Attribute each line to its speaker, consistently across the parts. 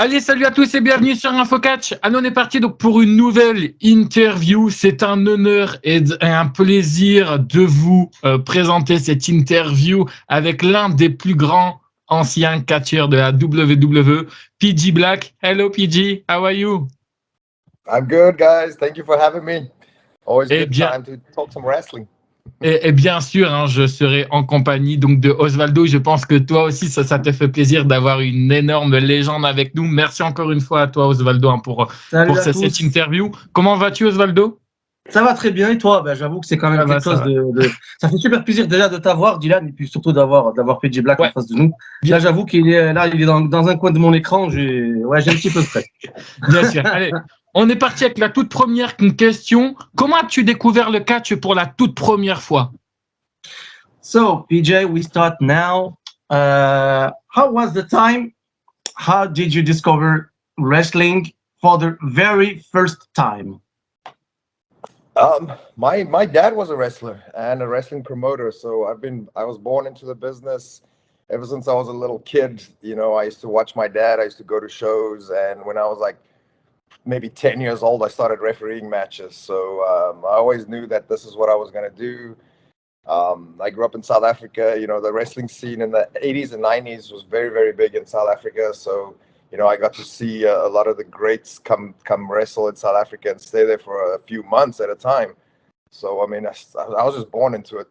Speaker 1: Allez, salut à tous et bienvenue sur InfoCatch. Allez, on est parti donc pour une nouvelle interview. C'est un honneur et un plaisir de vous présenter cette interview avec l'un des plus grands anciens catcheurs de la WWE, PG Black. Hello PG, how are you?
Speaker 2: I'm good, guys. Thank you for having me. Always good time to talk some wrestling.
Speaker 1: Et bien sûr, hein, je serai en compagnie donc de Osvaldo. Je pense que toi aussi, ça te fait plaisir d'avoir une énorme légende avec nous. Merci encore une fois à toi, Osvaldo, hein, pour cette interview. Comment vas-tu, Osvaldo?
Speaker 3: Ça va très bien. Et toi? J'avoue que c'est quand même quelque chose de... Ça fait super plaisir déjà de t'avoir, Dylan, et puis surtout d'avoir PG Black en face de nous. Là, j'avoue qu'il est là, il est dans un coin de mon écran. J'ai un petit peu de stress.
Speaker 1: Bien sûr. Allez. On est parti avec la toute première question. Comment as-tu découvert le catch pour la toute première fois?
Speaker 3: So, PJ, we start now. How was the time? How did you discover wrestling for the very first time?
Speaker 2: My dad was a wrestler and a wrestling promoter. So I was born into the business ever since I was a little kid. You know, I used to watch my dad. I used to go to shows, and when I was like maybe 10 years old, I started refereeing matches. So I always knew that this is what I was going to do. I grew up in South Africa. You know, the wrestling scene in the 80s and 90s was very, very big in South Africa. So, you know, I got to see a lot of the greats come wrestle in South Africa and stay there for a few months at a time. So, I mean, I was just born into it.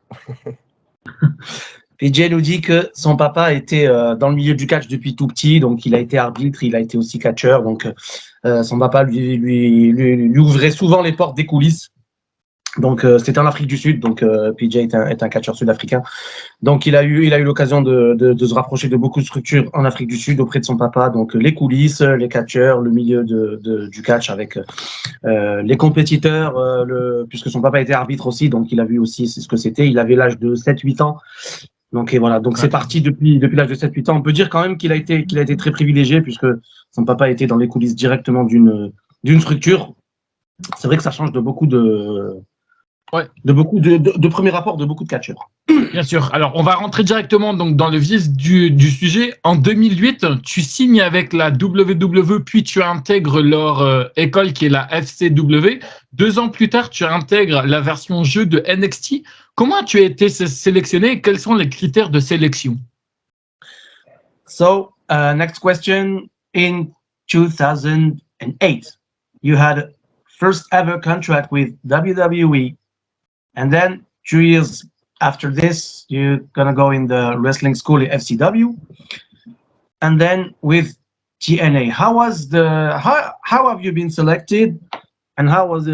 Speaker 3: PJ nous dit que son papa était dans le milieu du catch depuis tout petit, donc il a été arbitre, il a été aussi catcheur, donc son papa lui ouvrait souvent les portes des coulisses. Donc c'était en Afrique du Sud, donc PJ est un catcheur sud-africain. Donc il a eu l'occasion de se rapprocher de beaucoup de structures en Afrique du Sud auprès de son papa, donc les coulisses, les catcheurs, le milieu du catch avec les compétiteurs, puisque son papa était arbitre aussi, donc il a vu aussi ce que c'était. Il avait l'âge de 7-8 ans. Donc et voilà, donc c'est parti depuis l'âge de 7-8 ans. On peut dire quand même qu'il a été très privilégié puisque son papa était dans les coulisses directement d'une structure. C'est vrai que ça change de beaucoup de premiers rapports de beaucoup de catcheurs.
Speaker 1: Bien sûr. Alors, on va rentrer directement donc dans le vif du sujet. En 2008, tu signes avec la WWE, puis tu intègres leur école qui est la FCW. 2 ans plus tard, tu intègres la version jeu de NXT. Comment tu as été sélectionné et quels sont les critères de sélection?
Speaker 3: So, next question. In 2008, you had first ever contract with WWE. And then 2 years after this, you're gonna go in the wrestling school at FCW, and then with TNA. How have you been selected, and how was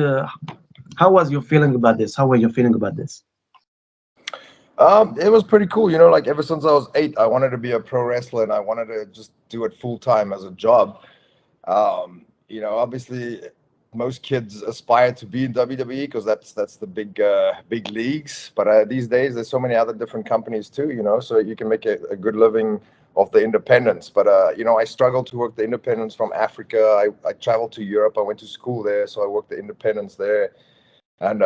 Speaker 3: your feeling about this? How were you feeling about this?
Speaker 2: It was pretty cool. You know, like ever since I was 8, I wanted to be a pro wrestler, and I wanted to just do it full time as a job. You know, obviously, most kids aspire to be in WWE because that's the big leagues. But these days, there's so many other different companies too, you know, so you can make a good living off the independents. But, you know, I struggled to work the independents from Africa. I traveled to Europe. I went to school there, so I worked the independents there. And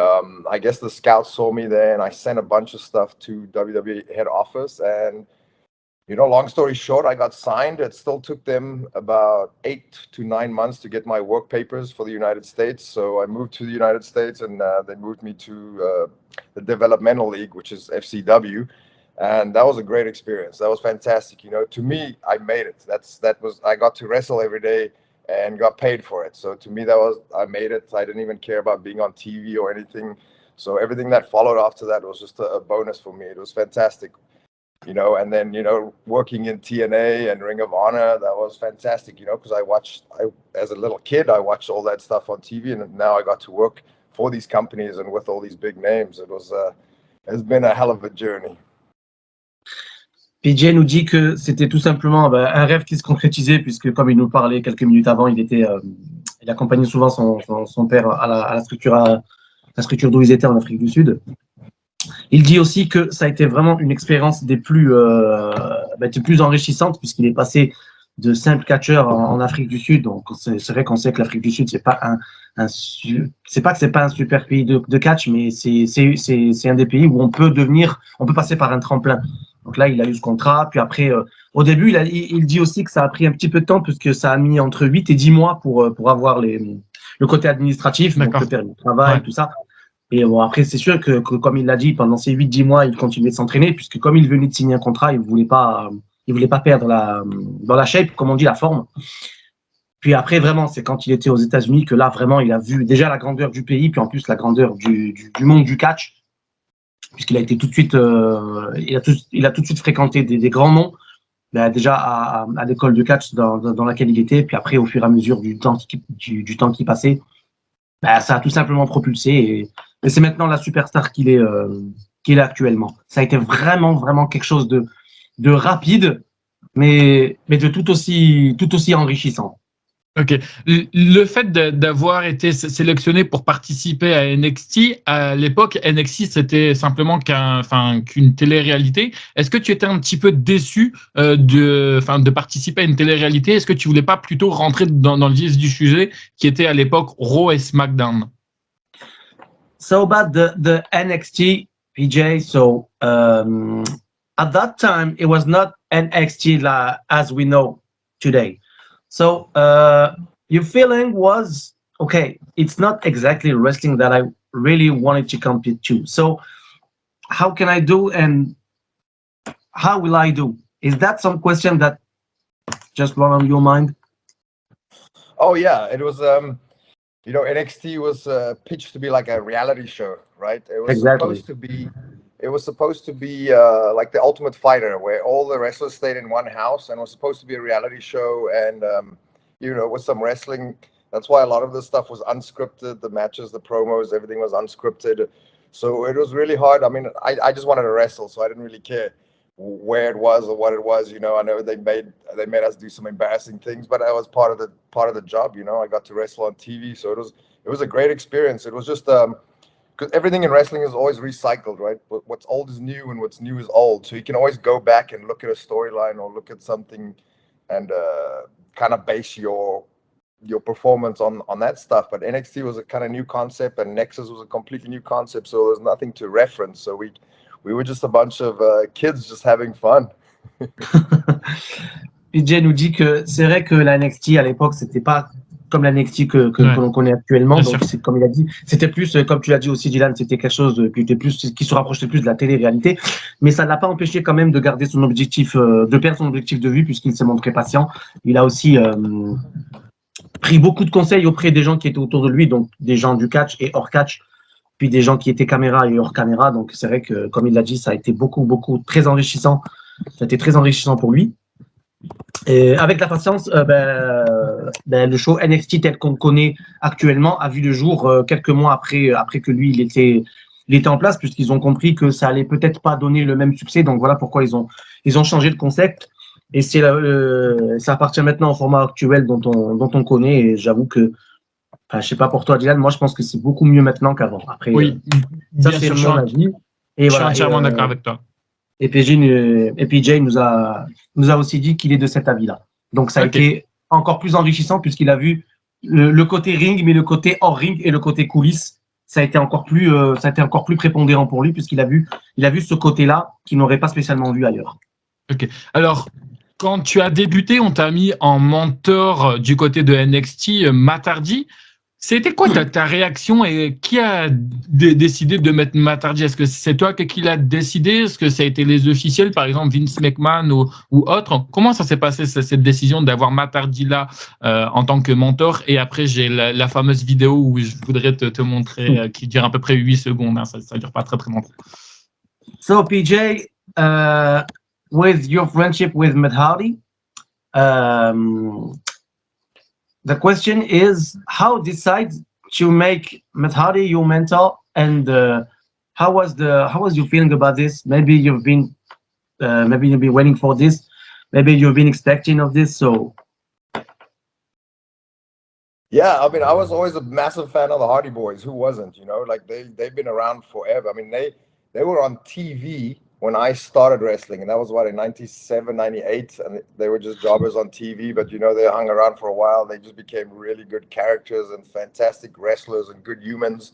Speaker 2: I guess the scouts saw me there, and I sent a bunch of stuff to WWE head office. And you know, long story short, I got signed. It still took them about 8 to 9 months to get my work papers for the United States. So I moved to the United States, and they moved me to the Developmental League, which is FCW. And that was a great experience. That was fantastic. You know, to me, I made it. I got to wrestle every day and got paid for it. So to me, I made it. I didn't even care about being on TV or anything. So everything that followed after that was just a bonus for me. It was fantastic. You know, and then, you know, working in TNA and Ring of Honor, that was fantastic, you know, because as a little kid, I watched all that stuff on TV, and now I got to work for these companies and with all these big names. It's been a hell of a journey.
Speaker 3: PJ nous dit que c'était tout simplement un rêve qui se concrétisait, puisque comme il nous parlait quelques minutes avant, il accompagnait souvent son père à la structure d'où ils étaient en Afrique du Sud. Il dit aussi que ça a été vraiment une expérience des plus enrichissantes, puisqu'il est passé de simple catcheur en Afrique du Sud. Donc c'est vrai qu'on sait que l'Afrique du Sud c'est pas un super pays de catch, mais c'est un des pays où on peut passer par un tremplin. Donc là, il a eu ce contrat. Puis après, au début, il dit aussi que ça a pris un petit peu de temps puisque ça a mis entre 8 et 10 mois pour avoir le côté administratif, donc le permis de travail, tout ça. Et bon, après, c'est sûr que comme il l'a dit, pendant ces 8-10 mois, il continuait de s'entraîner puisque comme il venait de signer un contrat, il voulait pas perdre dans la shape, comme on dit, la forme. Puis après, vraiment, c'est quand il était aux États-Unis que là, vraiment, il a vu déjà la grandeur du pays, puis en plus la grandeur du monde du catch, puisqu'il a été tout de suite, il a tout de suite fréquenté des grands noms, déjà à l'école de catch dans laquelle il était, puis après, au fur et à mesure du temps qui passait, ça a tout simplement propulsé et c'est maintenant la superstar qu'il est actuellement. Ça a été vraiment, vraiment quelque chose de rapide, mais de tout aussi enrichissant.
Speaker 1: Ok. Le fait d'avoir été sélectionné pour participer à NXT, à l'époque, NXT, c'était simplement qu'une télé-réalité. Est-ce que tu étais un petit peu déçu de participer à une télé-réalité? Est-ce que tu voulais pas plutôt rentrer dans le vif du sujet qui était à l'époque Raw et SmackDown?
Speaker 3: So about the NXT, PJ, so at that time, it was not NXT as we know today. So your feeling was, okay, it's not exactly wrestling that I really wanted to compete to. So how can I do and how will I do? Is that some question that just run on your mind?
Speaker 2: Oh yeah, it was. NXT was pitched to be like a reality show, right? It was supposed to be. It was supposed to be like the Ultimate Fighter, where all the wrestlers stayed in one house, and it was supposed to be a reality show, and with some wrestling. That's why a lot of this stuff was unscripted. The matches, the promos, everything was unscripted. So it was really hard. I mean, I just wanted to wrestle, so I didn't really care where it was or what it was. I know they made us do some embarrassing things, but that was part of the job. I got to wrestle on TV, so it was a great experience. It was just because everything in wrestling is always recycled, right? But what's old is new, and what's new is old. So you can always go back and look at a storyline or look at something, and kind of base your performance on that stuff. But NXT was a kind of new concept, and Nexus was a completely new concept. So there's nothing to reference. So we were just a bunch of kids just having fun.
Speaker 3: PJ nous dit que c'est vrai que la NXT à l'époque, c'était pas comme la NXT que l'on connaît actuellement. Bien donc, c'est, comme il a dit, c'était plus, comme tu l'as dit aussi, Dylan, c'était quelque chose qui se rapprochait plus de la télé-réalité. Mais ça ne l'a pas empêché quand même de garder son objectif, de perdre son objectif de vue, puisqu'il s'est montré patient. Il a aussi pris beaucoup de conseils auprès des gens qui étaient autour de lui, donc des gens du catch et hors catch, puis des gens qui étaient caméra et hors caméra. Donc, c'est vrai que, comme il l'a dit, ça a été beaucoup, très enrichissant. Ça a été très enrichissant pour lui. Et avec la patience, le show NXT tel qu'on le connaît actuellement a vu le jour quelques mois après que lui, il était en place, puisqu'ils ont compris que ça allait peut-être pas donner le même succès. Donc, voilà pourquoi ils ont changé le concept. Et ça appartient maintenant au format actuel dont on connaît. Et j'avoue que, je sais pas pour toi, Dylan, moi je pense que c'est beaucoup mieux maintenant qu'avant. Après,
Speaker 1: oui,
Speaker 3: ça c'est mon avis.
Speaker 1: Et je suis entièrement d'accord avec toi.
Speaker 3: Et PJ nous a aussi dit qu'il est de cet avis-là. Donc ça a été encore plus enrichissant puisqu'il a vu le côté ring, mais le côté hors ring et le côté coulisses. Ça a été encore plus prépondérant pour lui puisqu'il a vu ce côté-là qu'il n'aurait pas spécialement vu ailleurs.
Speaker 1: Ok. Alors, quand tu as débuté, on t'a mis en mentor du côté de NXT, Matt Hardy. C'était quoi ta réaction et qui a décidé de mettre Matt Hardy? Est-ce que c'est toi qui l'a décidé? Est-ce que ça a été les officiels, par exemple Vince McMahon ou autre? Comment ça s'est passé cette décision d'avoir Matt Hardy là en tant que mentor? Et après, j'ai la fameuse vidéo où je voudrais te montrer qui dure à peu près 8 secondes. Hein, ça dure pas très longtemps.
Speaker 3: So PJ, with your friendship with Matt Hardy, the question is, how decide to make Matt Hardy your mentor, and how was your feeling about this? Maybe you've been waiting for this. Maybe you've been expecting of this. So,
Speaker 2: yeah, I mean, I was always a massive fan of the Hardy Boys. Who wasn't? Like they've been around forever. I mean, they were on TV when I started wrestling, and that was in 97, 98, and they were just jobbers on TV, but they hung around for a while. They just became really good characters and fantastic wrestlers and good humans.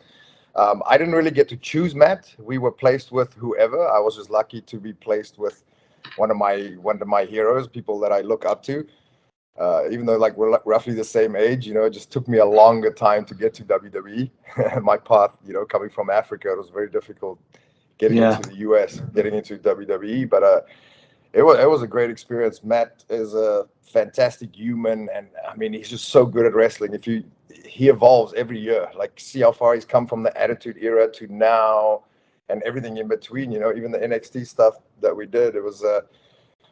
Speaker 2: I didn't really get to choose Matt. We were placed with whoever. I was just lucky to be placed with one of my heroes, people that I look up to. Even though like we're roughly the same age, it just took me a longer time to get to WWE. My path, coming from Africa, it was very difficult getting into the US, getting into WWE. But it was a great experience. Matt is a fantastic human, and I mean he's just so good at wrestling. He evolves every year. Like, see how far he's come from the Attitude Era to now, and everything in between. Even the NXT stuff that we did. It was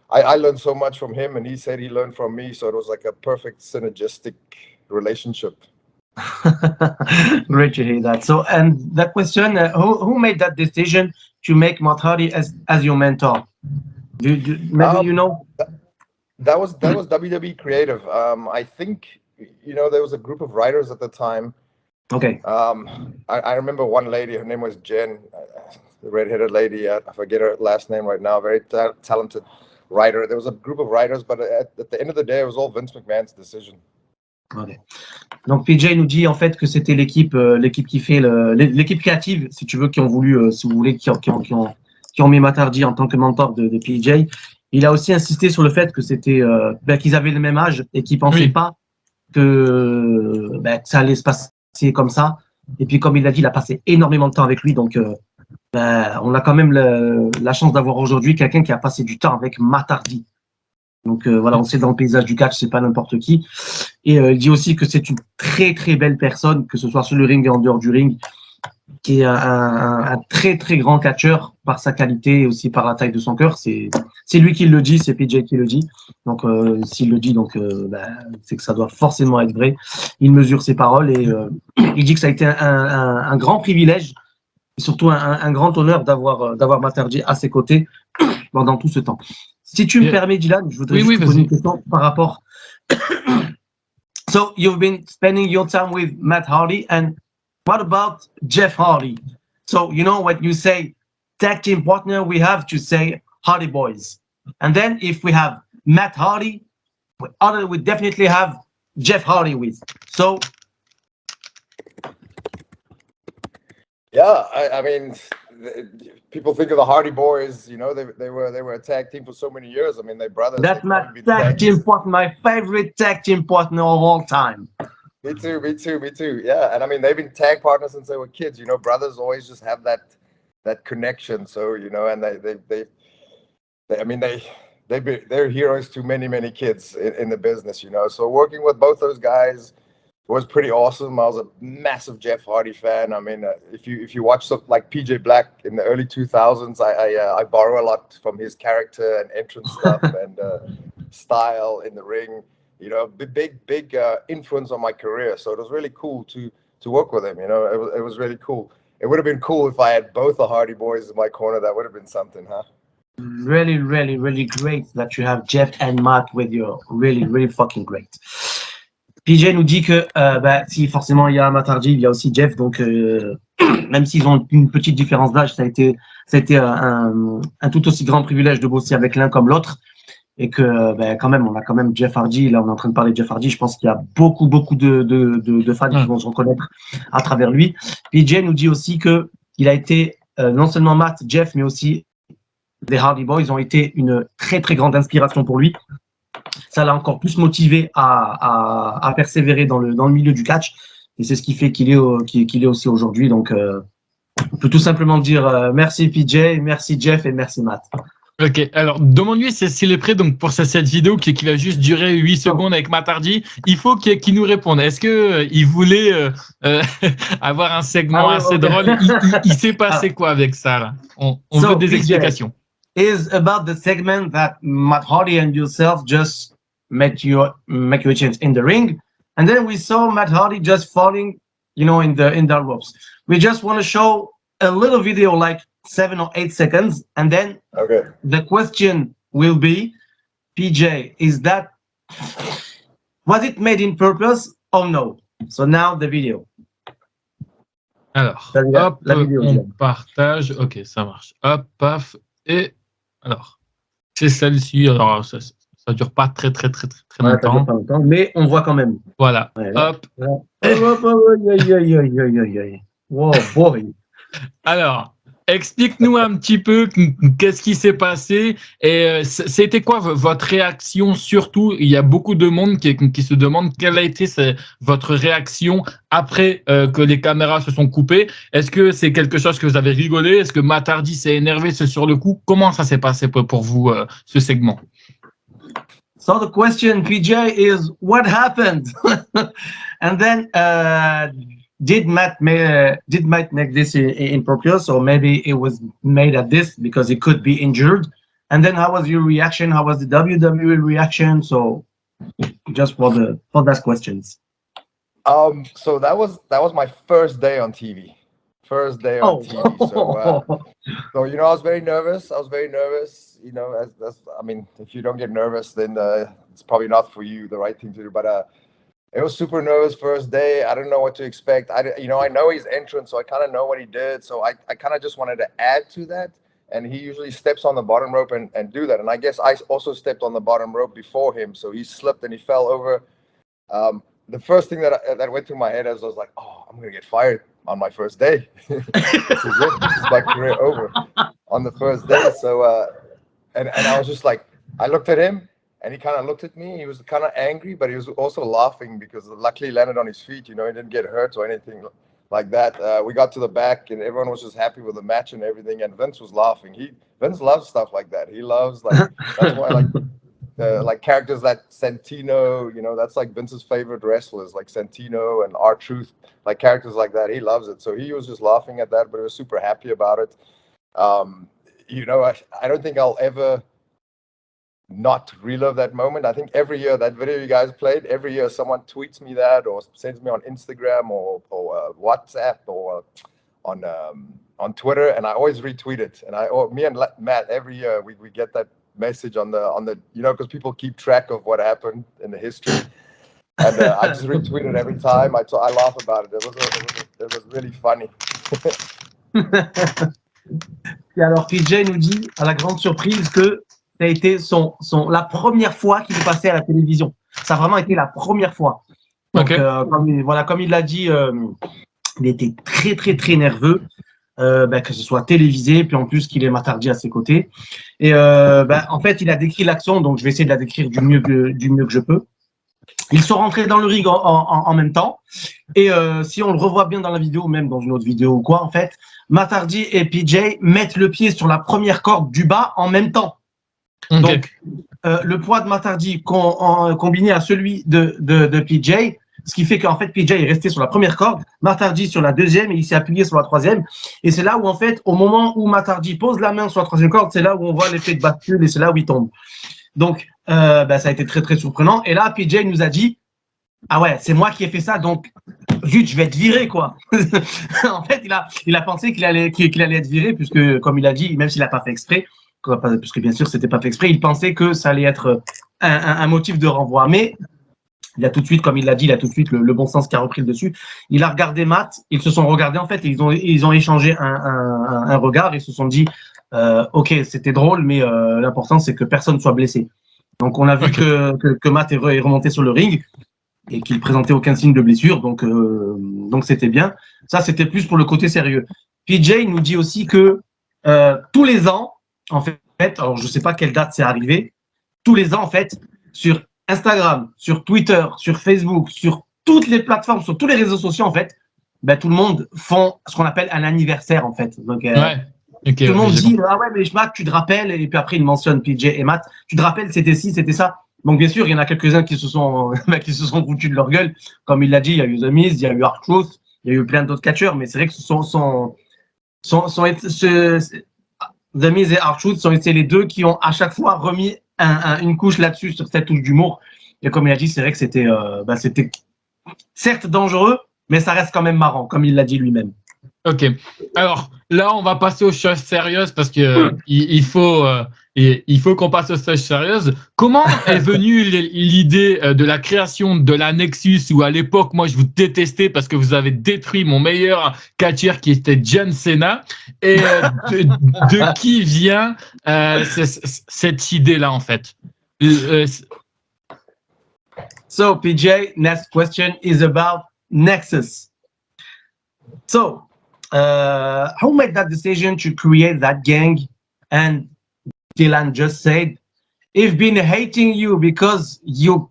Speaker 2: I learned so much from him, and he said he learned from me. So it was like a perfect synergistic relationship.
Speaker 3: Great to hear that. So, and that question, who made that decision to make Matt Hardy as your mentor? Maybe
Speaker 2: That was WWE Creative. I think there was a group of writers at the time.
Speaker 3: Okay.
Speaker 2: I remember one lady. Her name was Jen, the redheaded lady. I forget her last name right now. Very talented writer. There was a group of writers, but at the end of the day, it was all Vince McMahon's decision.
Speaker 3: Okay. Donc PJ nous dit en fait que c'était l'équipe qui fait l'équipe créative, si tu veux, qui ont voulu, si vous voulez, qui ont mis Matt Hardy en tant que mentor de PJ. Il a aussi insisté sur le fait que c'était qu'ils avaient le même âge et qu'ils pensaient pas que ça allait se passer comme ça. Et puis comme il l'a dit, il a passé énormément de temps avec lui, donc on a quand même la chance d'avoir aujourd'hui quelqu'un qui a passé du temps avec Matt Hardy. Donc voilà, on sait dans le paysage du catch, c'est pas n'importe qui. Et il dit aussi que c'est une très très belle personne, que ce soit sur le ring et en dehors du ring, qui est un très très grand catcheur par sa qualité et aussi par la taille de son cœur. C'est lui qui le dit, c'est PJ qui le dit. Donc s'il le dit, c'est que ça doit forcément être vrai. Il mesure ses paroles et il dit que ça a été un grand privilège et surtout un grand honneur d'avoir Matt Hardy à ses côtés pendant tout ce temps. Si tu me permets, Dylan, je voudrais juste te poser une question par rapport. So you've been spending your time with Matt Hardy, and what about Jeff Hardy? So when you say tag team partner, we have to say Hardy Boys, and then if we have Matt Hardy, we definitely have Jeff Hardy with. So
Speaker 2: yeah, I mean, people think of the Hardy Boys. They were a tag team for so many years. I mean, they're brothers.
Speaker 3: That's my tag team partner, my favorite tag team partner of all time.
Speaker 2: Me too. Yeah, and I mean, they've been tag partners since they were kids. Brothers always just have that connection. So and they're heroes to many kids in the business. So working with both those guys was pretty awesome. I was a massive Jeff Hardy fan. I mean, if you watch stuff like PJ Black in the early 2000s, I borrow a lot from his character and entrance stuff and style in the ring. Big influence on my career. So it was really cool to work with him. It was really cool. It would have been cool if I had both the Hardy Boys in my corner. That would have been something, huh?
Speaker 3: Really, really, really great that you have Jeff and Matt with you. Really, really fucking great. PJ nous dit que si forcément il y a Matt Hardy, il y a aussi Jeff, donc même s'ils ont une petite différence d'âge, ça a été un tout aussi grand privilège de bosser avec l'un comme l'autre, et que quand même on a quand même Jeff Hardy. Là on est en train de parler de Jeff Hardy, je pense qu'il y a beaucoup de fans qui vont se reconnaître à travers lui. PJ nous dit aussi que il a été non seulement Matt, Jeff, mais aussi les Hardy Boys ont été une très très grande inspiration pour lui. Ça l'a encore plus motivé à persévérer dans le milieu du catch, et c'est ce qui fait qu'il est aussi aujourd'hui. Donc on peut tout simplement dire merci PJ, merci Jeff et merci Matt.
Speaker 1: Ok, alors demande-lui s'il est prêt donc pour cette vidéo qui va juste durer 8 secondes avec Matt Hardy. Il faut qu'il nous réponde. Est-ce qu'il voulait avoir un segment assez drôle? Il s'est passé quoi avec ça là? On veut des explications.
Speaker 3: Is about the segment that Matt Hardy and yourself just make your chance in the ring, and then we saw Matt Hardy just falling, in the ropes. We just want to show a little video, like 7 or 8 seconds, and then the question will be, PJ, was it made in purpose or no? So now the video.
Speaker 1: Alors, hop, on partage. Ok, ça marche. Hop, paf, et alors, c'est celle-ci. Alors, ça dure pas très longtemps.
Speaker 3: Pas longtemps, mais on voit quand même.
Speaker 1: Voilà.
Speaker 3: Ouais,
Speaker 1: hop.
Speaker 3: Wow, boy.
Speaker 1: Alors, explique-nous un petit peu qu'est-ce qui s'est passé et c'était quoi votre réaction surtout. Il y a beaucoup de monde qui se demande quelle a été votre réaction après que les caméras se sont coupées. Est-ce que c'est quelque chose que vous avez rigolé? Est-ce que Matardi s'est énervé sur le coup? Comment ça s'est passé pour vous, ce segment?
Speaker 3: So the question, PJ, is what happened? And then did Matt make this in purpose, or maybe it was made at this because he could be injured? And then how was your reaction? How was the WWE reaction? So just for that questions.
Speaker 2: So that was my first day on TV. First day on TV. So you know, I was very nervous. You know, I mean, if you don't get nervous, then it's probably not for you the right thing to do. But it was super nervous first day. I didn't know what to expect. I know his entrance, so I kind of know what he did. So I kind of just wanted to add to that. And he usually steps on the bottom rope and do that. And I guess I also stepped on the bottom rope before him. So he slipped and he fell over. The first thing that went through my head as I was like, oh, I'm going to get fired on my first day. This is it. This is my career over on the first day. So, and I was just like, I looked at him and he kind of looked at me. He was kind of angry, but he was also laughing because luckily he landed on his feet. You know, he didn't get hurt or anything like that. We got to the back and everyone was just happy with the match and everything. And Vince was laughing. Vince loves stuff like that. He loves that's why like characters like Santino, you know, that's like Vince's favorite wrestlers, like Santino and R-Truth, like characters like that. He loves it. So he was just laughing at that, but he was super happy about it. You know, I don't think I'll ever not relive that moment. I think every year that video you guys played, every year someone tweets me that or sends me on Instagram or WhatsApp or on Twitter, and I always retweet it. And me and Matt, every year we get that message on the you know, because people keep track of what happened in the history, and I just retweet it every time. I laugh about it. It was really funny.
Speaker 3: Et alors PJ nous dit à la grande surprise que ça a été la première fois qu'il est passé à la télévision. Ça a vraiment été la première fois. Donc comme il l'a dit, il était très très très nerveux. Que ce soit télévisé, puis en plus qu'il ait Matardi à ses côtés. Et en fait, il a décrit l'action, donc je vais essayer de la décrire du mieux que je peux. Ils sont rentrés dans le ring en même temps. Et si on le revoit bien dans la vidéo, même dans une autre vidéo ou quoi, en fait, Matardi et PJ mettent le pied sur la première corde du bas en même temps. Okay. Donc, le poids de Matardi combiné à celui de PJ, ce qui fait qu'en fait, PJ est resté sur la première corde, Matardi sur la deuxième et il s'est appuyé sur la troisième. Et c'est là où, en fait, au moment où Matardi pose la main sur la troisième corde, c'est là où on voit l'effet de bascule et c'est là où il tombe. Donc, ça a été très, très surprenant. Et là, PJ nous a dit, ah ouais, c'est moi qui ai fait ça, donc, zut, je vais être viré, quoi. En fait, il a pensé qu'il allait être viré, puisque, comme il a dit, même s'il n'a pas fait exprès, puisque bien sûr, c'était pas fait exprès, il pensait que ça allait être un motif de renvoi. Mais, il a tout de suite, comme il l'a dit, il a tout de suite le bon sens qui a repris le dessus. Il a regardé Matt, ils se sont regardés en fait, et ils ont échangé un regard et se sont dit, ok, c'était drôle, mais l'important c'est que personne soit blessé. Donc on a vu que Matt est remonté sur le ring et qu'il présentait aucun signe de blessure, donc c'était bien. Ça c'était plus pour le côté sérieux. PJ nous dit aussi que tous les ans, en fait, alors je sais pas quelle date c'est arrivé, tous les ans en fait, sur Instagram, sur Twitter, sur Facebook, sur toutes les plateformes, sur tous les réseaux sociaux, en fait, tout le monde font ce qu'on appelle un anniversaire, en fait. Donc, tout le monde dit, ah ouais, mais Matt, tu te rappelles, et puis après, il mentionne PJ et Matt, tu te rappelles, c'était ci, c'était ça. Donc, bien sûr, il y en a quelques-uns qui se sont foutus de leur gueule. Comme il l'a dit, il y a eu The Miz, il y a eu R-Truth, il y a eu plein d'autres catcheurs, mais c'est vrai que The Miz et R-Truth sont été les deux qui ont à chaque fois remis une couche là-dessus, sur cette touche d'humour. Et comme il a dit, c'est vrai que c'était certes dangereux, mais ça reste quand même marrant, comme il l'a dit lui-même.
Speaker 1: Ok. Alors là, on va passer aux choses sérieuses parce que il faut qu'on passe aux choses sérieuses. Comment est venue l'idée de la création de la Nexus où à l'époque, moi, je vous détestais parce que vous avez détruit mon meilleur catcheur qui était John Cena. Et de qui vient cette idée-là, en fait?
Speaker 3: So, PJ, next question is about Nexus. So, who made that decision to create that gang? And Dylan just said, "I've been hating you because you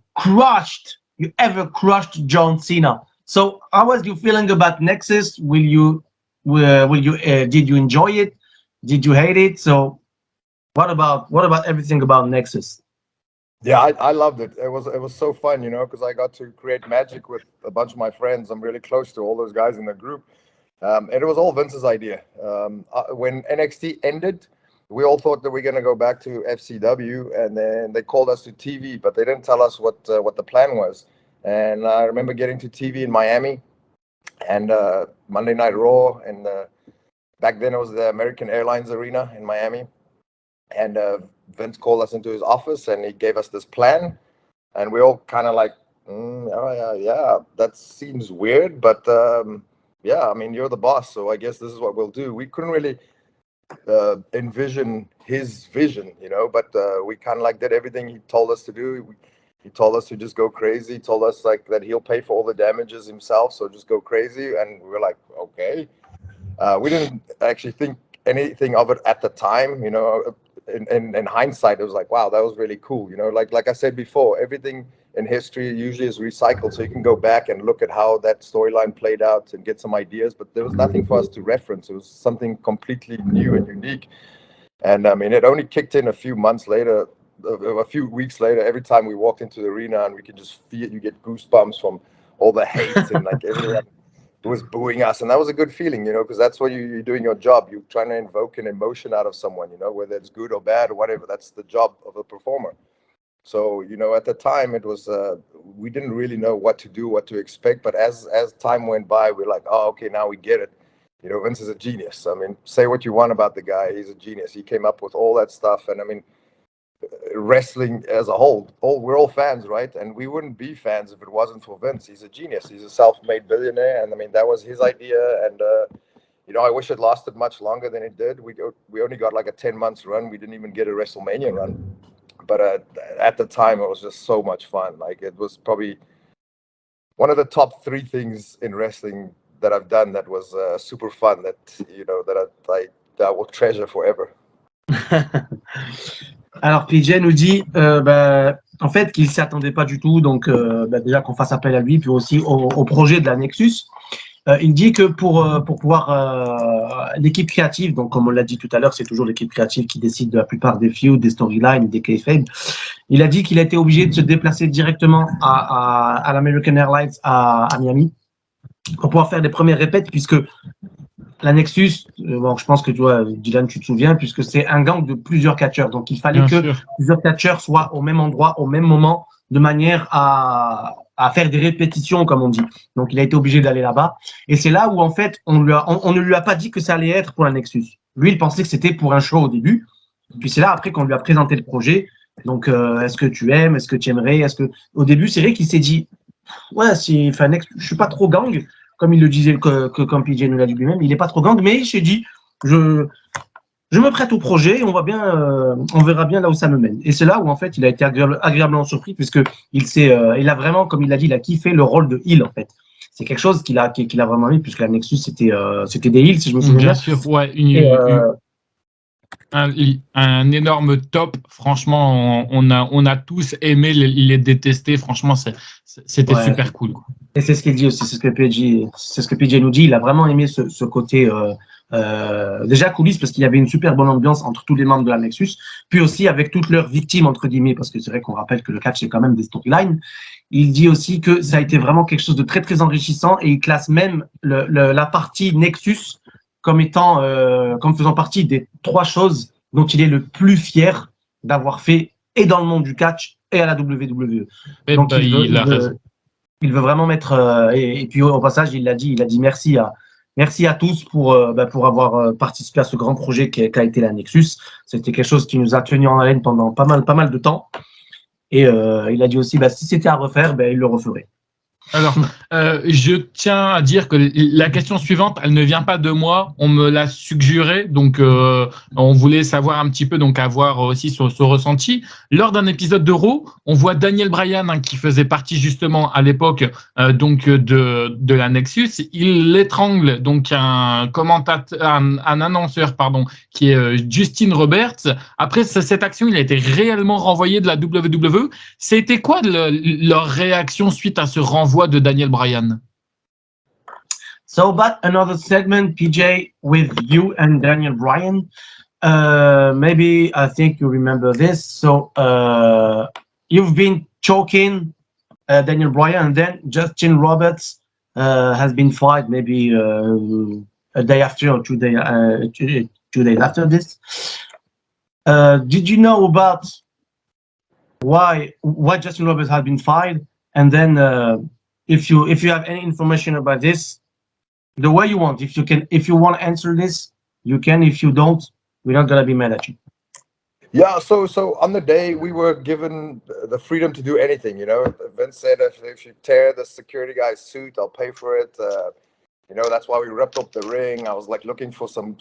Speaker 3: ever crushed John Cena." So, how was you feeling about Nexus? Did you enjoy it? Did you hate it? So, what about everything about Nexus?
Speaker 2: Yeah, I loved it. It was so fun, you know, because I got to create magic with a bunch of my friends. I'm really close to all those guys in the group. And it was all Vince's idea. When NXT ended, we all thought that we are going to go back to FCW, and then they called us to TV, but they didn't tell us what the plan was. And I remember getting to TV in Miami and Monday Night Raw, and back then it was the American Airlines Arena in Miami. And Vince called us into his office and he gave us this plan, and we all kind of like, yeah, that seems weird, but yeah, I mean, you're the boss, so I guess this is what we'll do. We couldn't really envision his vision, you know, but we kind of like did everything he told us to do. He told us to just go crazy. He told us like that he'll pay for all the damages himself, so just go crazy. And we were like, okay. We didn't actually think anything of it at the time, you know. In hindsight, it was like, wow, that was really cool, you know. Like I said before, everything in history usually is recycled, so you can go back and look at how that storyline played out and get some ideas, but there was nothing for us to reference. It was something completely new and unique. And I mean, it only kicked in a few months later, a few weeks later. Every time we walked into the arena, and we could just feel, you get goosebumps from all the hate and like everyone was booing us, and that was a good feeling, you know, because that's when you're doing your job. You're trying to invoke an emotion out of someone, you know, whether it's good or bad or whatever. That's the job of a performer. So, you know, at the time it was we didn't really know what to do, what to expect, but as time went by, we're like, oh, okay, now we get it. You know, Vince is a genius. I mean, say what you want about the guy, he's a genius. He came up with all that stuff. And I mean, wrestling as a whole, we're all fans, right? And we wouldn't be fans if it wasn't for Vince. He's a genius. He's a self-made billionaire, and I mean, that was his idea. And you know, I wish it lasted much longer than it did. We only got like a 10 months run. We didn't even get a WrestleMania run, but at the time it was just so much fun. Like, it was probably one of the top 3 things in wrestling that I've done that was super fun, that, you know, that I will treasure forever.
Speaker 3: Alors, PJ nous dit, en fait, qu'il ne s'y attendait pas du tout, donc déjà qu'on fasse appel à lui, puis aussi au projet de la Nexus. Il dit que pour pouvoir l'équipe créative, donc comme on l'a dit tout à l'heure, c'est toujours l'équipe créative qui décide de la plupart des feuds, des storylines, des kayfabe. Il a dit qu'il a été obligé de se déplacer directement à l'American Airlines à Miami pour pouvoir faire des premières répètes, puisque la Nexus, bon, je pense que tu vois, Dylan, tu te souviens, puisque c'est un gang de plusieurs catcheurs. Donc, il fallait plusieurs catcheurs soient au même endroit, au même moment, de manière à faire des répétitions, comme on dit. Donc, il a été obligé d'aller là-bas. Et c'est là où, en fait, on ne lui a pas dit que ça allait être pour la Nexus. Lui, il pensait que c'était pour un show au début. Et puis, c'est là, après, qu'on lui a présenté le projet. Donc, est-ce que tu aimes? Est-ce que tu aimerais? Au début, c'est vrai qu'il s'est dit, ouais, je suis pas trop gang. Comme il le disait, comme PJ nous l'a dit lui-même, il n'est pas trop gang, mais il s'est dit, je me prête au projet et on verra bien là où ça me mène. Et c'est là où, en fait, il a été agréablement surpris, il a vraiment, comme il l'a dit, il a kiffé le rôle de heel, en fait. C'est quelque chose qu'il a vraiment aimé, puisque la Nexus, c'était des heels, si je me souviens bien.
Speaker 1: Bien sûr, ouais. Un énorme top. Franchement, on a tous aimé les détester. Franchement, c'était super cool, quoi.
Speaker 3: Et c'est ce qu'il dit aussi, c'est ce que PJ nous dit. Il a vraiment aimé ce côté déjà coulisses, parce qu'il y avait une super bonne ambiance entre tous les membres de la Nexus, puis aussi avec toutes leurs victimes, entre guillemets, parce que c'est vrai qu'on rappelle que le catch, c'est quand même des storylines. Il dit aussi que ça a été vraiment quelque chose de très, très enrichissant, et il classe même la partie Nexus comme faisant partie des 3 choses dont il est le plus fier d'avoir fait, et dans le monde du catch et à la WWE. Donc, il veut vraiment mettre, et puis au passage, il a dit merci à tous pour avoir participé à ce grand projet qu'a été la Nexus. C'était quelque chose qui nous a tenu en haleine pendant pas mal de temps. Et il a dit aussi, si c'était à refaire, il le referait.
Speaker 1: Alors, je tiens à dire que la question suivante, elle ne vient pas de moi, on me l'a suggéré, donc on voulait savoir un petit peu, donc avoir aussi son ressenti. Lors d'un épisode de Raw, on voit Daniel Bryan, hein, qui faisait partie justement à l'époque donc de la Nexus, il étrangle donc un commentateur, un annonceur, pardon, qui est Justin Roberts. Après cette action, il a été réellement renvoyé de la WWE. C'était quoi leur réaction suite à ce renvoi de Daniel Bryan?
Speaker 3: So about another segment, PJ, with you and Daniel Bryan. Maybe I think you remember this. So you've been choking Daniel Bryan, and then Justin Roberts has been fired maybe a day after or 2 days after this. Did you know about why Justin Roberts has been fired? And then if you have any information about this, the way you want, if you want to answer this, you can. If you don't, we're not gonna be mad at you.
Speaker 2: Yeah, so on the day we were given the freedom to do anything. You know, Vince said if you tear the security guy's suit, I'll pay for it. You know, that's why we ripped up the ring. I was like looking for some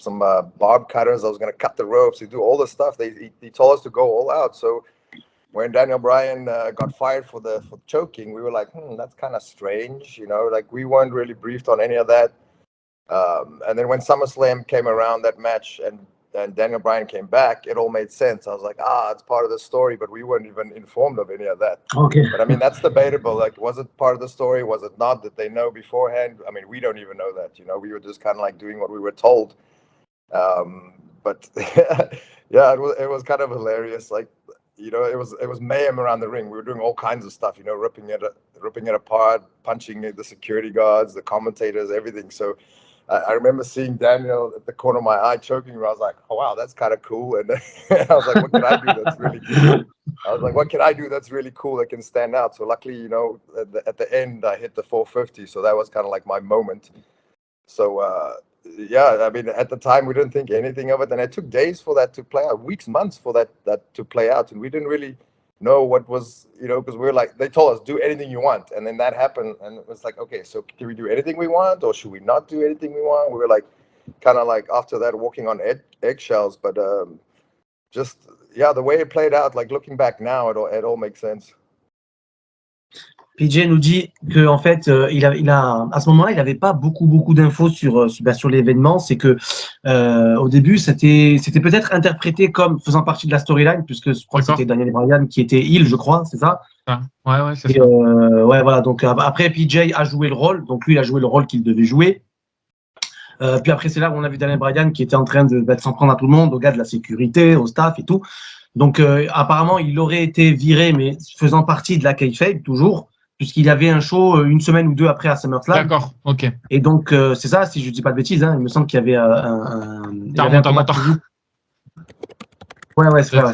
Speaker 2: barb cutters. I was gonna cut the ropes. He do all the stuff. He told us to go all out. So when Daniel Bryan got fired for choking, we were like, that's kind of strange. You know, like we weren't really briefed on any of that. And then when SummerSlam came around, that match, and Daniel Bryan came back, it all made sense. I was like, it's part of the story, but we weren't even informed of any of that.
Speaker 3: Okay.
Speaker 2: But I mean, that's debatable. Like, was it part of the story? Was it not? Did they know beforehand? I mean, we don't even know that. You know, we were just kind of like doing what we were told. But yeah, it was kind of hilarious. Like, you know, it was mayhem around the ring. We were doing all kinds of stuff. You know, ripping it apart, punching the security guards, the commentators, everything. So I remember seeing Daniel at the corner of my eye choking me. I was like, oh, wow, that's kind of cool. And I was like, what can I do that's really cool? I was like, what can I do that's really cool that can stand out? So luckily, you know, at the end, I hit the 450. So that was kind of like my moment. So, yeah, I mean, at the time, we didn't think anything of it. And it took days for that to play out, weeks, months for that to play out. And we didn't really know what was, you know, because we were like, they told us, do anything you want. And then that happened. And it was like, okay, so can we do anything we want, or should we not do anything we want? We were like, kind of like after that, walking on eggshells. But just, yeah, the way it played out, like looking back now, it all makes sense.
Speaker 3: PJ nous dit que en fait, il a à ce moment-là, il n'avait pas beaucoup d'infos sur l'événement. C'est que au début, c'était peut-être interprété comme faisant partie de la storyline, puisque je crois que c'était Daniel Bryan qui était heel, je crois, c'est ça?
Speaker 1: Ouais, c'est ça.
Speaker 3: Ouais, voilà. Donc après, PJ a joué le rôle. Donc lui, il a joué le rôle qu'il devait jouer. Puis après, c'est là où on a vu Daniel Bryan qui était en train de s'en prendre à tout le monde, aux gars de la sécurité, au staff et tout. Donc apparemment, il aurait été viré, mais faisant partie de la kayfabe toujours, puisqu'il y avait un show une semaine ou deux après à SummerSlam.
Speaker 1: D'accord, ok.
Speaker 3: Et donc, c'est ça, si je ne dis pas de bêtises, hein, il me semble qu'il y avait un combat de physique. Ouais, c'est vrai,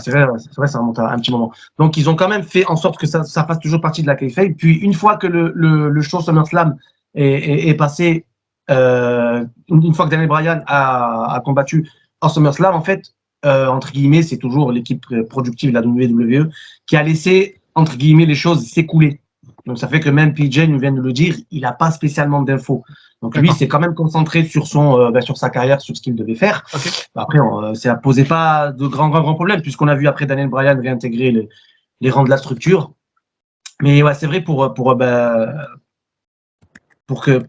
Speaker 3: ça remonte à un petit moment. Donc, ils ont quand même fait en sorte que ça fasse toujours partie de la kayfabe. Puis, une fois que le show SummerSlam est passé, une fois que Daniel Bryan a combattu en SummerSlam, en fait, entre guillemets, c'est toujours l'équipe productive de la WWE qui a laissé, entre guillemets, les choses s'écouler. Donc, ça fait que même PJ nous vient de le dire, il n'a pas spécialement d'infos. Donc, lui, s'est quand même concentré sur sur sa carrière, sur ce qu'il devait faire. Okay. Après, ça ne posait pas de grands problèmes, puisqu'on a vu après Daniel Bryan réintégrer les rangs de la structure. Mais ouais, c'est vrai pour que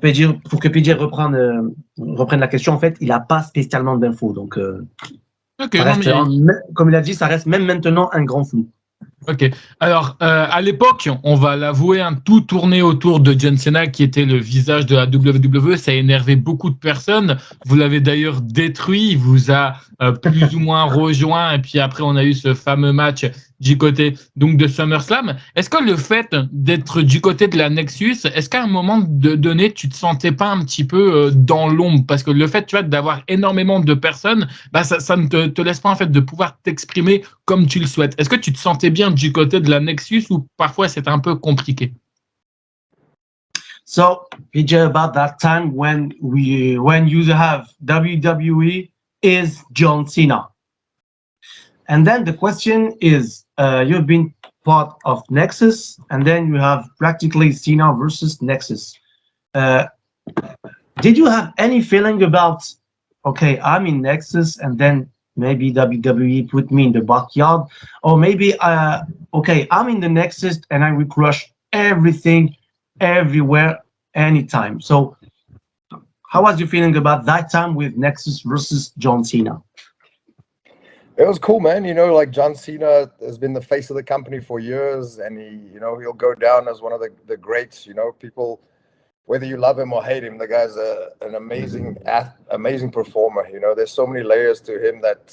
Speaker 3: PJ reprenne la question, en fait, il n'a pas spécialement d'infos. Donc, comme il a dit, ça reste même maintenant un grand flou.
Speaker 1: Ok. Alors, à l'époque, on va l'avouer, tout tournait autour de John Cena, qui était le visage de la WWE. Ça a énervé beaucoup de personnes. Vous l'avez d'ailleurs détruit. Il vous a plus ou moins rejoint. Et puis après, on a eu ce fameux match du côté donc de SummerSlam. Est-ce que le fait d'être du côté de la Nexus, est-ce qu'à un moment donné, tu te sentais pas un petit peu dans l'ombre? Parce que le fait, tu vois, d'avoir énormément de personnes, ça ne te laisse pas en fait de pouvoir t'exprimer comme tu le souhaites. Est-ce que tu te sentais bien du côté de la Nexus ou parfois c'est un peu compliqué?
Speaker 3: So, PJ, about that time when you have WWE is John Cena. And then the question is, you've been part of Nexus, and then you have practically Cena versus Nexus. Did you have any feeling about, okay, I'm in Nexus, and then maybe WWE put me in the backyard, or maybe, okay, I'm in the Nexus, and I will crush everything, everywhere, anytime. So, how was you feeling about that time with Nexus versus John Cena?
Speaker 2: It was cool, man. You know, like John Cena has been the face of the company for years, and he'll go down as one of the greats. You know, people, whether you love him or hate him, the guy's an amazing performer. You know, there's so many layers to him that,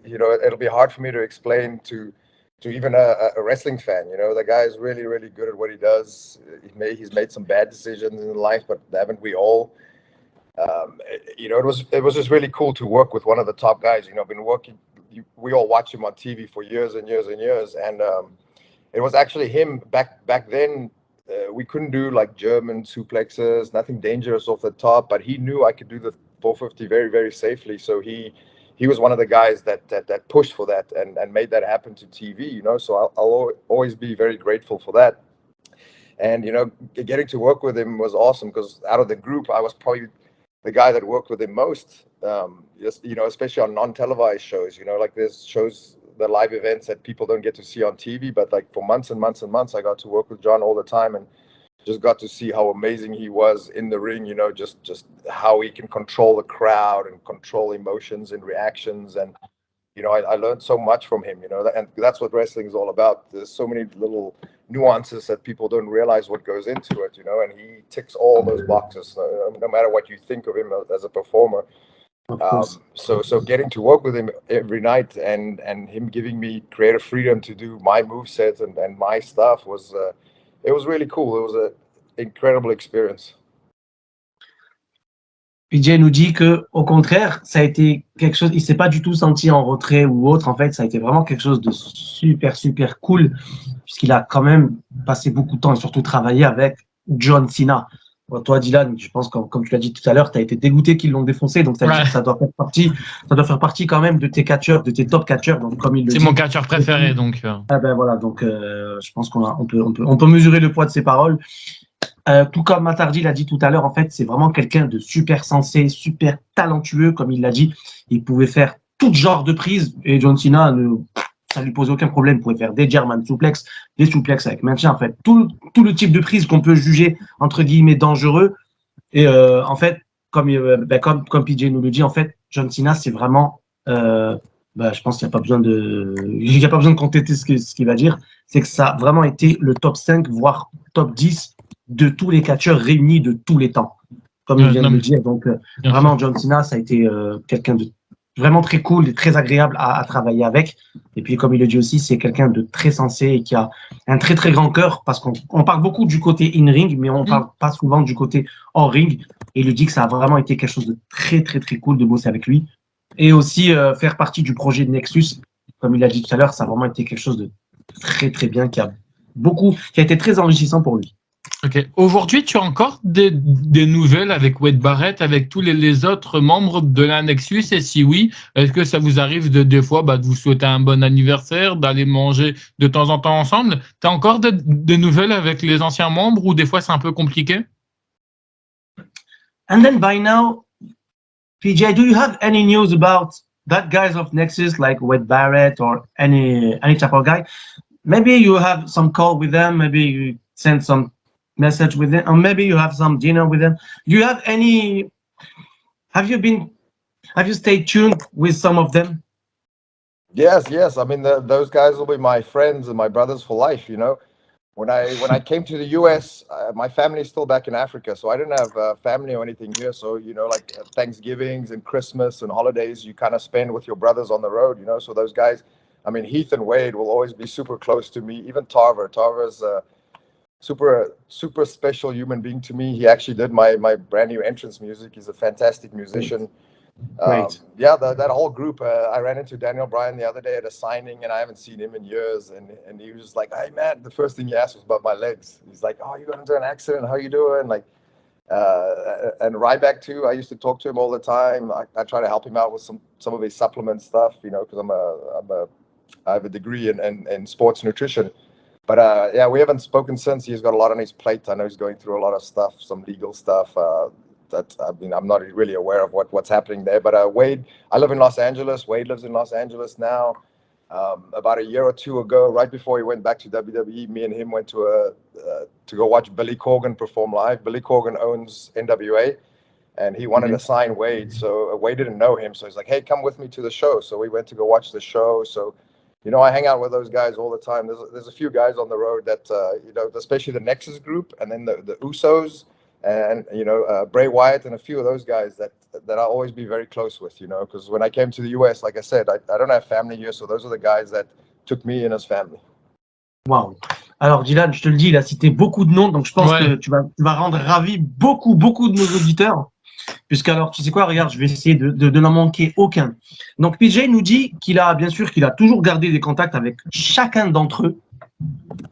Speaker 2: you know, it'll be hard for me to explain to even a wrestling fan. You know, the guy is really, really good at what he does. He's made some bad decisions in life, but haven't we all? You know, it was just really cool to work with one of the top guys. You know, been working. We all watch him on TV for years and years and years, and it was actually him back then. We couldn't do like German suplexes, nothing dangerous off the top, but he knew I could do the 450 very, very safely. So he was one of the guys that pushed for that and made that happen to TV. You know, so I'll always be very grateful for that. And you know, getting to work with him was awesome because out of the group, I was probably the guy that worked with him most, just, you know, especially on non-televised shows. You know, like there's shows, the live events that people don't get to see on TV, but like for months and months and months, I got to work with John all the time and just got to see how amazing he was in the ring. You know, just how he can control the crowd and control emotions and reactions. And you know, I learned so much from him. You know, and that's what wrestling is all about. There's so many little nuances that people don't realize what goes into it, you know, and he ticks all those boxes, no matter what you think of him as a performer. So getting to work with him every night and him giving me creative freedom to do my moveset and my stuff was, it was really cool. It was an incredible experience.
Speaker 3: PJ nous dit que, au contraire, ça a été quelque chose, il s'est pas du tout senti en retrait ou autre. En fait, ça a été vraiment quelque chose de super, super cool, puisqu'il a quand même passé beaucoup de temps et surtout travaillé avec John Cena. Bon, toi, Dylan, je pense que, comme tu l'as dit tout à l'heure, tu as été dégoûté qu'ils l'ont défoncé, donc ça veut dire que ça doit faire partie quand même de tes catcheurs, de tes top catcheurs. Donc, comme il le dit.
Speaker 1: C'est mon catcheur préféré, donc.
Speaker 3: Ah ben voilà, donc je pense qu'on peut mesurer le poids de ses paroles. Tout comme Matardi l'a dit tout à l'heure, en fait, c'est vraiment quelqu'un de super sensé, super talentueux, comme il l'a dit. Il pouvait faire tout genre de prise et John Cena, ça lui posait aucun problème. Il pouvait faire des German suplex, des suplex avec maintien, en fait, tout le type de prise qu'on peut juger entre guillemets dangereux. Et en fait, comme PJ nous le dit, en fait, John Cena, c'est vraiment, je pense qu'il n'y a pas besoin de contester ce qu'il va dire. C'est que ça a vraiment été le top 5, voire top 10 de tous les catcheurs réunis de tous les temps, comme il vient de le dire. Donc, vraiment, John Cena, ça a été quelqu'un de vraiment très cool et très agréable à travailler avec. Et puis, comme il le dit aussi, c'est quelqu'un de très sensé et qui a un très, très grand cœur parce qu'on parle beaucoup du côté in-ring, mais on ne parle pas souvent du côté hors-ring. Et il le dit que ça a vraiment été quelque chose de très, très, très cool de bosser avec lui. Et aussi, faire partie du projet de Nexus, comme il l'a dit tout à l'heure, ça a vraiment été quelque chose de très, très bien, qui a été très enrichissant pour lui.
Speaker 1: Ok. Aujourd'hui, tu as encore des nouvelles avec Wade Barrett, avec tous les autres membres de la Nexus? Et si oui, est-ce que ça vous arrive des fois de vous souhaiter un bon anniversaire, d'aller manger de temps en temps ensemble? Tu as encore des nouvelles avec les anciens membres ou des fois c'est un peu compliqué?
Speaker 3: And then by now, PJ, do you have any news about that guys of Nexus like Wade Barrett or any type of guy? Maybe you have some call with them, maybe you send some message with them, or maybe you have some dinner with them. Do you have any? Have you stayed tuned with some of them?
Speaker 2: Yes. I mean, those guys will be my friends and my brothers for life. You know, when I came to the US, my family is still back in Africa, so I didn't have family or anything here. So you know, like Thanksgivings and Christmas and holidays, you kind of spend with your brothers on the road. You know, so those guys. I mean, Heath and Wade will always be super close to me. Even Tarver's super special human being to me. He actually did my brand new entrance music. He's a fantastic musician.
Speaker 3: Great.
Speaker 2: Yeah, that whole group. I ran into Daniel Bryan the other day at a signing, and I haven't seen him in years. And he was just like, "Hey man," the first thing he asked was about my legs. He's like, "Oh, you got into an accident? How you doing?" Like, and Ryback too. I used to talk to him all the time. I try to help him out with some of his supplement stuff, you know, because I have a degree in sports nutrition. But yeah, we haven't spoken since. He's got a lot on his plate. I know he's going through a lot of stuff, some legal stuff. That I mean, I'm not really aware of what's happening there. But Wade, I live in Los Angeles. Wade lives in Los Angeles now. About a year or two ago, right before he went back to WWE, me and him went to go watch Billy Corgan perform live. Billy Corgan owns NWA, and he wanted to sign Wade. So Wade didn't know him, so he's like, "Hey, come with me to the show." So we went to go watch the show. So, you know, I hang out with those guys all the time. There's a few guys on the road that you know, especially the Nexus group, and then the Usos, and you know, Bray Wyatt, and a few of those guys that I'll always be very close with, you know, because when I came to the US, like I said, I don't have family here, so those are the guys that took me in as family.
Speaker 3: Wow. Alors Dylan, je te le dis, il a cité beaucoup de noms, donc je pense que tu vas rendre ravi beaucoup de nos auditeurs. Puisqu'alors, tu sais quoi, regarde, je vais essayer de n'en manquer aucun. Donc PJ nous dit qu'il a, bien sûr, qu'il a toujours gardé des contacts avec chacun d'entre eux.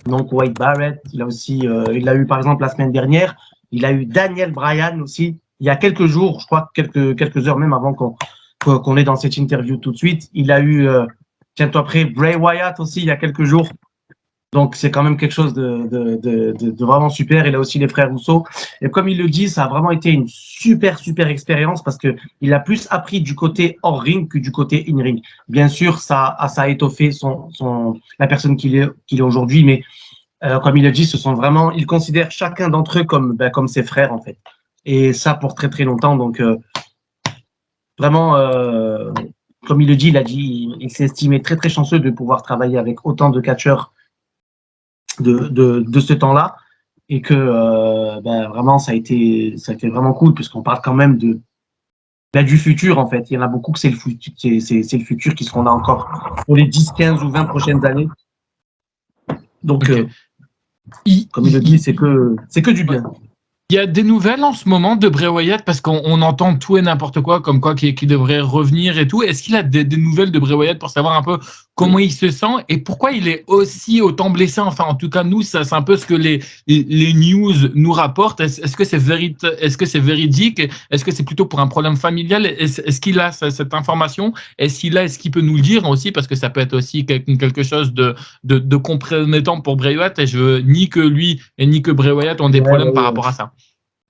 Speaker 3: Donc Wade Barrett, il a aussi, il l'a eu par exemple la semaine dernière. Il a eu Daniel Bryan aussi, il y a quelques jours, je crois quelques heures même avant qu'on est dans cette interview tout de suite. Il a eu, tiens-toi prêt, Bray Wyatt aussi il y a quelques jours. Donc c'est quand même quelque chose de vraiment super. Il a aussi les frères Rousseau. Et comme il le dit, ça a vraiment été une super expérience parce que il a plus appris du côté hors ring que du côté in ring. Bien sûr, ça a étoffé la personne qu'il est aujourd'hui, mais comme il le dit, il considère chacun d'entre eux comme ses frères en fait. Et ça pour très longtemps. Donc vraiment, comme il le dit, il s'est estimé très chanceux de pouvoir travailler avec autant de catcheurs de ce temps-là, et que vraiment ça a été vraiment cool, puisqu'on parle quand même du futur en fait. Il y en a beaucoup que c'est le futur qui seront là encore pour les 10, 15 ou 20 prochaines années. Donc comme il le dit, c'est que du bien.
Speaker 1: Il y a des nouvelles en ce moment de Bray Wyatt, parce qu'on entend tout et n'importe quoi, comme quoi qu'il devrait revenir et tout. Est-ce qu'il a des nouvelles de Bray Wyatt pour savoir un peu comment il se sent et pourquoi il est aussi autant blessé? Enfin, en tout cas, nous, ça, c'est un peu ce que les news nous rapportent. Est-ce que c'est véridique? Est-ce que c'est plutôt pour un problème familial? Est-ce qu'il a cette information? Est-ce qu'il peut nous le dire aussi? Parce que ça peut être aussi quelque chose de compromettant pour Bray Wyatt, et je veux ni que lui et ni que Bray Wyatt ont des problèmes par rapport à ça.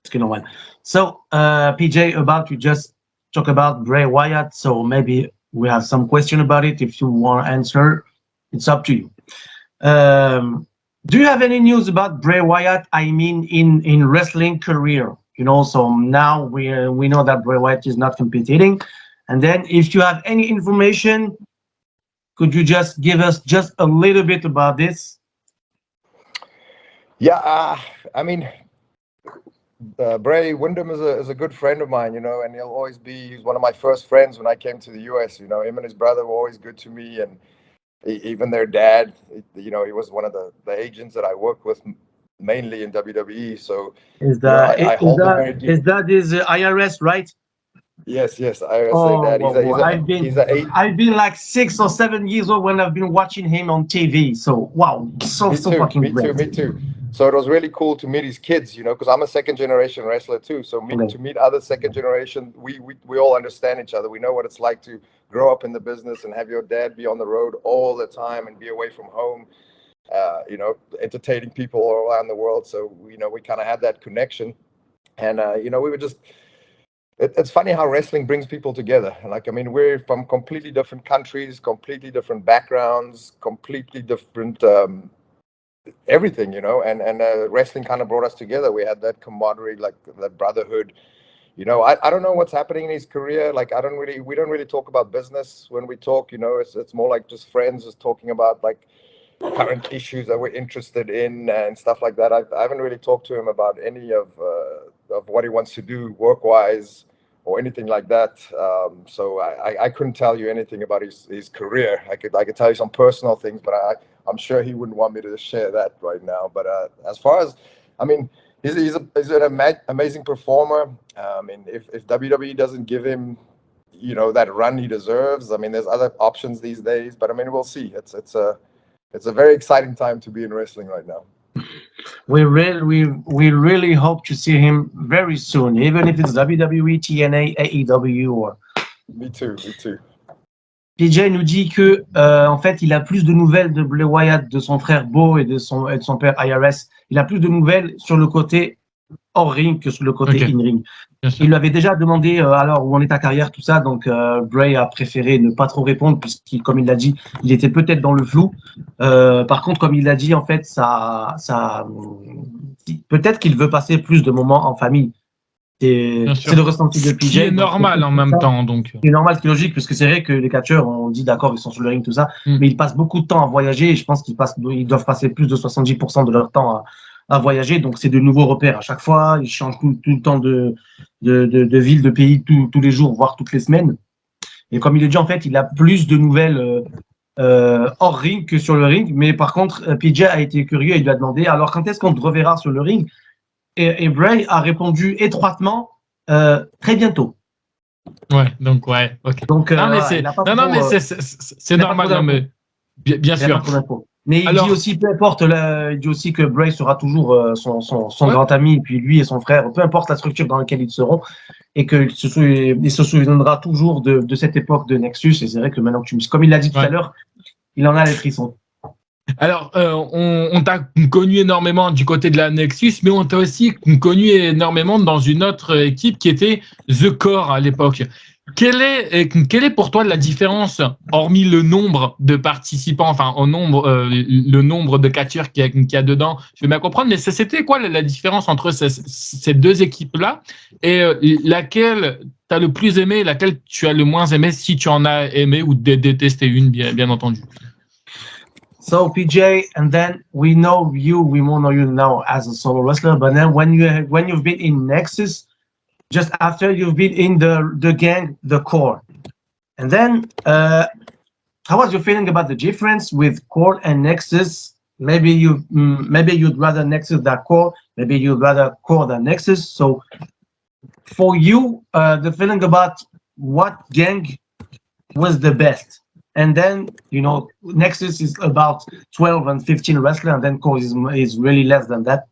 Speaker 3: C'est normal. So, PJ, you just talk about Bray Wyatt, so maybe we have some question about it. If you want to answer, it's up to you. Do you have any news about Bray Wyatt? I mean, in wrestling career, you know. So now we know that Bray Wyatt is not competing, and then if you have any information, could you just give us just a little bit about this?
Speaker 2: Yeah, I mean, Bray Windham is a good friend of mine, you know, and he's one of my first friends when I came to the US. You know, him and his brother were always good to me, and even their dad, you know, he was one of the agents that I worked with mainly in WWE. So
Speaker 3: is that is IRS, right?
Speaker 2: Yes, IRS dad.
Speaker 3: I've been like 6 or 7 years old when I've been watching him on TV. So wow, so fucking great.
Speaker 2: Me too. So it was really cool to meet his kids, you know, because I'm a second generation wrestler too. So to meet other second generation, we all understand each other. We know what it's like to grow up in the business and have your dad be on the road all the time and be away from home, you know, entertaining people all around the world. So, you know, we kind of had that connection. And, you know, we were just, it's funny how wrestling brings people together. Like, I mean, we're from completely different countries, completely different backgrounds, completely different everything, you know, and wrestling kind of brought us together. We had that camaraderie, like that brotherhood. You know, I don't know what's happening in his career. Like, we don't really talk about business when we talk, you know. It's more like just friends, just talking about like current issues that we're interested in and stuff like that. I haven't really talked to him about any of what he wants to do work-wise or anything like that. So I couldn't tell you anything about his career. I could tell you some personal things, but I'm sure he wouldn't want me to share that right now. But as far as, I mean, he's an amazing performer. I mean, if WWE doesn't give him, you know, that run he deserves, I mean, there's other options these days. But I mean, we'll see. It's a very exciting time to be in wrestling right now.
Speaker 3: We really hope to see him very soon, even if it's WWE, TNA, AEW, or.
Speaker 2: Me too.
Speaker 3: PJ nous dit que en fait, il a plus de nouvelles de Bray Wyatt, de son frère Bo et de son père IRS. Il a plus de nouvelles sur le côté hors ring que sur le côté in-ring. Il lui avait déjà demandé alors où en est ta carrière, tout ça. Donc Bray a préféré ne pas trop répondre puisqu'il, comme il l'a dit, il était peut-être dans le flou. Par contre, comme il l'a dit, en fait, peut-être qu'il veut passer plus de moments en famille. C'est le ressenti de PJ.
Speaker 1: C'est normal en même temps. Donc.
Speaker 3: C'est normal, c'est logique, parce que c'est vrai que les catcheurs, on dit d'accord, ils sont sur le ring, tout ça, mais ils passent beaucoup de temps à voyager, et je pense qu'ils doivent passer plus de 70% de leur temps à voyager, donc c'est de nouveaux repères. À chaque fois, ils changent tout le temps de ville, de pays, tous les jours, voire toutes les semaines. Et comme il est dit, en fait, il a plus de nouvelles hors ring que sur le ring, mais par contre, PJ a été curieux et il lui a demandé, alors quand est-ce qu'on te reverra sur le ring? Et Bray a répondu étroitement, très bientôt.
Speaker 1: Ouais, donc ouais, ok.
Speaker 3: Donc,
Speaker 1: non, mais c'est normal, non, mais bien sûr.
Speaker 3: Mais il dit aussi, peu importe, il dit aussi que Bray sera toujours son grand ami, et puis lui et son frère, peu importe la structure dans laquelle ils seront, et qu'il se souviendra toujours de cette époque de Nexus. Et c'est vrai que maintenant que comme il l'a dit tout à l'heure, il en a les frissons.
Speaker 1: Alors, on t'a connu énormément du côté de la Nexus, mais on t'a aussi connu énormément dans une autre équipe qui était The Core à l'époque. Quelle est pour toi la différence, hormis le nombre de participants, enfin le nombre de catcheurs qu'il y a dedans, je vais bien comprendre, mais c'était quoi la différence entre ces deux équipes-là et laquelle tu as le plus aimé et laquelle tu as le moins aimé, si tu en as aimé ou détesté une, bien entendu?
Speaker 3: So PJ, and then we know we won't know you now as a solo wrestler, but then when you've been in Nexus, just after you've been in the gang, the Core, and then how was your feeling about the difference with Core and Nexus? Maybe you'd rather Nexus than Core, maybe you'd rather Core than Nexus. So for you, the feeling about what gang was the best? And then, Nexus is about 12 and 15 wrestlers, and then Core is really less than that.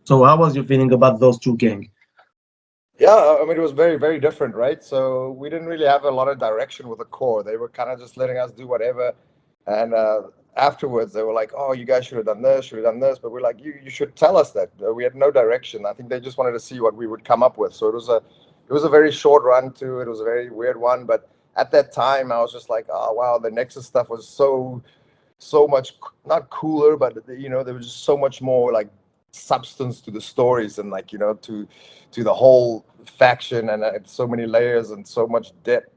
Speaker 3: So how was your feeling about those two gangs?
Speaker 2: Yeah, I mean, it was very, very different, right? So we didn't really have a lot of direction with the Core. They were kind of just letting us do whatever. And afterwards, they were like, oh, you guys should have done this, But we're like, you should tell us that. We had no direction. I think they just wanted to see what we would come up with. So it was a very short run too. It was a very weird one, but at that time, I was just like, oh, wow, the Nexus stuff was so much, not cooler, but, there was just so much more like substance to the stories and to the whole faction, and so many layers and so much depth.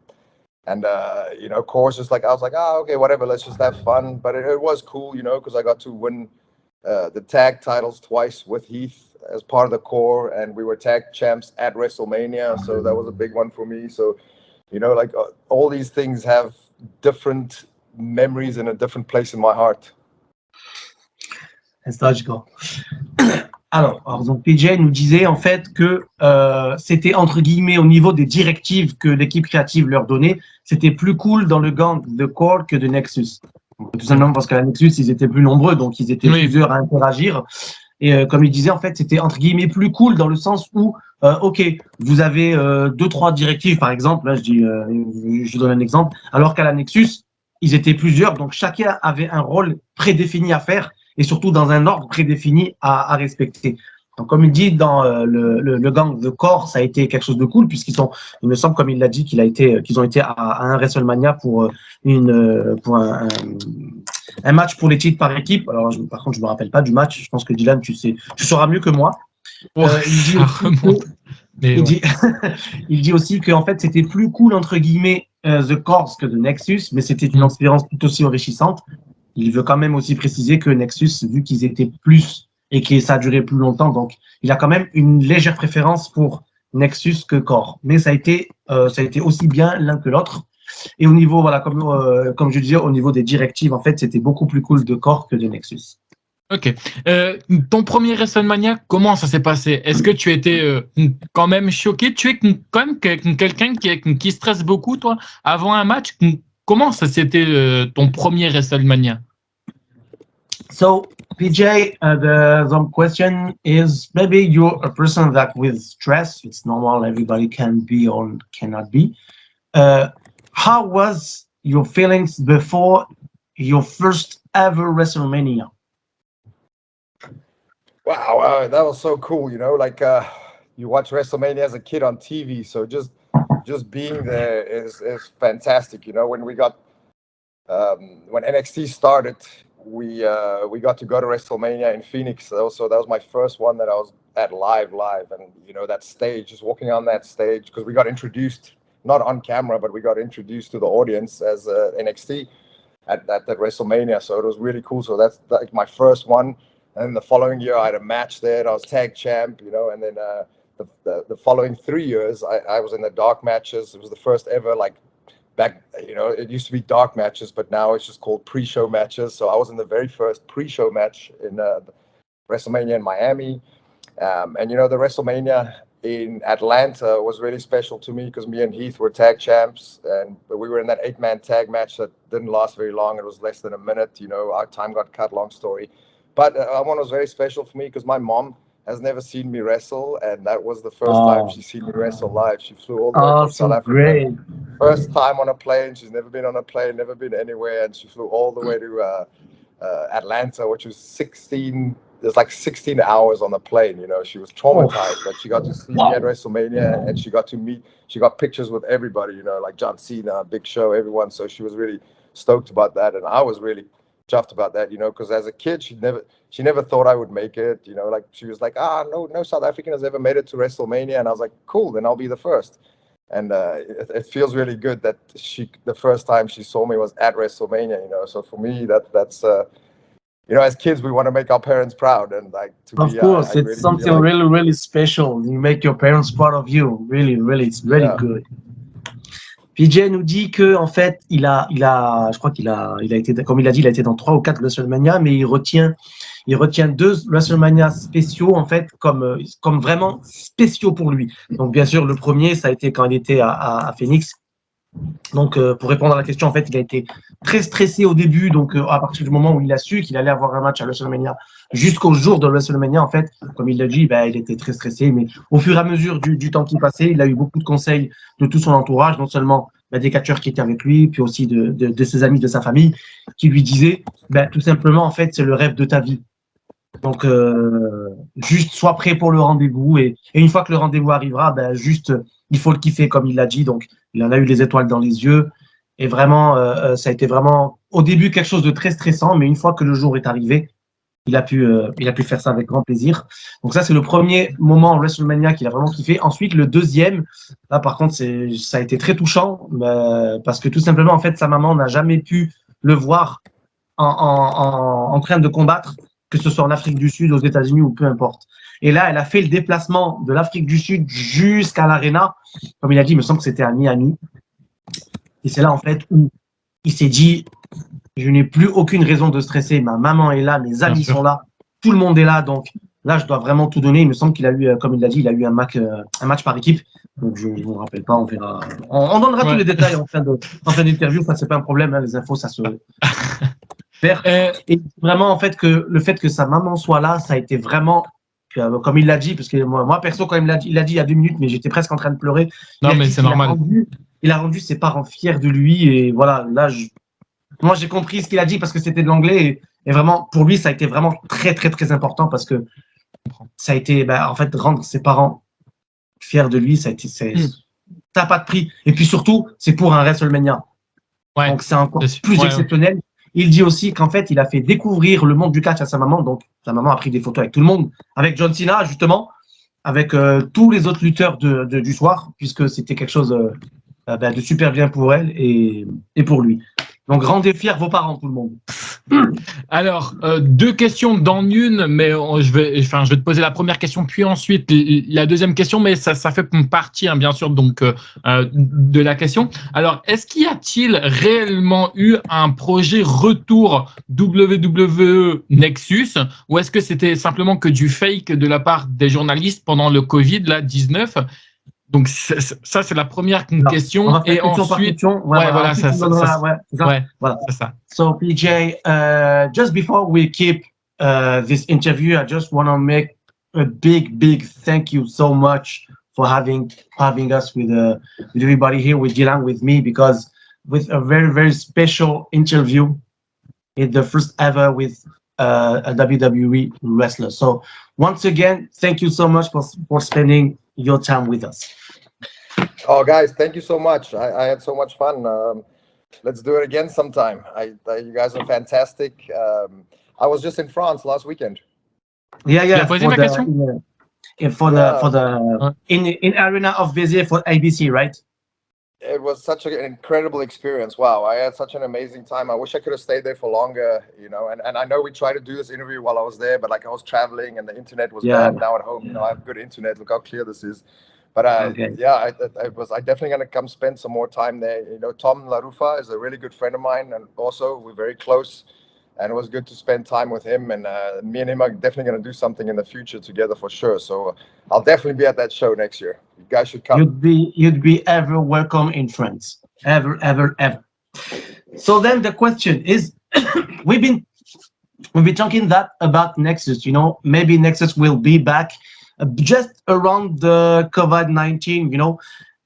Speaker 2: And, of course, just like, I was like, okay, whatever, let's just have fun. But it was cool, because I got to win the tag titles twice with Heath as part of the Core, and we were tag champs at WrestleMania. So that was a big one for me. So, all these things have different memories and a different place in my heart.
Speaker 3: It's logical. Alors, donc PJ nous disait en fait que c'était entre guillemets au niveau des directives que l'équipe créative leur donnait, c'était plus cool dans le gang de Core que de Nexus. Donc, tout simplement parce qu'à la Nexus, ils étaient plus nombreux, donc ils étaient plusieurs à interagir. Et comme il disait, en fait, c'était entre guillemets plus cool dans le sens où, ok, vous avez 2-3 directives, par exemple, là je donne un exemple, alors qu'à la Nexus, ils étaient plusieurs, donc chacun avait un rôle prédéfini à faire, et surtout dans un ordre prédéfini à respecter. Donc, comme il dit, dans le gang de Core, ça a été quelque chose de cool, puisqu'il me semble, comme il l'a dit, qu'ils ont été à un WrestleMania pour un match pour les titres par équipe. Alors, par contre, je me rappelle pas du match. Je pense que Dylan, tu sauras mieux que moi. Il dit aussi qu'en fait, c'était plus cool, entre guillemets, The Core que de Nexus, mais c'était une expérience tout aussi enrichissante. Il veut quand même aussi préciser que Nexus, vu qu'ils étaient plus et que ça a duré plus longtemps, donc il a quand même une légère préférence pour Nexus que Core. Mais ça a été aussi bien l'un que l'autre. Et au niveau, voilà, comme je disais, au niveau des directives, en fait, c'était beaucoup plus cool de Core que de Nexus.
Speaker 1: Ok. Ton premier WrestleMania, comment ça s'est passé? Est-ce que tu étais quand même choqué? Tu es quand même quelqu'un qui stresse beaucoup, toi, avant un match? Comment ça c'était ton premier WrestleMania?
Speaker 3: So, PJ, the question is, maybe you're a person that with stress, it's normal, everybody can be or cannot be. How was your feelings before your first ever WrestleMania?
Speaker 2: Wow, that was so cool. You know, like you watch WrestleMania as a kid on TV, so just being there is fantastic. You know, when we got when NXT started, we got to go to WrestleMania in Phoenix. So that was my first one that I was at live, and you know that stage, just walking on that stage, because we got introduced not on camera, but we got introduced to the audience as NXT at that WrestleMania. So it was really cool. So that's like my first one. And the following year, I had a match there, and I was tag champ. You know, and then the following 3 years, I was in the dark matches. It was the first ever, like, back, you know, it used to be dark matches, but now it's just called pre-show matches. So I was in the very first pre-show match in WrestleMania in Miami. And, you know, the WrestleMania in Atlanta was really special to me because me and Heath were tag champs, and we were in that 8-man tag match that didn't last very long. It was less than a minute. You know, our time got cut, long story. But that one was very special for me because my mom has never seen me wrestle, and that was the first time she's seen me wrestle live. She flew all the way from South Africa.
Speaker 3: Great.
Speaker 2: First time on a plane. She's never been on a plane, never been anywhere, and she flew all the way to Atlanta, which was 16 hours on the plane. You know, she was traumatized, but she got to see me at WrestleMania, and she got pictures with everybody, you know, like John Cena, Big Show, everyone. So she was really stoked about that, and I was really chuffed about that, you know, because as a kid, she never thought I would make it, you know, like she was like, no South African has ever made it to WrestleMania, and I was like, cool, then I'll be the first. And it feels really good that the first time she saw me was at WrestleMania, you know. So for me, that's you know, as kids, we want to make our parents proud, and like to
Speaker 3: Of
Speaker 2: me,
Speaker 3: course,
Speaker 2: I
Speaker 3: it's
Speaker 2: really
Speaker 3: something
Speaker 2: like,
Speaker 3: really, really special. You make your parents proud of you. Really, really, it's really good. PJ nous dit que en fait, je crois qu'il a été, comme il a dit, il a été dans 3 ou 4 WrestleMania, mais il retient 2 WrestleMania spéciaux en fait, comme vraiment spéciaux pour lui. Donc bien sûr, le premier, ça a été quand il était à Phoenix. Donc pour répondre à la question, en fait, il a été très stressé au début. Donc à partir du moment où il a su qu'il allait avoir un match à WrestleMania, jusqu'au jour de WrestleMania, en fait, comme il l'a dit, il était très stressé. Mais au fur et à mesure du temps qui passait, il a eu beaucoup de conseils de tout son entourage, non seulement des catcheurs qui étaient avec lui, puis aussi de ses amis, de sa famille, qui lui disaient, tout simplement, en fait, c'est le rêve de ta vie. Donc, juste sois prêt pour le rendez-vous. Et une fois que le rendez-vous arrivera, juste, il faut le kiffer, comme il l'a dit. Donc, il en a eu les étoiles dans les yeux. Et vraiment, ça a été vraiment, au début, quelque chose de très stressant. Mais une fois que le jour est arrivé, il a pu faire ça avec grand plaisir. Donc ça, c'est le premier moment en WrestleMania qu'il a vraiment kiffé. Ensuite, le deuxième, là, par contre, ça a été très touchant parce que tout simplement, en fait, sa maman n'a jamais pu le voir en train de combattre, que ce soit en Afrique du Sud, aux États-Unis ou peu importe. Et là, elle a fait le déplacement de l'Afrique du Sud jusqu'à l'Arena. Comme il a dit, il me semble que c'était à Miami. Et c'est là, en fait, où il s'est dit, je n'ai plus aucune raison de stresser. Ma maman est là, mes amis sont là, tout le monde est là. Donc là, je dois vraiment tout donner. Il me semble qu'il a eu, comme il l'a dit, il a eu un match par équipe. Donc je ne me rappelle pas, on verra. On donnera tous les détails en fin d'interview. Ça, c'est pas un problème. Hein, les infos, ça se perd. Et vraiment, en fait, le fait que sa maman soit là, ça a été vraiment, comme il l'a dit, parce que moi perso, quand il l'a dit il y a 2 minutes, mais j'étais presque en train de pleurer.
Speaker 1: Non, mais c'est normal.
Speaker 3: Il a rendu ses parents fiers de lui. Et voilà, là, moi, j'ai compris ce qu'il a dit parce que c'était de l'anglais et vraiment, pour lui, ça a été vraiment très, très, très important parce que ça a été, en fait, rendre ses parents fiers de lui, ça n'a pas de prix. Et puis surtout, c'est pour un WrestleMania. Ouais, donc, c'est encore plus exceptionnel. Il dit aussi qu'en fait, il a fait découvrir le monde du catch à sa maman. Donc, sa maman a pris des photos avec tout le monde, avec John Cena, justement, avec tous les autres lutteurs du soir, puisque c'était quelque chose de super bien pour elle et pour lui. Donc, rendez fiers vos parents, tout le monde.
Speaker 1: Alors, 2 questions dans une, mais je vais te poser la première question, puis ensuite la deuxième question, mais ça fait partie, hein, bien sûr, donc de la question. Alors, y a-t-il réellement eu un projet Retour WWE Nexus, ou est-ce que c'était simplement que du fake de la part des journalistes pendant le Covid, là, 19 ? Donc ça c'est la première question et ensuite voilà c'est ça.
Speaker 3: So PJ, just before we keep this interview, I just want to make a big thank you so much for having us with everybody here, with Gilang, with me, because with a very, very special interview. It's the first ever with a WWE wrestler. So once again, thank you so much for spending your time with us.
Speaker 2: Oh, guys, thank you so much. I had so much fun. Let's do it again sometime. You guys are fantastic. I was just in France last weekend.
Speaker 3: Yeah,
Speaker 1: posé ma question.
Speaker 3: In arena of Béziers for ABC, right?
Speaker 2: It was such an incredible experience. Wow, I had such an amazing time. I wish I could have stayed there for longer, you know. And I know we tried to do this interview while I was there, but like I was traveling and the internet was bad. Now at home, you know, I have good internet. Look how clear this is. But yeah, I definitely gonna come spend some more time there. You know, Tom LaRufa is a really good friend of mine, and also we're very close. And it was good to spend time with him. And me and him are definitely going to do something in the future together for sure. So I'll definitely be at that show next year. You guys should come.
Speaker 3: You'd be ever welcome in France. Ever. So then the question is, we've been talking about Nexus. You know, maybe Nexus will be back just around the COVID-19. You know,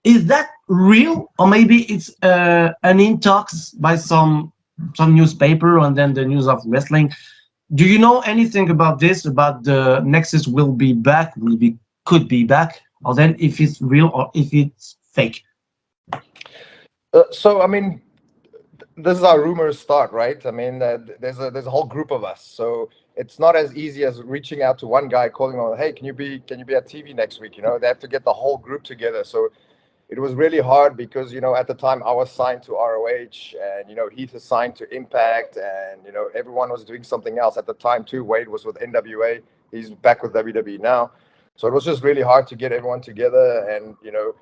Speaker 3: is that real, or maybe it's an in talks by some newspaper and then the news of wrestling? Do you know anything about this, about the Nexus will be back, could be back, or then if it's real or if it's fake?
Speaker 2: So I mean, this is how rumors start, right? I mean, there's a whole group of us, so it's not as easy as reaching out to one guy, calling him, hey, can you be at TV next week? You know, they have to get the whole group together. So it was really hard because, you know, at the time I was signed to ROH and, you know, Heath is signed to Impact and, you know, everyone was doing something else at the time too. Wade was with NWA. He's back with WWE now. So it was just really hard to get everyone together. And, you know,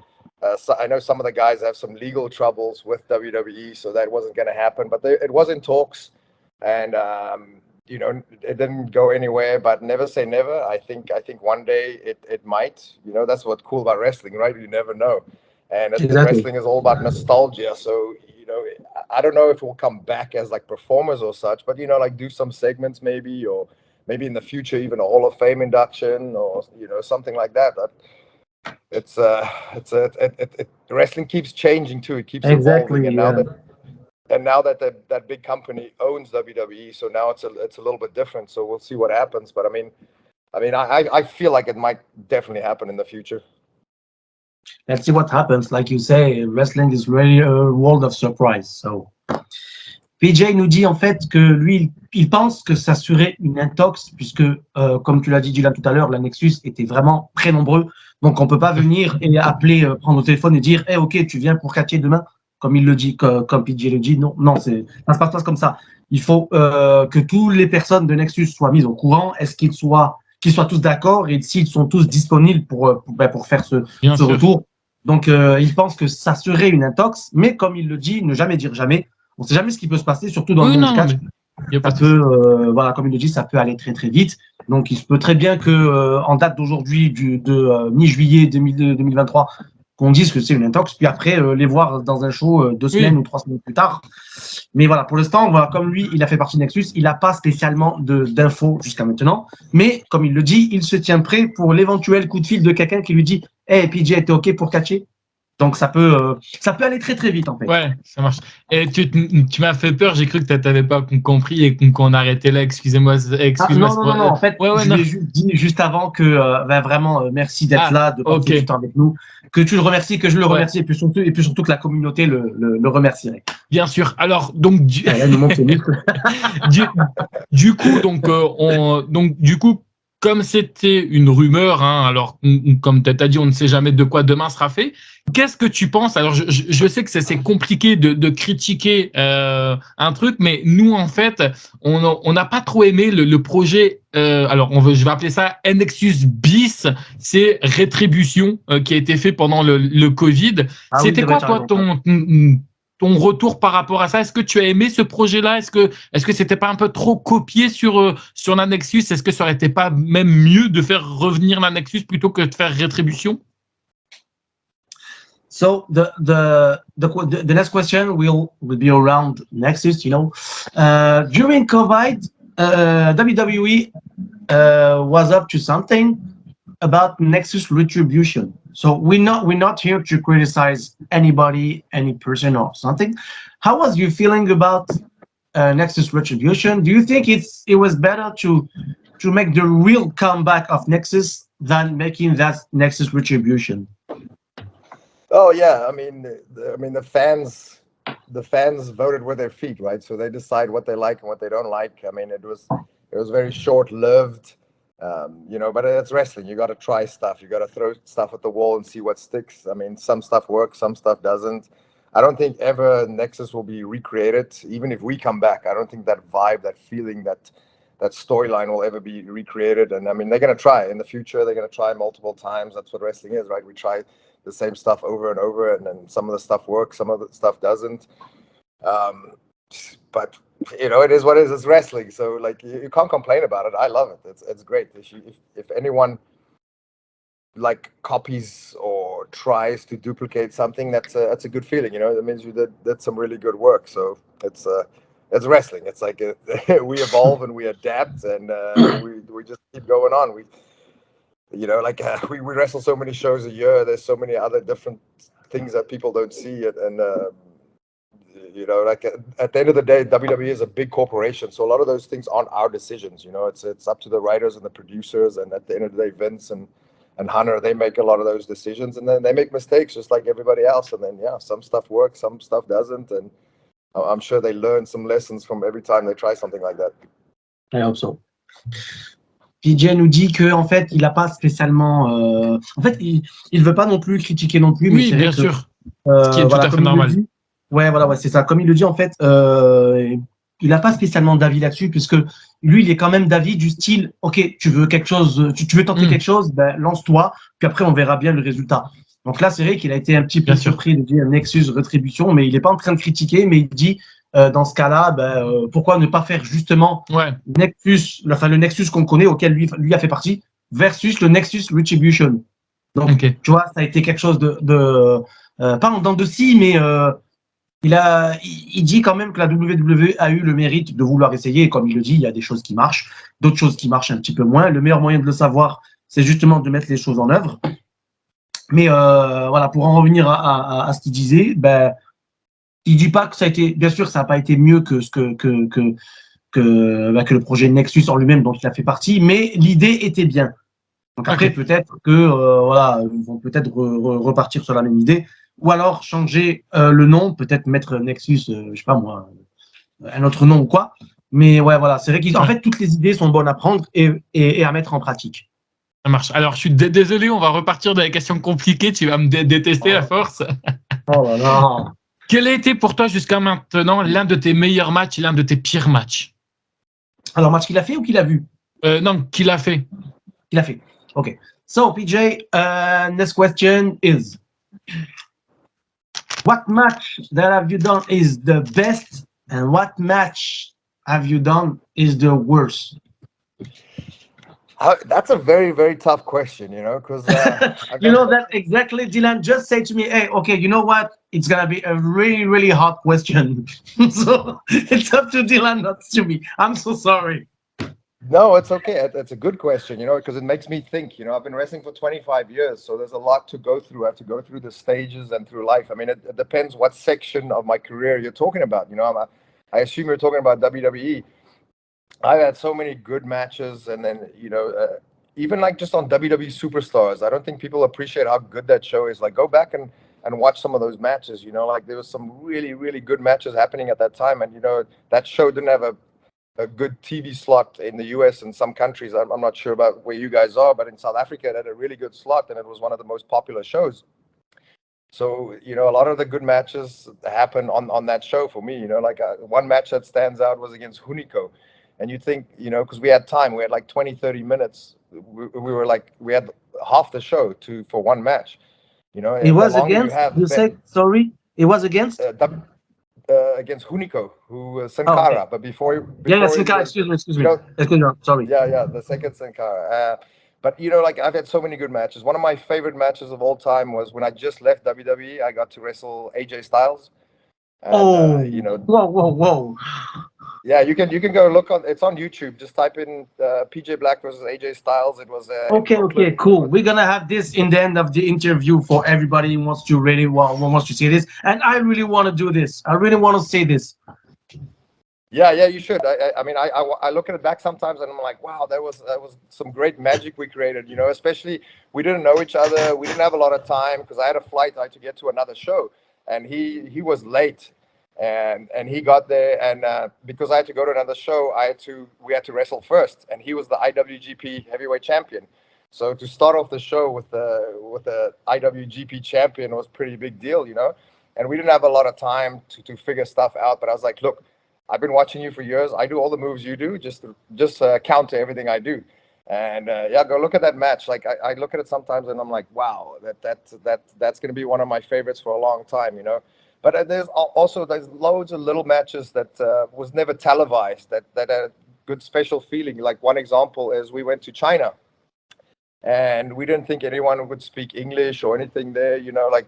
Speaker 2: so I know some of the guys have some legal troubles with WWE, so that wasn't going to happen. But it was in talks and, you know, it didn't go anywhere, but never say never. I think one day it might. You know, that's what's cool about wrestling, right? You never know. And wrestling is all about nostalgia. So, you know, I don't know if we'll come back as like performers or such, but, you know, like do some segments maybe, or maybe in the future, even a Hall of Fame induction or, you know, something like that. Wrestling keeps changing too. It keeps evolving. And now that that big company owns WWE, so now it's a little bit different. So we'll see what happens. But I feel like it might definitely happen in the future.
Speaker 3: Let's see what happens. Like you say, wrestling is really a world of surprise. So, PJ nous dit en fait que lui, il pense que ça serait une intox, puisque, comme tu l'as dit, Dylan, tout à l'heure, la Nexus était vraiment très nombreux. Donc, on peut pas venir et appeler, prendre au téléphone et dire, hey, OK, tu viens pour catcher demain, comme il le dit, comme PJ le dit. Non, ça se passe pas comme ça. Il faut que toutes les personnes de Nexus soient mises au courant. Est-ce qu'ils soient tous d'accord et s'ils sont tous disponibles pour faire ce retour. Donc, il pense que ça serait une intox, mais comme il le dit, ne jamais dire jamais. On ne sait jamais ce qui peut se passer, surtout dans le monde du catch. Voilà, comme il le dit, ça peut aller très très vite. Donc, il se peut très bien que en date d'aujourd'hui, de mi-juillet 2023, qu'on dise que c'est une intox, puis après les voir dans un show 2 semaines ou 3 semaines plus tard. Mais voilà, pour l'instant, voilà, comme lui, il a fait partie de Nexus, il n'a pas spécialement d'infos jusqu'à maintenant. Mais comme il le dit, il se tient prêt pour l'éventuel coup de fil de quelqu'un qui lui dit « Hey, PJ, t'es OK pour catcher ?» Donc ça peut aller très très vite en fait.
Speaker 1: Ouais, ça marche. Et tu m'as fait peur, j'ai cru que tu n'avais pas compris et qu'on arrêtait là. Excuse-moi.
Speaker 3: Non. En fait, je l'ai juste dit juste avant que vraiment merci d'être là, de passer du temps avec nous, que tu le remercies, que je le remercie, et puis surtout que la communauté le remercierait.
Speaker 1: Bien sûr. Alors donc du coup, comme c'était une rumeur, hein, alors comme tu as dit, on ne sait jamais de quoi demain sera fait. Qu'est-ce que tu penses? Alors, je sais que c'est compliqué de critiquer un truc, mais nous, en fait, on n'a pas trop aimé le projet. Alors, je vais appeler ça Nexus bis. C'est Rétribution qui a été fait pendant le Covid. C'était quoi, toi, ton retour par rapport à ça? Est-ce que tu as aimé ce projet-là? Est-ce que c'était pas un peu trop copié sur la Nexus? Est-ce que ça aurait été pas même mieux de faire revenir la Nexus plutôt que de faire Rétribution?
Speaker 3: So the next question will be around Nexus. You know, during COVID, WWE was up to something. about Nexus Retribution. So we're not here to criticize anybody, any person or something. How was you feeling about Nexus Retribution? Do you think it was better to make the real comeback of Nexus than making that Nexus Retribution?
Speaker 2: Oh yeah, I mean, the fans voted with their feet, right? So they decide what they like and what they don't like. I mean, it was very short-lived, but it's wrestling. You got to try stuff. You got to throw stuff at the wall and see what sticks. I mean, some stuff works, some stuff doesn't. I don't think ever Nexus will be recreated, even if we come back. I don't think that vibe, that feeling, that storyline will ever be recreated. And I mean, they're going to try in the future. They're going to try multiple times. That's what wrestling is, right? We try the same stuff over and over, and then some of the stuff works, some of the stuff doesn't. But it is what it is. It's wrestling, so like you can't complain about it. I love it. It's great. If anyone like copies or tries to duplicate something, that's a good feeling. That means you did some really good work. So it's wrestling. It's like we evolve and we adapt, and we just keep going on. We wrestle so many shows a year. There's so many other different things that people don't see, and at the end of the day, WWE is a big corporation, so a lot of those things aren't our decisions. It's up to the writers and the producers, and at the end of the day, Vince and Hunter, they make a lot of those decisions, and then they make mistakes just like everybody else. And then some stuff works, some stuff doesn't, and I'm sure they learn some lessons from every time they try something like that.
Speaker 3: I hope so. PJ nous dit que en fait, il n'a pas spécialement. En fait, il veut pas non plus critiquer non plus.
Speaker 1: Oui, mais bien sûr. Ce qui est tout à fait normal.
Speaker 3: Ouais, c'est ça. Comme il le dit, en fait, il n'a pas spécialement d'avis là-dessus, puisque lui, il est quand même d'avis du style, ok, tu veux quelque chose, tu veux tenter quelque chose, ben lance-toi, puis après on verra bien le résultat. Donc là, c'est vrai qu'il a été un petit peu surpris de dire Nexus Retribution, mais il n'est pas en train de critiquer, mais il dit dans ce cas-là, pourquoi ne pas faire justement Nexus, le Nexus qu'on connaît, auquel lui a fait partie, versus le Nexus Retribution. Donc, tu vois, ça a été quelque chose de pas en dents de scie, mais il dit quand même que la WWE a eu le mérite de vouloir essayer. Et comme il le dit, il y a des choses qui marchent, d'autres choses qui marchent un petit peu moins. Le meilleur moyen de le savoir, c'est justement de mettre les choses en œuvre. Mais voilà, pour en revenir à ce qu'il disait, il dit pas que ça a été, bien sûr, ça n'a pas été mieux que le projet Nexus en lui-même dont il a fait partie, mais l'idée était bien. Donc après, peut-être que ils vont peut-être repartir sur la même idée, ou alors changer le nom, peut-être mettre Nexus, je sais pas moi, un autre nom ou quoi. Mais ouais, voilà, c'est vrai qu'en fait, toutes les idées sont bonnes à prendre et à mettre en pratique.
Speaker 1: Ça marche. Alors, je suis désolé, on va repartir dans les questions compliquées. Tu vas me détester à force.
Speaker 3: Oh là là.
Speaker 1: Quel a été pour toi jusqu'à maintenant l'un de tes meilleurs matchs et l'un de tes pires matchs?
Speaker 3: Alors, match qu'il a fait ou qu'il a vu?
Speaker 1: Non, qu'il a fait.
Speaker 3: Qu'il a fait. Okay. So, PJ, next question is, what match that have you done is the best, and what match have you done is the worst?
Speaker 2: That's a very, very tough question, because
Speaker 3: you know that exactly. Dylan just said to me, "Hey, okay, you know what? It's gonna be a really, really hard question." So it's up to Dylan, not to me. I'm so sorry.
Speaker 2: No, it's okay. It's a good question, because it makes me think. I've been wrestling for 25 years, so there's a lot to go through. I have to go through the stages and through life. I mean, it depends what section of my career you're talking about. I assume you're talking about WWE. I've had so many good matches, and then even like just on WWE Superstars, I don't think people appreciate how good that show is. Like, go back and watch some of those matches. Like there was some really, really good matches happening at that time, and that show didn't have a good TV slot in the US and some countries. I'm not sure about where you guys are, but in South Africa, it had a really good slot, and it was one of the most popular shows. So, a lot of the good matches happen on that show for me. Like one match that stands out was against Hunico. And you think, because we had time, we had like 20, 30 minutes. We had half the show for one match.
Speaker 3: It was against, you said, sorry, it was against?
Speaker 2: Against Hunico, who Sankara,
Speaker 3: okay.
Speaker 2: But before
Speaker 3: Sankara, excuse me, sorry.
Speaker 2: Yeah, the second Sankara. But like I've had so many good matches. One of my favorite matches of all time was when I just left WWE. I got to wrestle AJ Styles. And,
Speaker 3: whoa.
Speaker 2: Yeah, you can go look on. It's on YouTube. Just type in PJ Black versus AJ Styles. It was
Speaker 3: okay, cool. We're gonna have this in the end of the interview for everybody who wants to really wants to see this, and I really want to do this. I really want to say this.
Speaker 2: Yeah, you should. I mean, I look at it back sometimes, and I'm like, wow, that was some great magic we created. You know, especially we didn't know each other. We didn't have a lot of time because I had a flight. I had to get to another show, and he was late. And he got there, and because I had to go to another show, we had to wrestle first, and he was the IWGP heavyweight champion. So to start off the show with the IWGP champion was pretty big deal, you know. And we didn't have a lot of time to figure stuff out. But I was like, look, I've been watching you for years. I do all the moves you do, just counter everything I do. And yeah, go look at that match. Like I look at it sometimes, and I'm like, wow, that's going to be one of my favorites for a long time, you know. But there's loads of little matches that was never televised that had a good special feeling. Like one example is we went to China, and we didn't think anyone would speak English or anything there, you know. Like,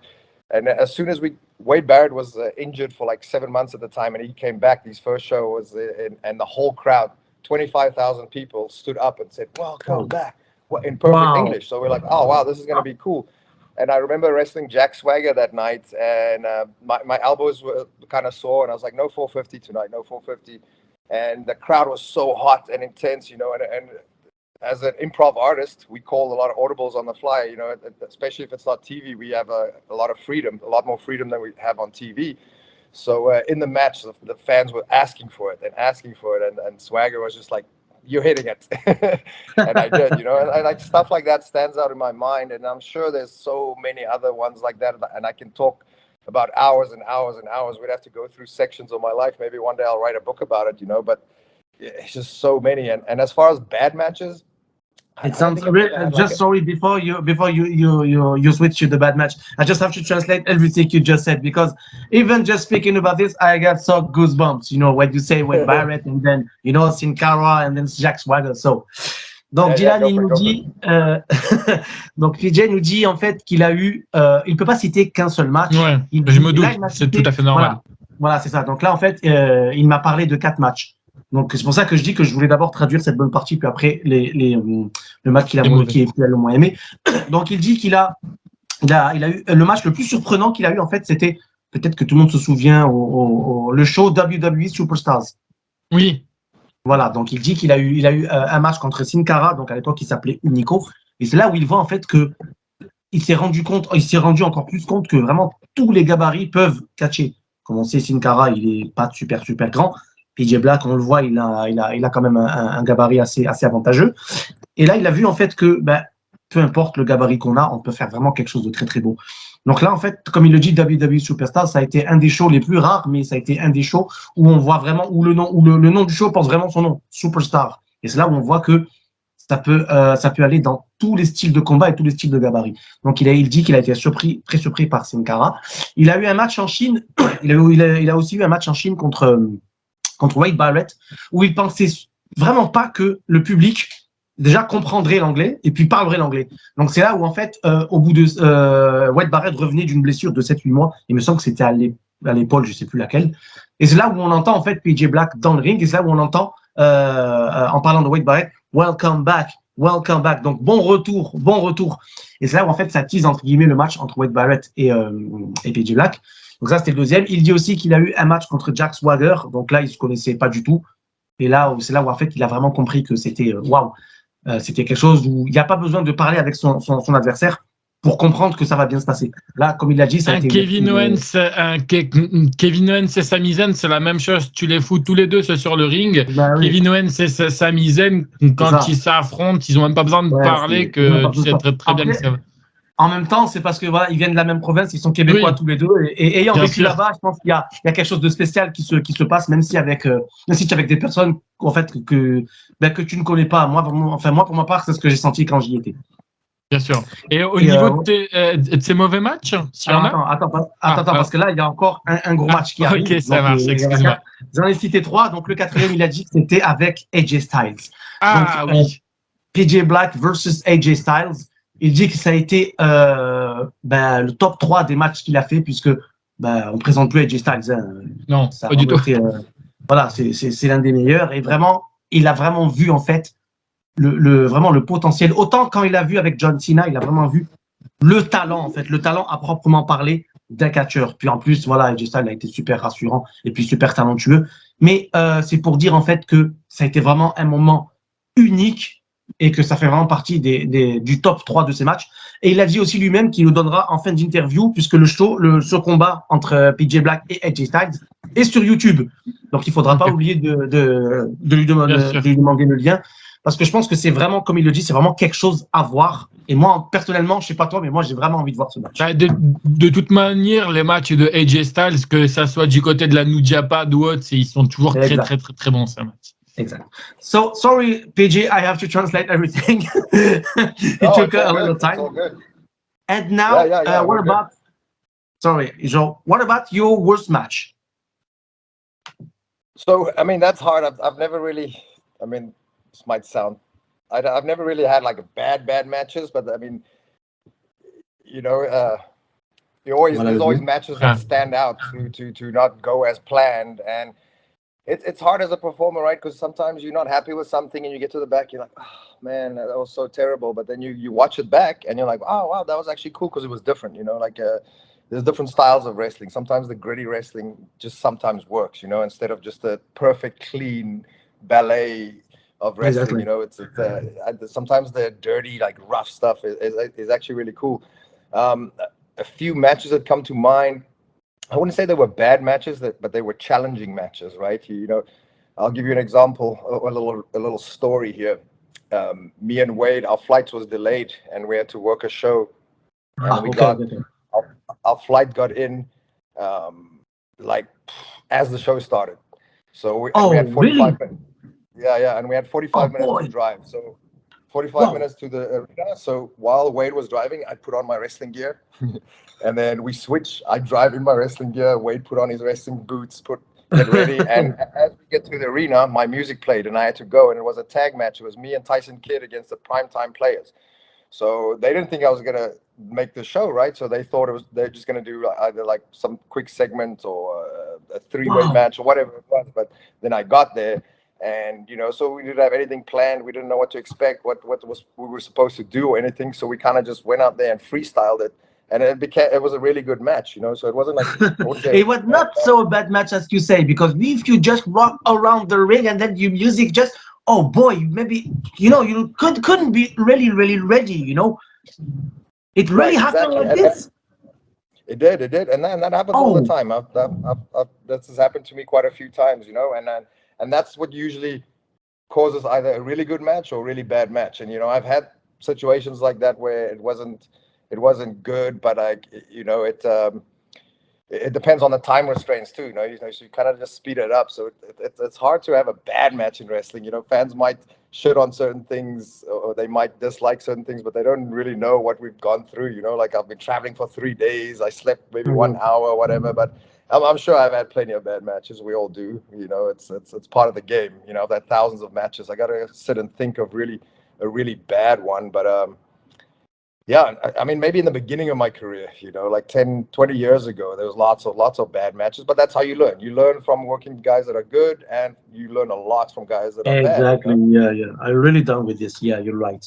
Speaker 2: and as soon as Wade Barrett was injured for like 7 months at the time, and he came back. His first show was and the whole crowd, 25,000 people, stood up and said, "Welcome back," in perfect English. So we're like, "Oh wow, this is gonna be cool." And I remember wrestling Jack Swagger that night, and my elbows were kind of sore, and I was like, no 450 tonight, no 450. And the crowd was so hot and intense, you know, and as an improv artist, we call a lot of audibles on the fly, you know, especially if it's not TV, we have a lot of freedom, a lot more freedom than we have on TV. So in the match, the fans were asking for it, and Swagger was just like, "You're hitting it." And I did, you know, and like stuff like that stands out in my mind, and I'm sure there's so many other ones like that, and I can talk about hours and hours and hours. We'd have to go through sections of my life. Maybe one day I'll write a book about it, you know, but it's just so many. And as far as bad matches,
Speaker 3: it sounds just sorry before you switch to the bad match. I just have to translate everything you just said, because even just speaking about this, I got so goosebumps. You know, when you say with Barrett and then, you know, Sin Cara and then Jack Swagger. So donc Dylan il nous dit donc PJ nous dit en fait qu'il a eu il peut pas citer qu'un seul match.
Speaker 1: Ouais, je me doute, c'est tout à fait normal.
Speaker 3: Voilà, c'est ça. Donc là en fait il m'a parlé de 4 matchs. Donc c'est pour ça que je dis que je voulais d'abord traduire cette bonne partie, puis après le match qui est le moins aimé. Donc il dit qu'il a eu le match le plus surprenant qu'il a eu, en fait, c'était, peut-être que tout le monde se souvient, le show WWE Superstars.
Speaker 1: Oui.
Speaker 3: Voilà, donc il dit qu'il a eu un match contre Sin Cara, donc à l'époque il s'appelait Unico, et c'est là où il voit en fait que il s'est rendu encore plus compte que vraiment tous les gabarits peuvent catcher. Comme on sait, Sin Cara, il est pas super grand. PJ Black, on le voit, il a quand même un gabarit assez avantageux. Et là, il a vu en fait que peu importe le gabarit qu'on a, on peut faire vraiment quelque chose de très très beau. Donc là, en fait, comme il le dit, WWE Superstar, ça a été un des shows les plus rares, mais ça a été un des shows où on voit vraiment, où le nom du show porte vraiment son nom, Superstar. Et c'est là où on voit que ça peut aller dans tous les styles de combat et tous les styles de gabarit. Donc il dit qu'il a été très surpris par Sin Cara. Il a eu un match en Chine, il a aussi eu un match en Chine contre Wade Barrett, où il pensait vraiment pas que le public déjà comprendrait l'anglais et puis parlerait l'anglais. Donc c'est là où en fait, au bout de Wade Barrett revenait d'une blessure de 7-8 mois, il me semble que c'était à l'épaule, je sais plus laquelle. Et c'est là où on entend en fait PJ Black dans le ring, et c'est là où on entend en parlant de Wade Barrett, welcome back. Donc bon retour. Et c'est là où en fait ça tease entre guillemets le match entre Wade Barrett et PJ Black. Donc ça, c'était le deuxième. Il dit aussi qu'il a eu un match contre Jack Swagger. Donc là, il ne se connaissait pas du tout. Et là, c'est là où en fait, il a vraiment compris que c'était waouh. C'était quelque chose où il n'y a pas besoin de parler avec son adversaire pour comprendre que ça va bien se passer. Là, comme il l'a dit, ça a été
Speaker 1: Kevin Owens et Sami Zayn, c'est la même chose. Tu les fous tous les deux sur le ring. Oui. Kevin Owens et Sami Zayn, quand ils s'affrontent, ils n'ont même pas besoin de parler, que tu sais très bien que ça va.
Speaker 3: En même temps, c'est parce que voilà, ils viennent de la même province, ils sont québécois tous les deux, et ayant vécu là-bas, je pense qu'il y a quelque chose de spécial qui se passe, même si tu es avec des personnes en fait que tu ne connais pas. Moi, pour ma part, c'est ce que j'ai senti quand j'y étais.
Speaker 1: Bien sûr. Et au niveau de tes mauvais matchs, s'il y en a.
Speaker 3: Attends, parce que là, il y a encore un gros match qui arrive.
Speaker 1: Ok, ça marche, excuse-moi.
Speaker 3: J'en ai cité 3, donc le 4e, il a dit que c'était avec AJ Styles.
Speaker 1: Ah donc, oui.
Speaker 3: PJ Black versus AJ Styles. Il dit que ça a été le top 3 des matchs qu'il a fait, puisque on ne présente plus AJ Styles.
Speaker 1: Non, pas du tout.
Speaker 3: voilà, c'est l'un des meilleurs. Et vraiment, il a vraiment vu, en fait, vraiment le potentiel. Autant quand il a vu avec John Cena, il a vraiment vu le talent, en fait, le talent à proprement parler d'un catcheur. Puis en plus, voilà, AJ Styles a été super rassurant et puis super talentueux. Mais c'est pour dire, en fait, que ça a été vraiment un moment unique et que ça fait vraiment partie du top 3 de ces matchs. Et il a dit aussi lui-même qu'il nous donnera en fin d'interview, puisque ce combat entre PJ Black et AJ Styles est sur YouTube. Donc, il ne faudra pas oublier de lui demander le lien. Parce que je pense que c'est vraiment, comme il le dit, c'est vraiment quelque chose à voir. Et moi, personnellement, je ne sais pas toi, mais moi, j'ai vraiment envie de voir ce match.
Speaker 1: De toute manière, les matchs de AJ Styles, que ça soit du côté de la New Japan ou autre, ils sont toujours très bons, ces matchs.
Speaker 3: Exactly. So sorry, PJ, I have to translate everything. It took a little time.
Speaker 2: It's all good.
Speaker 3: And now, what about? Sorry, Joe. What about your worst match?
Speaker 2: So I mean, that's hard. I've never really. I mean, this might sound. I've never really had like bad matches, but I mean, you know, there's always matches that stand out to not go as planned, and it's hard as a performer, right? Because sometimes you're not happy with something and you get to the back, you're like, oh man, that was so terrible. But then you watch it back and you're like, oh wow, that was actually cool because it was different, you know, like there's different styles of wrestling. Sometimes the gritty wrestling just sometimes works, you know, instead of just a perfect, clean ballet of wrestling, you know, it's sometimes the dirty, like rough stuff is actually really cool. A few matches that come to mind, I wouldn't say they were bad matches, but they were challenging matches, right? You know, I'll give you an example, a little story here. Me and Wade, our flight was delayed, and we had to work a show. And our flight got in like as the show started. So we had 45 minutes. Yeah, and we had 45 minutes to drive. So 45 minutes to the arena. So while Wade was driving, I put on my wrestling gear. And then we switch. I drive in my wrestling gear. Wade put on his wrestling boots, get ready. And as we get to the arena, my music played and I had to go. And it was a tag match. It was me and Tyson Kidd against the primetime players. So they didn't think I was going to make the show, right? So they thought they're just going to do either like some quick segment or a three-way match or whatever it was. But then I got there. And, you know, so we didn't have anything planned. We didn't know what to expect, what we were supposed to do or anything. So we kind of just went out there and freestyled it. And it was a really good match, you know, so it wasn't like...
Speaker 3: It was not so a bad match as you say, because if you just rock around the ring and then your music just, oh boy, maybe, you know, you couldn't be really ready, you know. It really happened like this.
Speaker 2: It did. And that happens all the time. This has happened to me quite a few times, you know, and that's what usually causes either a really good match or a really bad match. And, you know, I've had situations like that where it wasn't good, but it depends on the time restraints too. You know, so you kind of just speed it up. So it's hard to have a bad match in wrestling. You know, fans might shit on certain things or they might dislike certain things, but they don't really know what we've gone through. You know, like I've been traveling for 3 days. I slept maybe 1 hour or whatever, but I'm sure I've had plenty of bad matches. We all do. You know, it's part of the game. You know, I've had thousands of matches. I got to sit and think of a really bad one, but yeah, I mean, maybe in the beginning of my career, you know, like 10, 20 years ago, there was lots of bad matches, but that's how you learn. You learn from working with guys that are good, and you learn a lot from guys that are bad.
Speaker 3: Exactly, you know? Yeah. I'm really done with this. Yeah, you're right.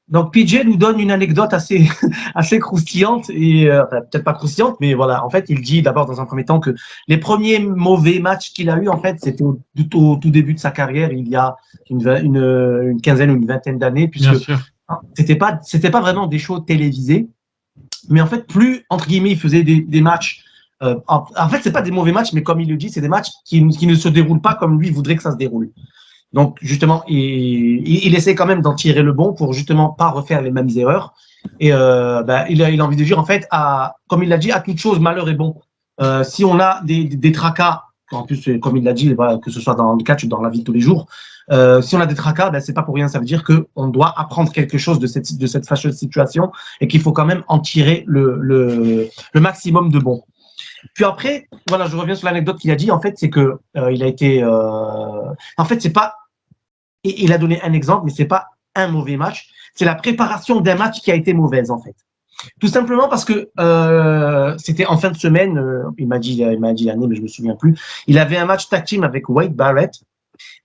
Speaker 3: Donc, PJ nous donne une anecdote assez croustillante, et enfin, peut-être pas croustillante, mais voilà. En fait, il dit d'abord dans un premier temps que les premiers mauvais matchs qu'il a eu, en fait, c'était au tout début de sa carrière, il y a une quinzaine ou une vingtaine d'années, puisque c'était pas vraiment des shows télévisés, mais en fait, plus entre guillemets, il faisait des matchs. En fait, c'est pas des mauvais matchs, mais comme il le dit, c'est des matchs qui ne se déroulent pas comme lui voudrait que ça se déroule. Donc, justement, il essaie quand même d'en tirer le bon pour justement pas refaire les mêmes erreurs. Et il a envie de dire, en fait, comme il l'a dit, à toute chose, malheur est bon. Si on a des tracas, en plus, comme il l'a dit, que ce soit dans le catch ou dans la vie de tous les jours, si on a des tracas, c'est pas pour rien. Ça veut dire qu'on doit apprendre quelque chose de cette fâcheuse situation et qu'il faut quand même en tirer le maximum de bon. Puis après, voilà, je reviens sur l'anecdote qu'il a dit. En fait, c'est que il a été, en fait, c'est pas. Il a donné un exemple, mais c'est pas un mauvais match. C'est la préparation d'un match qui a été mauvaise, en fait. Tout simplement parce que c'était en fin de semaine, il m'a dit l'année, mais je me souviens plus. Il avait un match tag team avec Wade Barrett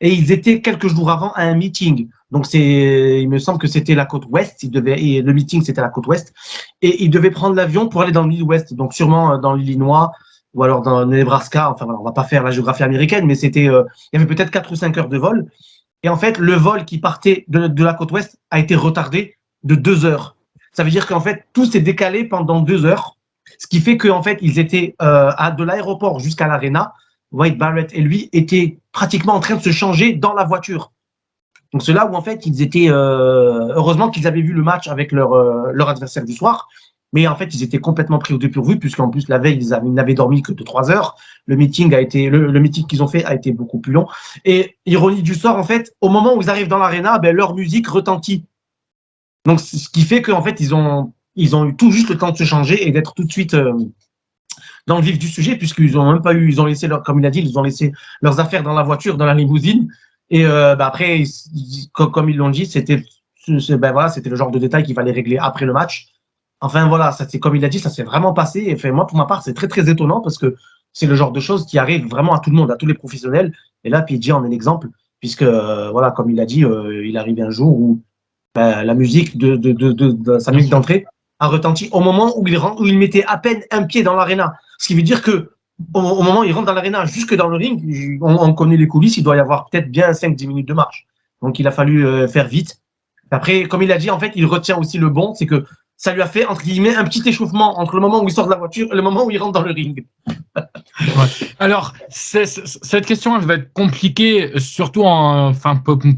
Speaker 3: et ils étaient quelques jours avant à un meeting. Donc il me semble que c'était la côte ouest. Et le meeting c'était la côte ouest et il devait prendre l'avion pour aller dans l'île ouest, donc sûrement dans l'Illinois ou alors dans le Nebraska. Enfin voilà, on va pas faire la géographie américaine, mais il y avait peut-être 4 ou 5 heures de vol. Et en fait, le vol qui partait de la côte ouest a été retardé de 2 heures. Ça veut dire qu'en fait, tout s'est décalé pendant 2 heures, ce qui fait qu'en fait, ils étaient de l'aéroport jusqu'à l'aréna. Wade Barrett et lui étaient pratiquement en train de se changer dans la voiture. Donc c'est là où en fait, ils étaient heureusement qu'ils avaient vu le match avec leur adversaire du soir. Mais en fait, ils étaient complètement pris au dépourvu, puisqu'en plus, la veille, ils n'avaient dormi que de 3 heures. Le meeting qu'ils ont fait a été beaucoup plus long. Et ironie du sort, en fait, au moment où ils arrivent dans l'aréna, ben, leur musique retentit. Donc, ce qui fait qu'en fait, ils ont eu tout juste le temps de se changer et d'être tout de suite dans le vif du sujet, puisqu'ils ont même pas eu, ils ont laissé comme il a dit, ils ont laissé leurs affaires dans la voiture, dans la limousine. Et après, comme ils l'ont dit, c'était le genre de détail qu'il fallait régler après le match. Enfin voilà, ça c'est comme il a dit, ça s'est vraiment passé. Et enfin, moi, pour ma part, c'est très très étonnant parce que c'est le genre de choses qui arrivent vraiment à tout le monde, à tous les professionnels. Et là, PJ en est l'exemple, puisque voilà, comme il a dit, il arrive un jour où la musique de sa musique d'entrée a retenti au moment où il mettait à peine un pied dans l'aréna. Ce qui veut dire que au moment où il rentre dans l'aréna, jusque dans le ring, on connaît les coulisses, il doit y avoir peut-être bien 5-10 minutes de marche. Donc il a fallu faire vite. Après, comme il a dit, en fait, il retient aussi le bon, c'est que ça lui a fait, entre guillemets, un petit échauffement entre le moment où il sort de la voiture et le moment où il rentre dans le ring.
Speaker 1: Ouais. Alors, cette question, elle va être compliquée, surtout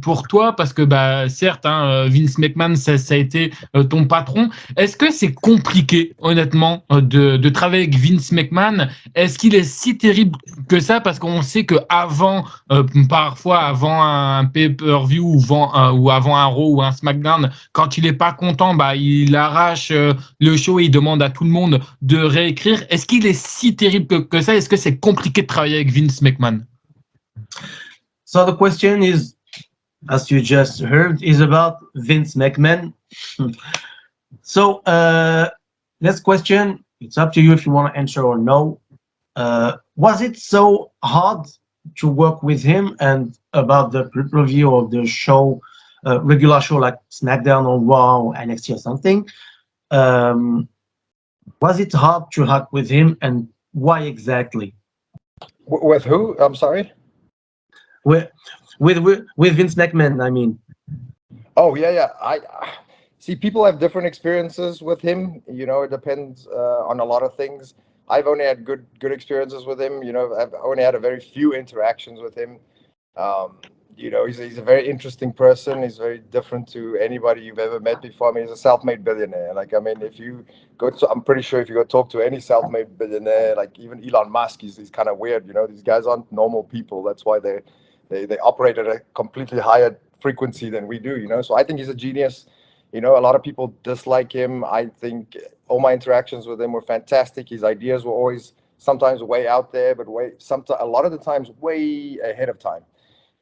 Speaker 1: pour toi, parce que certes, Vince McMahon, ça a été ton patron. Est-ce que c'est compliqué, honnêtement, de travailler avec Vince McMahon? Est-ce qu'il est si terrible que ça? Parce qu'on sait que parfois avant un pay-per-view ou avant un Raw ou un SmackDown, quand il est pas content, il arrache le show et il demande à tout le monde de réécrire. Est-ce qu'il est si terrible que ça? Est-ce que c'est compliqué de travailler avec Vince McMahon?
Speaker 3: So the question is, as you just heard, is about Vince McMahon. So next question, it's up to you if you want to answer or no. Was it so hard to work with him and about the preview of the show, regular show like SmackDown or Raw or NXT or something? Was it hard to work with him and why exactly?
Speaker 2: With who? I'm sorry.
Speaker 3: With Vince McMahon, I mean.
Speaker 2: Oh yeah. I see people have different experiences with him. You know, it depends on a lot of things. I've only had good experiences with him. You know, I've only had a very few interactions with him. You know, he's a very interesting person. He's very different to anybody you've ever met before. I mean, he's a self-made billionaire. Like, I mean, if you go to, I'm pretty sure if you go talk to any self-made billionaire, like even Elon Musk, he's kind of weird. You know, these guys aren't normal people. That's why they operate at a completely higher frequency than we do. You know, so I think he's a genius. You know, a lot of people dislike him. I think all my interactions with him were fantastic. His ideas were always sometimes way out there, but a lot of the times way ahead of time.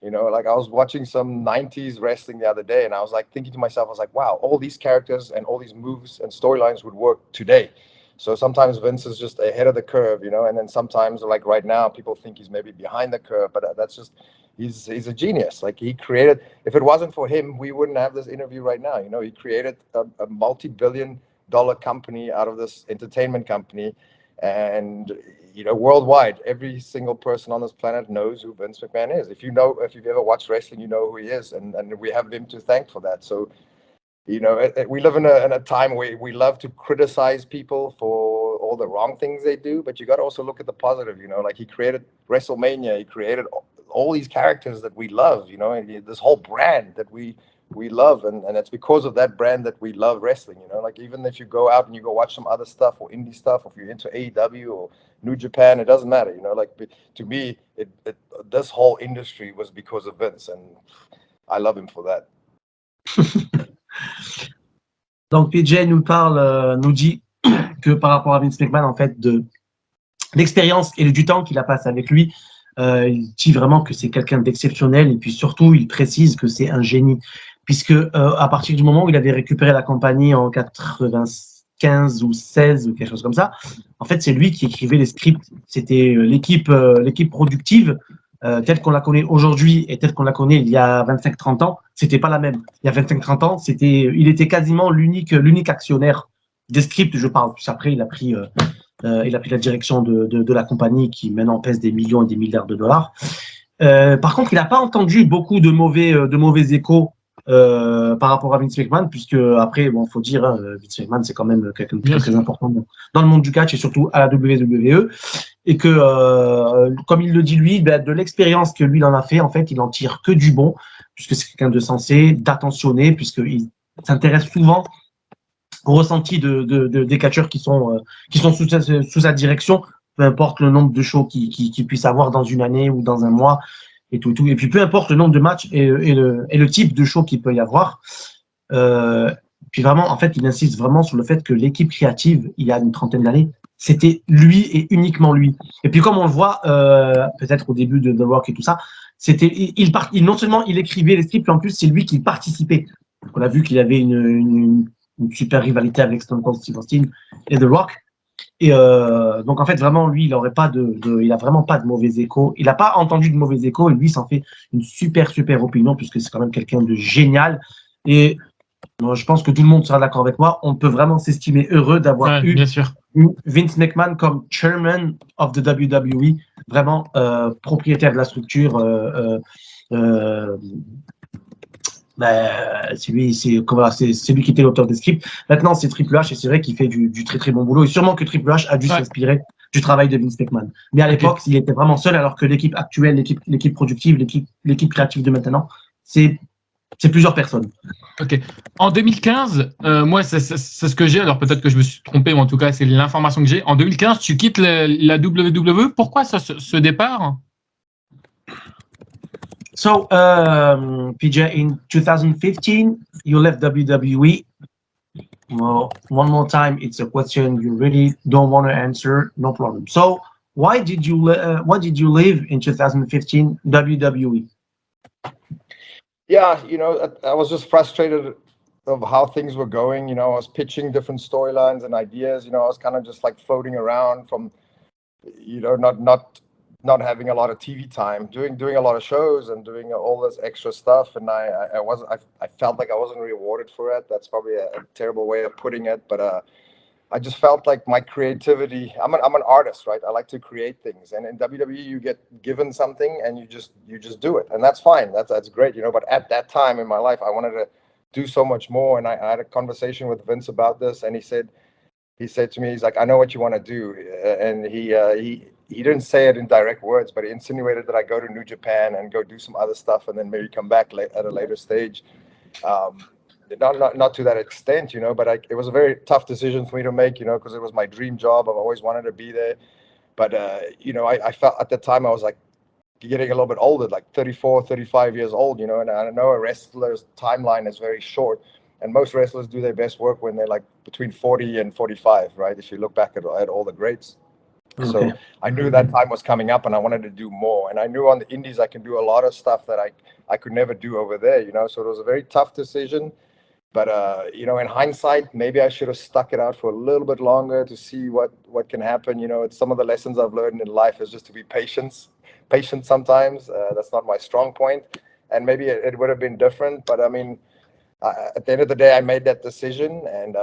Speaker 2: You know, like I was watching some 90s wrestling the other day and I was like thinking to myself, I was like, wow, all these characters and all these moves and storylines would work today. So sometimes Vince is just ahead of the curve, you know, and then sometimes like right now people think he's maybe behind the curve, but that's just, he's a genius. Like he created, if it wasn't for him, we wouldn't have this interview right now. You know, he created a multi-billion-dollar company out of this entertainment company. And, you know, worldwide, every single person on this planet knows who Vince McMahon is. If you've ever watched wrestling, you know who he is. And we have him to thank for that. So, you know, we live in a time where we love to criticize people for all the wrong things they do. But you got to also look at the positive, you know, like he created WrestleMania. He created all these characters that we love, you know, and this whole brand that we love, and it's because of that brand that we love wrestling, you know, like even if you go out and you go watch some other stuff or indie stuff, or if you're into AEW or New Japan, it doesn't matter, you know, like to me, this whole industry was because of Vince, and I love him for that.
Speaker 3: Donc PJ nous dit que par rapport à Vince McMahon, en fait, de l'expérience et du temps qu'il a passé avec lui, il dit vraiment que c'est quelqu'un d'exceptionnel, et puis surtout, il précise que c'est un génie, puisque à partir du moment où il avait récupéré la compagnie en 87, 2015 ou 16 ou quelque chose comme ça. En fait, c'est lui qui écrivait les scripts. C'était l'équipe productive telle qu'on la connaît aujourd'hui et telle qu'on la connaît il y a 25-30 ans. C'était pas la même. Il y a 25-30 ans, il était quasiment l'unique actionnaire des scripts, je parle. Puis après, il a pris la direction de la compagnie qui maintenant pèse des millions et des milliards de dollars. Par contre, il n'a pas entendu beaucoup de mauvais échos par rapport à Vince McMahon, puisque après, bon, faut dire, Vince McMahon, c'est quand même quelqu'un de très important dans le monde du catch et surtout à la WWE, et que, comme il le dit lui, ben, de l'expérience que lui il en a fait, en fait, il en tire que du bon, puisque c'est quelqu'un de sensé, d'attentionné, puisqu'il s'intéresse souvent au ressenti des catcheurs qui sont sous sa direction, peu importe le nombre de shows qu'il puisse avoir dans une année ou dans un mois et tout. Et puis peu importe le nombre de matchs et le type de show qu'il peut y avoir. Puis vraiment, en fait, il insiste vraiment sur le fait que l'équipe créative, il y a une trentaine d'années, c'était lui et uniquement lui. Et puis comme on le voit, peut-être au début de The Rock et tout ça, non seulement il écrivait les scripts, mais en plus c'est lui qui participait. Donc, on a vu qu'il avait une super rivalité avec Stone Cold Steve Austin et The Rock. Et donc en fait vraiment lui il a vraiment pas de mauvais échos. Il n'a pas entendu de mauvais échos et lui s'en fait une super opinion puisque c'est quand même quelqu'un de génial. Et je pense que tout le monde sera d'accord avec moi. On peut vraiment s'estimer heureux d'avoir eu Vince McMahon comme chairman of the WWE, vraiment propriétaire de la structure. C'est lui qui était l'auteur des scripts. Maintenant, c'est Triple H et c'est vrai qu'il fait du très bon boulot. Et sûrement que Triple H a dû s'inspirer du travail de Vince McMahon. Mais à l'époque, il était vraiment seul, alors que l'équipe actuelle, l'équipe productive, l'équipe créative de maintenant, c'est plusieurs personnes.
Speaker 1: Ok. En 2015, moi, c'est ce que j'ai. Alors peut-être que je me suis trompé, mais en tout cas, c'est l'information que j'ai. En 2015, tu quittes la WWE. Pourquoi ce départ?
Speaker 3: So, PJ, in 2015, you left WWE. Well, one more time, it's a question you really don't want to answer. No problem. So, why did you leave in 2015 WWE?
Speaker 2: Yeah, I was just frustrated of how things were going. I was pitching different storylines and ideas. I was kind of just like floating around from, not having a lot of TV time, doing a lot of shows and doing all this extra stuff, and I felt like I wasn't rewarded for it. That's probably a terrible way of putting it, but I just felt like my creativity. I'm an artist, right? I like to create things, and in WWE you get given something and you just do it, and that's fine. That's great, But at that time in my life, I wanted to do so much more, and I had a conversation with Vince about this, and he said to me, he's like, I know what you want to do, and he didn't say it in direct words, but he insinuated that I go to New Japan and go do some other stuff, and then maybe come back at a later stage. Not to that extent, but it was a very tough decision for me to make, because it was my dream job. I've always wanted to be there, but I felt at the time I was like getting a little bit older, like 34, 35 years old, and I know a wrestler's timeline is very short. And most wrestlers do their best work when they're like between 40 and 45, right? If you look back at all the greats. Okay. So I knew that time was coming up and I wanted to do more. And I knew on the indies I can do a lot of stuff that I could never do over there, So it was a very tough decision. But, in hindsight, maybe I should have stuck it out for a little bit longer to see what can happen. It's some of the lessons I've learned in life is just to be patient sometimes. That's not my strong point. And maybe it would have been different. But, I mean, at the end of the day, I made that decision, and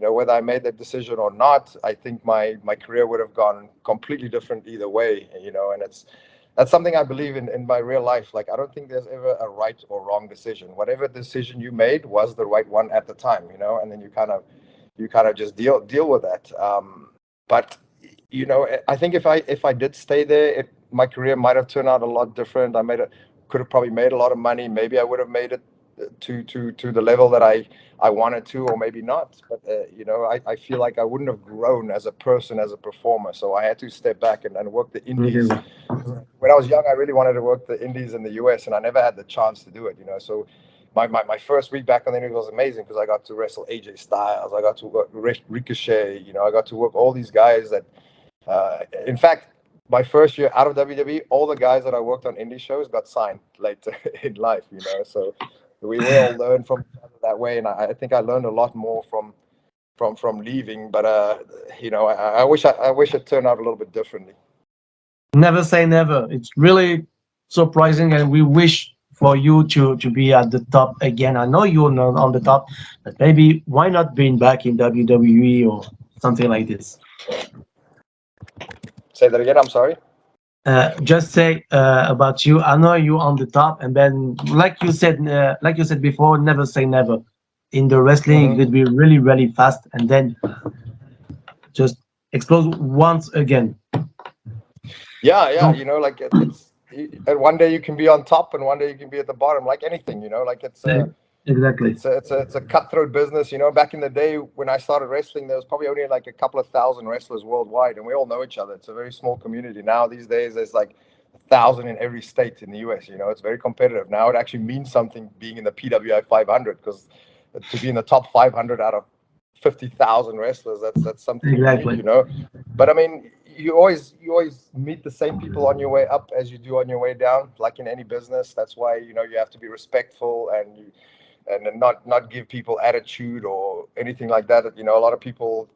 Speaker 2: whether I made that decision or not, I think my career would have gone completely different either way. And that's something I believe in my real life. Like, I don't think there's ever a right or wrong decision. Whatever decision you made was the right one at the time. And then you kind of just deal with that. But I think if I did stay there, my career might have turned out a lot different. Could have probably made a lot of money. Maybe I would have made it to the level that I wanted to, or maybe not. But I feel like I wouldn't have grown as a person, as a performer. So I had to step back and work the indies. When I was young, I really wanted to work the indies in the US, and I never had the chance to do it. So my first week back on the indies was amazing because I got to wrestle AJ Styles, I got to work Ricochet, I got to work all these guys that in fact, my first year out of WWE, all the guys that I worked on indie shows got signed later in life, So we all learn from each other that way, and I think I learned a lot more from from leaving. But you know, I wish it turned out a little bit differently.
Speaker 3: Never say never. It's really surprising, and we wish for you to be at the top again. I know you're not on the top, but maybe why not being back in WWE or something like this?
Speaker 2: Say that again. I'm sorry.
Speaker 3: Just say about you. I know you're on the top, and then like you said before, never say never. In the wrestling, it would be really, really fast, and then just explode once again.
Speaker 2: Yeah. You know, like and one day you can be on top, and one day you can be at the bottom. Like anything, you know, like it's
Speaker 3: exactly.
Speaker 2: It's a cutthroat business. You know, back in the day when I started wrestling, there was probably only like a couple of thousand wrestlers worldwide, and we all know each other. It's a very small community. Now these days, there's like 1,000 in every state in the US. You know, it's very competitive. Now it actually means something being in the PWI 500, because to be in the top 500 out of 50,000 wrestlers, that's something
Speaker 3: exactly.
Speaker 2: unique, you know. But I mean, you always meet the same people on your way up as you do on your way down, like in any business. That's why, you know, you have to be respectful and not give people attitude or anything like that. You know, a lot of people,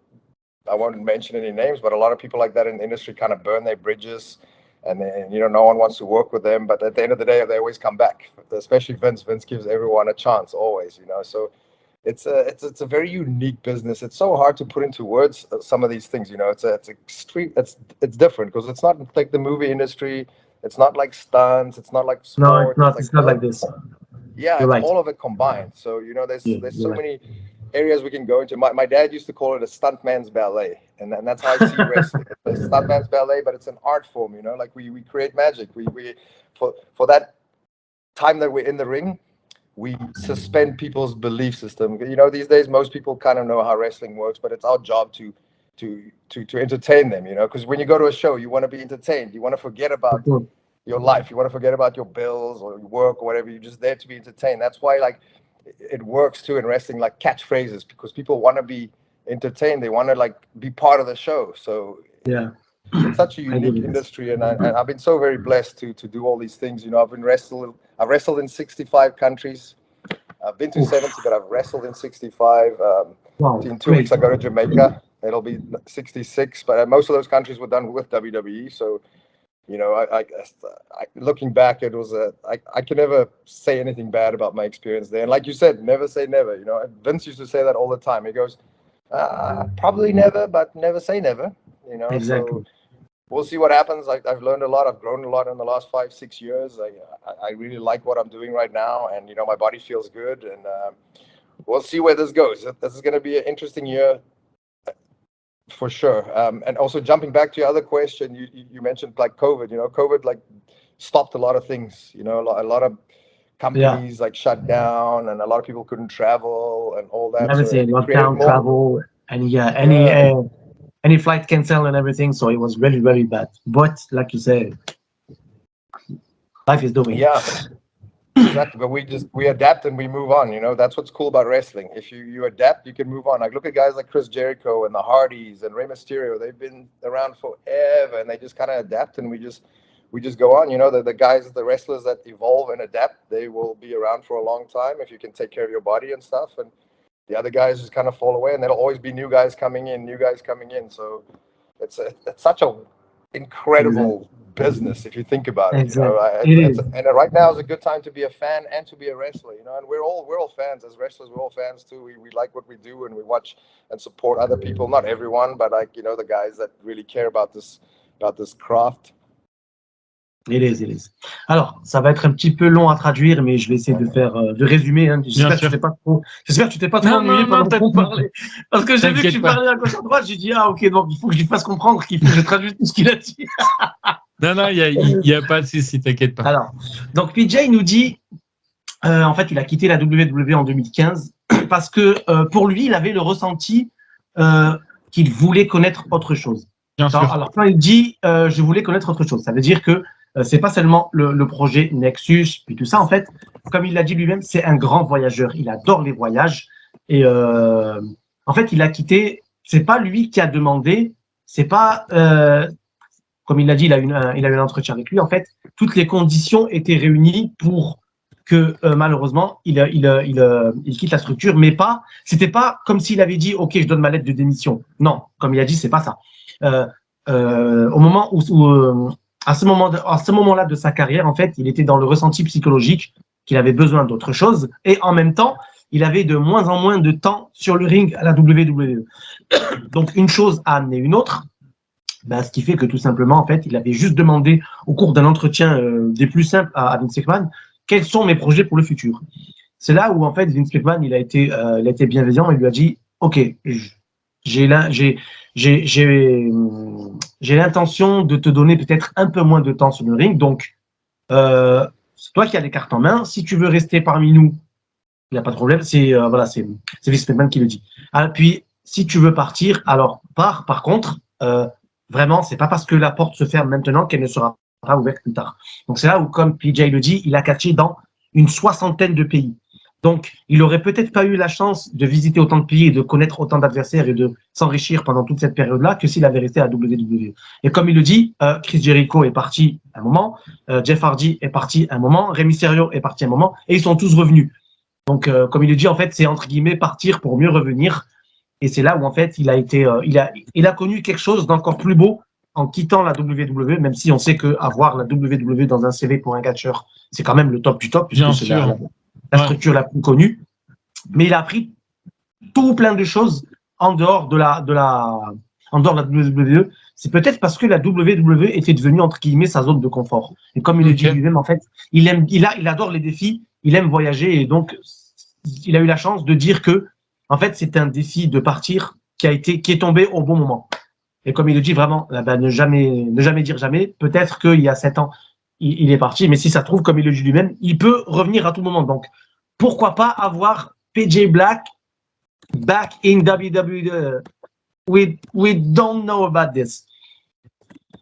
Speaker 2: I won't mention any names, but a lot of people like that in the industry kind of burn their bridges, and then, you know, no one wants to work with them. But at the end of the day, they always come back. Especially Vince. Vince gives everyone a chance always, you know. So it's a very unique business. It's so hard to put into words some of these things, you know. It's extreme. It's different because it's not like the movie industry. It's not like stunts. It's not like sports.
Speaker 3: No, it's not. It's not like this.
Speaker 2: Yeah,
Speaker 3: You're
Speaker 2: it's
Speaker 3: right.
Speaker 2: all of it combined. So, you know, there's so
Speaker 3: right.
Speaker 2: many areas we can go into. My dad used to call it a stuntman's ballet, and that's how I see wrestling. It's a stuntman's ballet, but it's an art form, you know. Like we create magic. We for that time that we're in the ring, we suspend people's belief system. You know, these days most people kind of know how wrestling works, but it's our job to entertain them, you know, because when you go to a show, you want to be entertained. You want to forget about your life. You want to forget about your bills or your work or whatever. You're just there to be entertained. That's why, like, it works too in wrestling, like catchphrases, because people want to be entertained. They want to like be part of the show. So
Speaker 3: yeah,
Speaker 2: it's such a unique industry, and I've been so very blessed to do all these things. You know, I've wrestled in 65 countries. I've been to 70, but I've wrestled in 65.
Speaker 3: wow,
Speaker 2: in 2 weeks, I go to Jamaica. It'll be 66, but most of those countries were done with WWE. So, you know, I looking back, it was I can never say anything bad about my experience there. And like you said, never say never. You know, Vince used to say that all the time. He goes, probably never, but never say never. You know,
Speaker 3: exactly.
Speaker 2: So we'll see what happens. I've learned a lot. I've grown a lot in the last 5-6 years. I really like what I'm doing right now, and you know, my body feels good, and we'll see where this goes. This is going to be an interesting year for sure. And also jumping back to your other question, you mentioned like COVID. You know, COVID like stopped a lot of things. You know, a lot of companies like shut down, and a lot of people couldn't travel and all that.
Speaker 3: Everything,
Speaker 2: So
Speaker 3: lockdown, travel, and any flight cancel and everything. So it was really, really bad. But like you said, life is doing.
Speaker 2: Yeah, exactly. But we adapt and we move on. You know, that's what's cool about wrestling. If you adapt, you can move on. Like look at guys like Chris Jericho and the Hardys and Rey Mysterio. They've been around forever, and they just kind of adapt, and we just go on. You know, the guys, the wrestlers that evolve and adapt, they will be around for a long time if you can take care of your body and stuff. And the other guys just kind of fall away, and there'll always be new guys coming in. So it's such a incredible business if you think about it.
Speaker 3: Exactly.
Speaker 2: You know, and right now is a good time to be a fan and to be a wrestler. You know, and we're all fans as wrestlers. We're all fans too. We like what we do, and we watch and support other people. Not everyone, but like, you know, the guys that really care about this craft.
Speaker 3: It is. Alors, ça va être un petit peu long à traduire, mais je vais essayer de résumer. Hein. J'espère que tu t'es pas trop ennuyé pendant qu'on parlait. Parce que j'ai vu que tu parlais à gauche à droite, j'ai dit, ok, donc il faut que je lui fasse comprendre qu'il faut que je traduise tout ce qu'il a dit.
Speaker 1: Non, il n'y a pas de souci, t'inquiète pas.
Speaker 3: Alors, donc PJ nous dit, en fait, il a quitté la WWE en 2015 parce que pour lui, il avait le ressenti qu'il voulait connaître autre chose. Alors, quand il dit je voulais connaître autre chose, ça veut dire que c'est pas seulement le projet Nexus, puis tout ça. En fait, comme il l'a dit lui-même, c'est un grand voyageur. Il adore les voyages. Et en fait, il a quitté. C'est pas lui qui a demandé. C'est pas comme il l'a dit. Il a eu un entretien avec lui. En fait, toutes les conditions étaient réunies pour que malheureusement, il quitte la structure, mais c'était pas comme s'il avait dit, OK, je donne ma lettre de démission. Non, comme il a dit, c'est pas ça. Au moment à ce moment-là de sa carrière, en fait, il était dans le ressenti psychologique qu'il avait besoin d'autre chose, et en même temps, il avait de moins en moins de temps sur le ring à la WWE. Donc, une chose a amené une autre, ce qui fait que tout simplement, en fait, il avait juste demandé au cours d'un entretien des plus simples à Vince McMahon, quels sont mes projets pour le futur. C'est là où, en fait, Vince McMahon, il a été bienveillant et lui a dit, OK, j'ai l'intention de te donner peut-être un peu moins de temps sur le ring, donc c'est toi qui as les cartes en main. Si tu veux rester parmi nous, il n'y a pas de problème. C'est Vince McMahon qui le dit. Puis, si tu veux partir, alors pars. Par contre, vraiment, c'est pas parce que la porte se ferme maintenant qu'elle ne sera pas ouverte plus tard. Donc c'est là où, comme PJ le dit, il a catché dans une 60aine de pays. Donc, il aurait peut-être pas eu la chance de visiter autant de pays et de connaître autant d'adversaires et de s'enrichir pendant toute cette période-là que s'il avait resté à WWE. Et comme il le dit, Chris Jericho est parti un moment, Jeff Hardy est parti un moment, Rey Mysterio est parti un moment, et ils sont tous revenus. Donc, comme il le dit, en fait, c'est entre guillemets partir pour mieux revenir. Et c'est là où, en fait, il a connu quelque chose d'encore plus beau en quittant la WWE, même si on sait qu'avoir la WWE dans un CV pour un catcheur, c'est quand même le top du top,
Speaker 1: Bien
Speaker 3: puisque c'est
Speaker 1: sûr.
Speaker 3: la structure la plus connue. Mais il a appris tout plein de choses en dehors de la WWE. C'est peut-être parce que la WWE était devenue, entre guillemets, sa zone de confort. Et comme il le dit lui-même, en fait, il adore les défis, il aime voyager, et donc, il a eu la chance de dire que, en fait, c'est un défi de partir qui est tombé au bon moment. Et comme il le dit vraiment, ne jamais dire jamais. Peut-être qu'il y a 7 ans, il est parti, mais si ça se trouve, comme il le dit lui-même, il peut revenir à tout moment. Donc, pourquoi pas avoir PJ Black back in WWE? We don't know about this.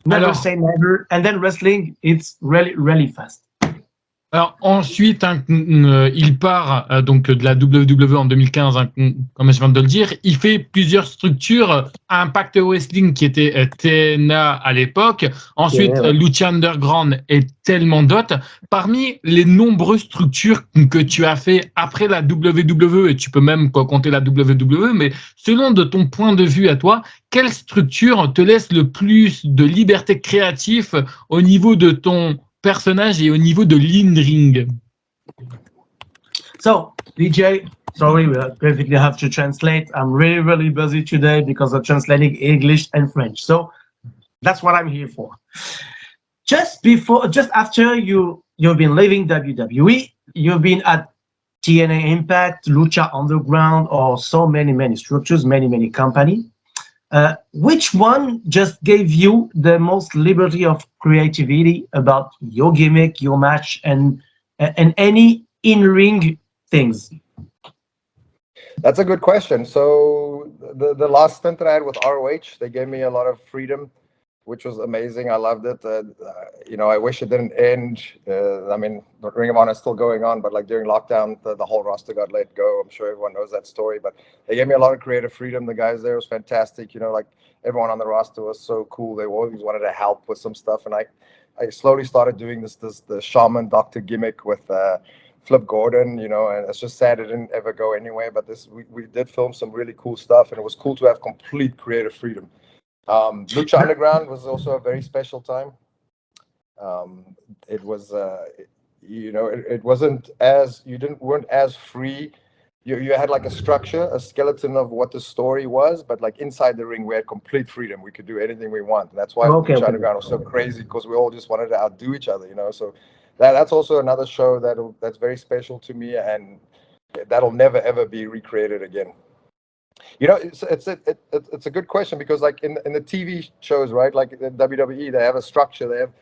Speaker 3: Never say never. And then wrestling, it's really, really fast.
Speaker 1: Alors ensuite, il part donc de la WWE en 2015, comme je viens de le dire. Il fait plusieurs structures. Impact Wrestling qui était TNA à l'époque. Ensuite, Lucha Underground et tellement d'autres. Parmi les nombreuses structures que tu as fait après la WWE, et tu peux même compter la WWE, mais selon de ton point de vue à toi, quelle structure te laisse le plus de liberté créative au niveau de ton personnage et au niveau de l'in-ring?
Speaker 3: So, DJ, sorry, we basically have to translate. I'm really, really busy today because of translating English and French. So that's what I'm here for. Just after you've been leaving WWE, you've been at TNA Impact, Lucha Underground, or so many structures, many companies. Which one just gave you the most liberty of creativity about your gimmick, your match, and any in-ring things?
Speaker 2: That's a good question. So the last stint that I had with ROH, they gave me a lot of freedom, which was amazing. I loved it. I wish it didn't end. I mean, Ring of Honor is still going on, but like during lockdown, the whole roster got let go. I'm sure everyone knows that story, but they gave me a lot of creative freedom. The guys there was fantastic. Like everyone on the roster was so cool. They always wanted to help with some stuff. And I slowly started doing the shaman doctor gimmick with Flip Gordon, and it's just sad it didn't ever go anywhere, but we did film some really cool stuff, and it was cool to have complete creative freedom. Lucha Underground was also a very special time. It was, it wasn't as, weren't as free. You had like a structure, a skeleton of what the story was, but like inside the ring, we had complete freedom. We could do anything we want. And that's why Lucha Underground was so crazy, because we all just wanted to outdo each other, So that's also another show that's very special to me, and that'll never ever be recreated again. It's a good question, because like in the TV shows, right? Like in WWE, they have a structure, they have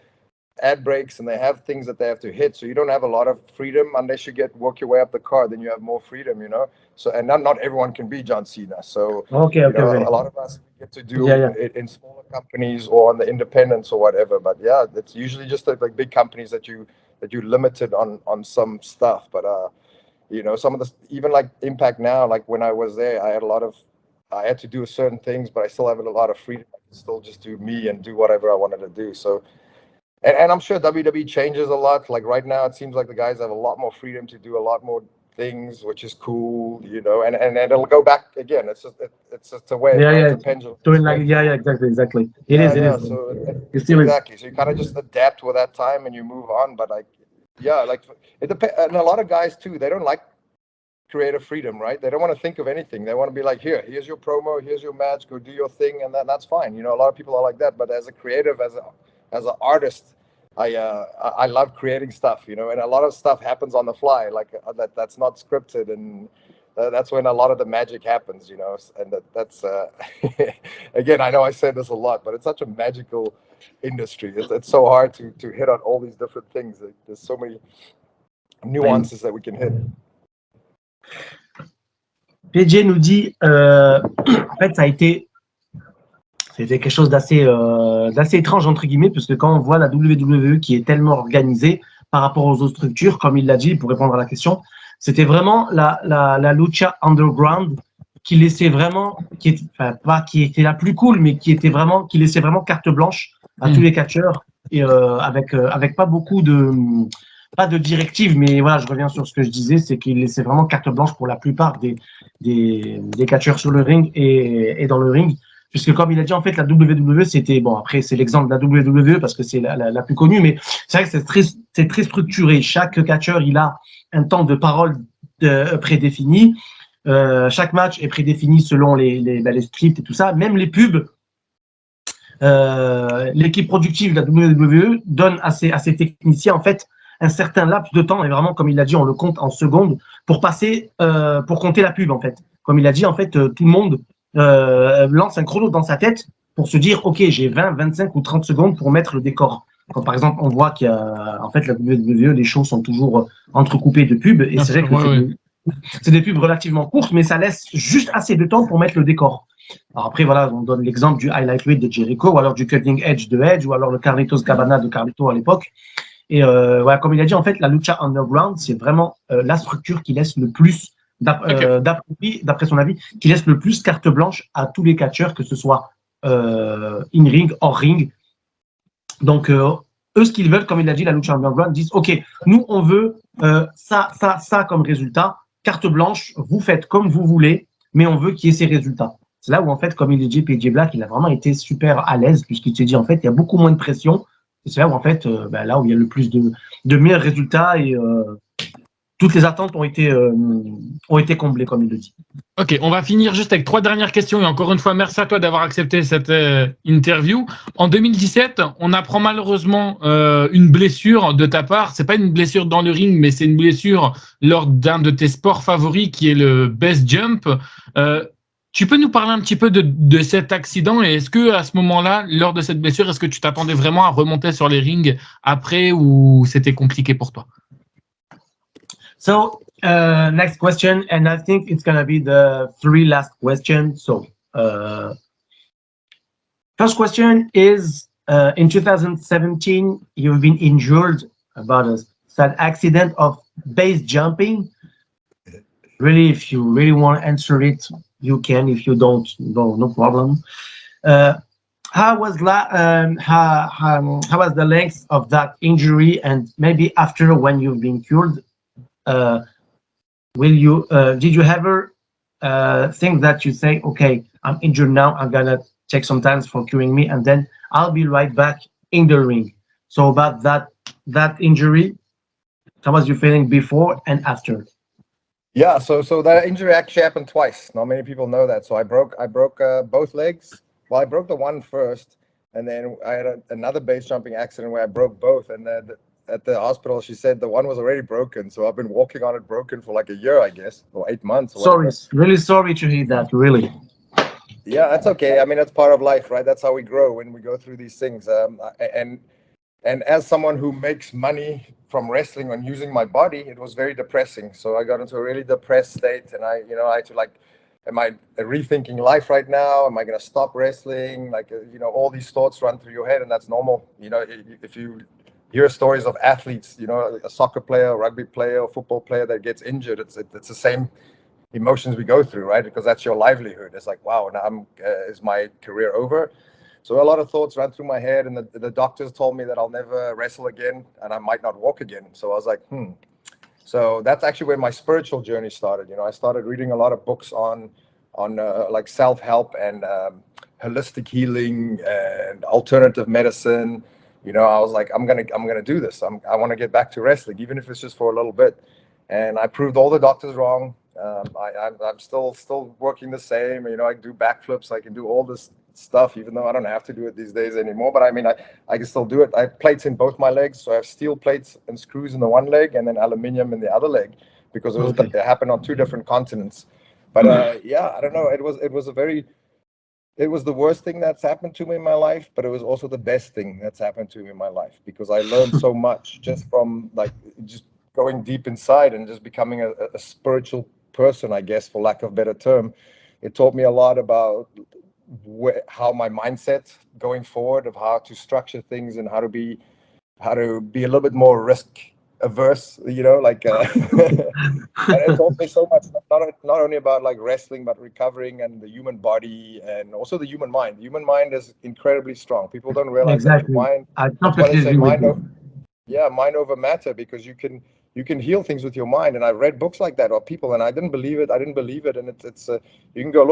Speaker 2: ad breaks, and they have things that they have to hit. So you don't have a lot of freedom unless you work your way up the card. Then you have more freedom, So and not everyone can be John Cena. So a lot of us get to do in smaller companies or on the independents or whatever. But yeah, it's usually just like big companies that you limited on some stuff. But some of the, even like Impact now, like when I was there, I had to do certain things, but I still have a lot of freedom. I can still just do me and do whatever I wanted to do. So And I'm sure WWE changes a lot. Like right now, it seems like the guys have a lot more freedom to do a lot more things, which is cool, you know. And it'll go back again. It's just a way.
Speaker 3: Yeah,
Speaker 2: It's
Speaker 3: yeah.
Speaker 2: a pendulum.
Speaker 3: Doing like, yeah, exactly. It
Speaker 2: Yeah,
Speaker 3: is.
Speaker 2: yeah. So
Speaker 3: It still is.
Speaker 2: exactly. So you kind of just adapt with that time and you move on. But like, yeah, like it depends. And a lot of guys too, they don't like creative freedom, right? They don't want to think of anything. They want to be like, here's your promo, here's your match, go do your thing, and that's fine. You know, a lot of people are like that. But as a creative, as an artist, I love creating stuff, you know, and a lot of stuff happens on the fly, like that's not scripted, and that's when a lot of the magic happens, you know. And that's again, I know I say this a lot, but it's such a magical industry. It's so hard to hit on all these different things. There's so many nuances that we can hit.
Speaker 3: PJ nous dit, en fait, c'était quelque chose d'assez étrange, entre guillemets, parce que quand on voit la WWE qui est tellement organisée par rapport aux autres structures, comme il l'a dit, pour répondre à la question, c'était vraiment la lucha underground qui laissait vraiment, pas qui était la plus cool, mais qui laissait vraiment carte blanche à tous les catcheurs, et avec pas beaucoup pas de directives, mais voilà, je reviens sur ce que je disais, c'est qu'il laissait vraiment carte blanche pour la plupart des catcheurs sur le ring et dans le ring. Puisque comme il a dit, en fait, la WWE, c'était, bon, après, c'est l'exemple de la WWE parce que c'est la plus connue, mais c'est vrai que c'est très structuré. Chaque catcheur, il a un temps de parole prédéfini. Chaque match est prédéfini selon les scripts et tout ça. Même les pubs, l'équipe productive de la WWE donne à ses techniciens, en fait, un certain laps de temps, et vraiment, comme il l'a dit, on le compte en secondes, pour compter la pub, en fait. Comme il a dit, en fait, tout le monde lance un chrono dans sa tête pour se dire, OK, j'ai 20, 25 ou 30 secondes pour mettre le décor. Comme par exemple, on voit qu'il y a, en fait, la WWE, les shows sont toujours entrecoupés de pubs, et c'est vrai que c'est des pubs relativement courtes, mais ça laisse juste assez de temps pour mettre le décor. Alors après, voilà, on donne l'exemple du Highlight Reel de Jericho, ou alors du Cutting Edge de Edge, ou alors le Carlitos Cabana de Carlito à l'époque. Et voilà, comme il a dit, en fait, la lucha underground, c'est vraiment la structure qui laisse le plus, d'après son avis, qui laisse le plus carte blanche à tous les catcheurs, que ce soit in-ring, hors-ring. Donc, eux, ce qu'ils veulent, comme il a dit, la lucha underground, disent, OK, nous, on veut ça comme résultat, carte blanche, vous faites comme vous voulez, mais on veut qu'il y ait ces résultats. C'est là où, en fait, comme il a dit, PJ Black, il a vraiment été super à l'aise, puisqu'il s'est dit, en fait, il y a beaucoup moins de pression. Et c'est là où, en fait, là où il y a le plus de meilleurs résultats et toutes les attentes ont été comblées, comme il le dit.
Speaker 1: Ok, on va finir juste avec 3 dernières questions. Et encore une fois, merci à toi d'avoir accepté cette interview. En 2017, on apprend malheureusement une blessure de ta part. C'est pas une blessure dans le ring, mais c'est une blessure lors d'un de tes sports favoris, qui est le base jump. Tu peux nous parler un petit peu de cet accident, et est-ce que à ce moment-là, lors de cette blessure, est-ce que tu t'attendais vraiment à remonter sur les rings après, ou c'était compliqué pour toi?
Speaker 3: So, next question, and I think it's going to be the 3 last questions. So, first question is, in 2017, you've been injured about a sad accident of base jumping. Really, if you really want to answer it, you can. If you don't, no problem. How was the length of that injury, and maybe after, when you've been cured, did you ever think that you say, okay, I'm injured now, I'm gonna take some time for curing me, and then I'll be right back in the ring? So about that injury, how was you feeling before and after?
Speaker 2: Yeah, so that injury actually happened twice. Not many people know that. So I broke both legs. Well, I broke the one first, and then I had another base jumping accident where I broke both. And then at the hospital, she said the one was already broken. So I've been walking on it broken for like a year, I guess, or 8 months.
Speaker 3: Sorry, really sorry to hear that, really.
Speaker 2: Yeah, that's okay. I mean, that's part of life, right? That's how we grow when we go through these things. And as someone who makes money from wrestling and using my body, it was very depressing. So I got into a really depressed state, and I had to like, am I rethinking life right now? Am I going to stop wrestling? Like, all these thoughts run through your head, and that's normal. If you hear stories of athletes, a soccer player, a rugby player, a football player that gets injured, it's the same emotions we go through, right? Because that's your livelihood. It's like, wow, now is my career over? So a lot of thoughts ran through my head, and the doctors told me that I'll never wrestle again and I might not walk again. So I was like, So that's actually where my spiritual journey started. I started reading a lot of books on like self-help and holistic healing and alternative medicine. I was like, I'm gonna do this. I want to get back to wrestling, even if it's just for a little bit. And I proved all the doctors wrong. I'm still working the same. I do backflips. I can do all this stuff, even though I don't have to do it these days anymore. But I mean, I can still do it. I have plates in both my legs, so I have steel plates and screws in the one leg, and then aluminium in the other leg, because it happened on 2 different continents. But yeah, I don't know. It was the worst thing that's happened to me in my life, but it was also the best thing that's happened to me in my life, because I learned so much just from just going deep inside and just becoming a spiritual person, I guess, for lack of a better term. It taught me a lot about how my mindset going forward, of how to structure things and how to be a little bit more risk averse, and it taught me so much, not only about like wrestling, but recovering and the human body, and also the human mind. The human mind is incredibly strong. People don't realize
Speaker 3: exactly.
Speaker 2: that. Mind,
Speaker 3: I
Speaker 2: that's why they say
Speaker 3: completely agree with you.
Speaker 2: mind over matter, because you can heal things with your mind. And I read books like that, or people, and I didn't believe it. And it's you can go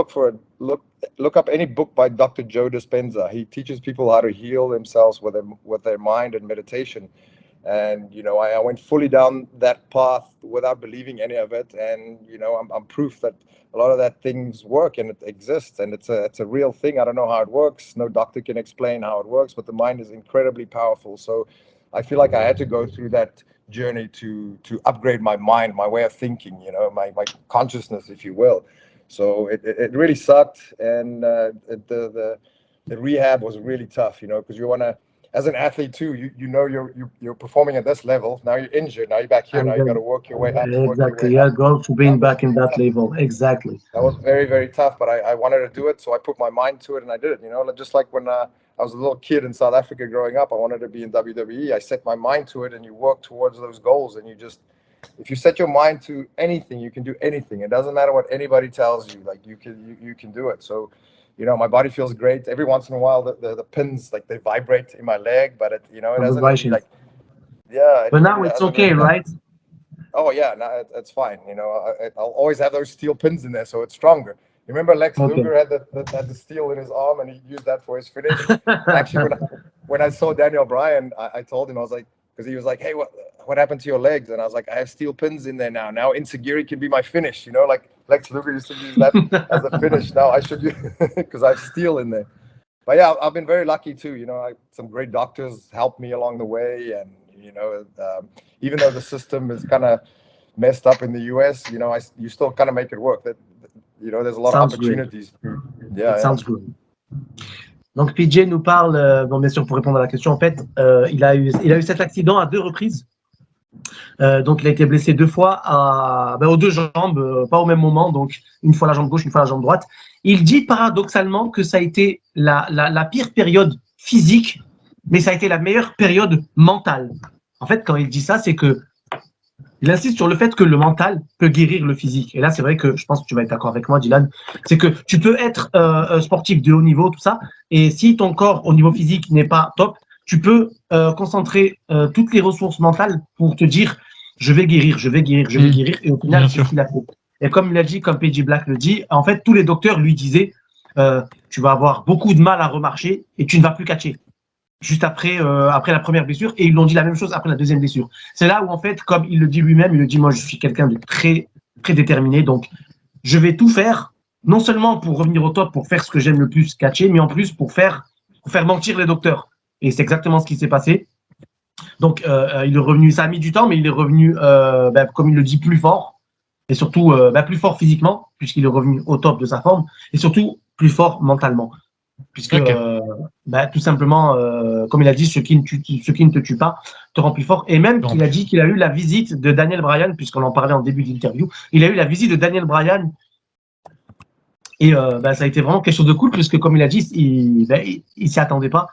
Speaker 2: look up any book by Dr. Joe Dispenza. He teaches people how to heal themselves with their mind and meditation. And I went fully down that path without believing any of it. And I'm proof that a lot of that things work, and it exists, and it's a real thing. I don't know how it works. No doctor can explain how it works, but the mind is incredibly powerful. So I feel like I had to go through that journey to upgrade my mind, my way of thinking, my consciousness, if you will. So it really sucked, and the rehab was really tough, because you want to, as an athlete too, you're performing at this level. Now you're injured. Now you're back here. Now you got to work your way up.
Speaker 3: Exactly. Yeah, go to being back in that level. Exactly.
Speaker 2: That was very, very tough, but I wanted to do it, so I put my mind to it, and I did it. Just like when I was a little kid in South Africa growing up, I wanted to be in WWE. I set my mind to it, and you work towards those goals, and if you set your mind to anything, you can do anything. It doesn't matter what anybody tells you. Like you can do it. So, my body feels great. Every once in a while, the pins, like, they vibrate in my leg, but it doesn't really, like, yeah.
Speaker 3: But now it's okay, right?
Speaker 2: Oh yeah, no, it's fine. I'll always have those steel pins in there, so it's stronger. You remember Lex Luger had the steel in his arm, and he used that for his finish. Actually, when I saw Daniel Bryan, I told him, I was like, because he was like, hey, what happened to your legs? And I was like, I have steel pins in there now. Now Insecurity can be my finish. Like Lex Luger used to use that as a finish. Now I should use, because I have steel in there. But yeah, I've been very lucky too. Some great doctors helped me along the way, and even though the system is kind of messed up in the US, you still kind of make it work. There's a lot of opportunities.
Speaker 3: Yeah, sounds good. Donc PJ nous parle, bon, bien sûr, pour répondre à la question, en fait, il a eu cet accident à 2 reprises. Donc il a été blessé 2 fois aux 2 jambes, pas au même moment, donc une fois la jambe gauche, une fois la jambe droite. Il dit paradoxalement que ça a été la pire période physique, mais ça a été la meilleure période mentale. En fait, quand il dit ça, c'est que il insiste sur le fait que le mental peut guérir le physique. Et là, c'est vrai que je pense que tu vas être d'accord avec moi, Dylan. C'est que tu peux être sportif de haut niveau, tout ça, et si ton corps au niveau physique n'est pas top, tu peux concentrer toutes les ressources mentales pour te dire je vais guérir, et au final, c'est ce qu'il a fait. Et comme il a dit, comme PJ Black le dit, en fait, tous les docteurs lui disaient tu vas avoir beaucoup de mal à remarcher et tu ne vas plus catcher. Juste après la première blessure, et ils l'ont dit la même chose après la deuxième blessure. C'est là où, en fait, comme il le dit lui-même, il le dit, moi, je suis quelqu'un de très, très déterminé, donc je vais tout faire, non seulement pour revenir au top, pour faire ce que j'aime le plus, catcher, mais en plus pour faire mentir les docteurs. Et c'est exactement ce qui s'est passé. Donc, il est revenu, ça a mis du temps, mais il est revenu, comme il le dit, plus fort, et surtout plus fort physiquement, puisqu'il est revenu au top de sa forme, et surtout plus fort mentalement. Puisque tout simplement, comme il a dit, ce qui ne te tue pas te rend plus fort. Et même qu'il a dit qu'il a eu la visite de Daniel Bryan, puisqu'on en parlait en début d'interview, il a eu la visite de Daniel Bryan. Et ça a été vraiment quelque chose de cool, puisque comme il a dit, il s'y attendait pas.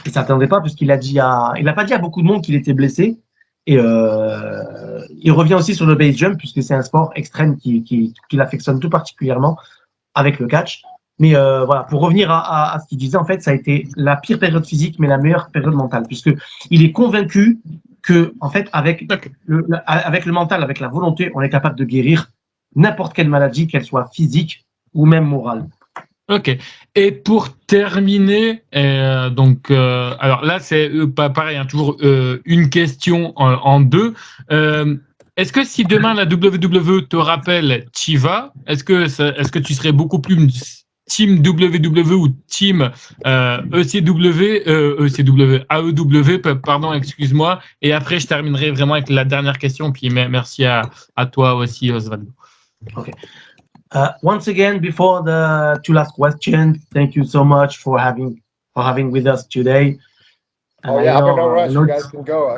Speaker 3: Il s'attendait pas, puisqu'il a dit il n'a pas dit à beaucoup de monde qu'il était blessé. Et il revient aussi sur le base jump, puisque c'est un sport extrême qu'il affectionne tout particulièrement avec le catch. Mais voilà, pour revenir à ce qu'il disait, en fait, ça a été la pire période physique, mais la meilleure période mentale, puisque il est convaincu que, en fait, avec le mental, avec la volonté, on est capable de guérir n'importe quelle maladie, qu'elle soit physique ou même morale.
Speaker 1: Ok. Et pour terminer, alors là c'est pas pareil, hein, toujours une question en deux. Est-ce que si demain la WWE te rappelle, t'y vas? Est-ce que tu serais beaucoup plus team WWE ou team AEW, pardon, excuse-moi. Et après je terminerai vraiment avec la dernière question. Puis merci à toi aussi, Osvaldo.
Speaker 3: Ok. Once again, before the two last questions, thank you so much for having with us today.
Speaker 2: And I'm in no rush. You guys can go.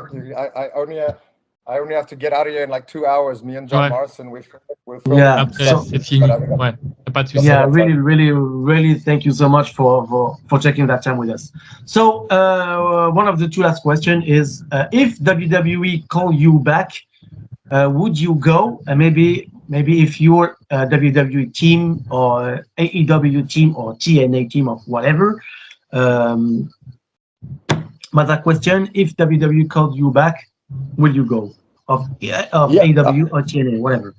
Speaker 2: I only have to get out of here in like 2 hours. Me and John Morrison, we'll film.
Speaker 3: Yeah,
Speaker 1: c'est fini. Ouais, pas de souci.
Speaker 3: Yeah, really, thank you so much for taking that time with us. So, one of the two last questions is, if WWE call you back, would you go? Maybe if your WWE team or AEW team or TNA team or whatever. But that question, if WWE called you back, will you go? Of AEW or TNA, whatever.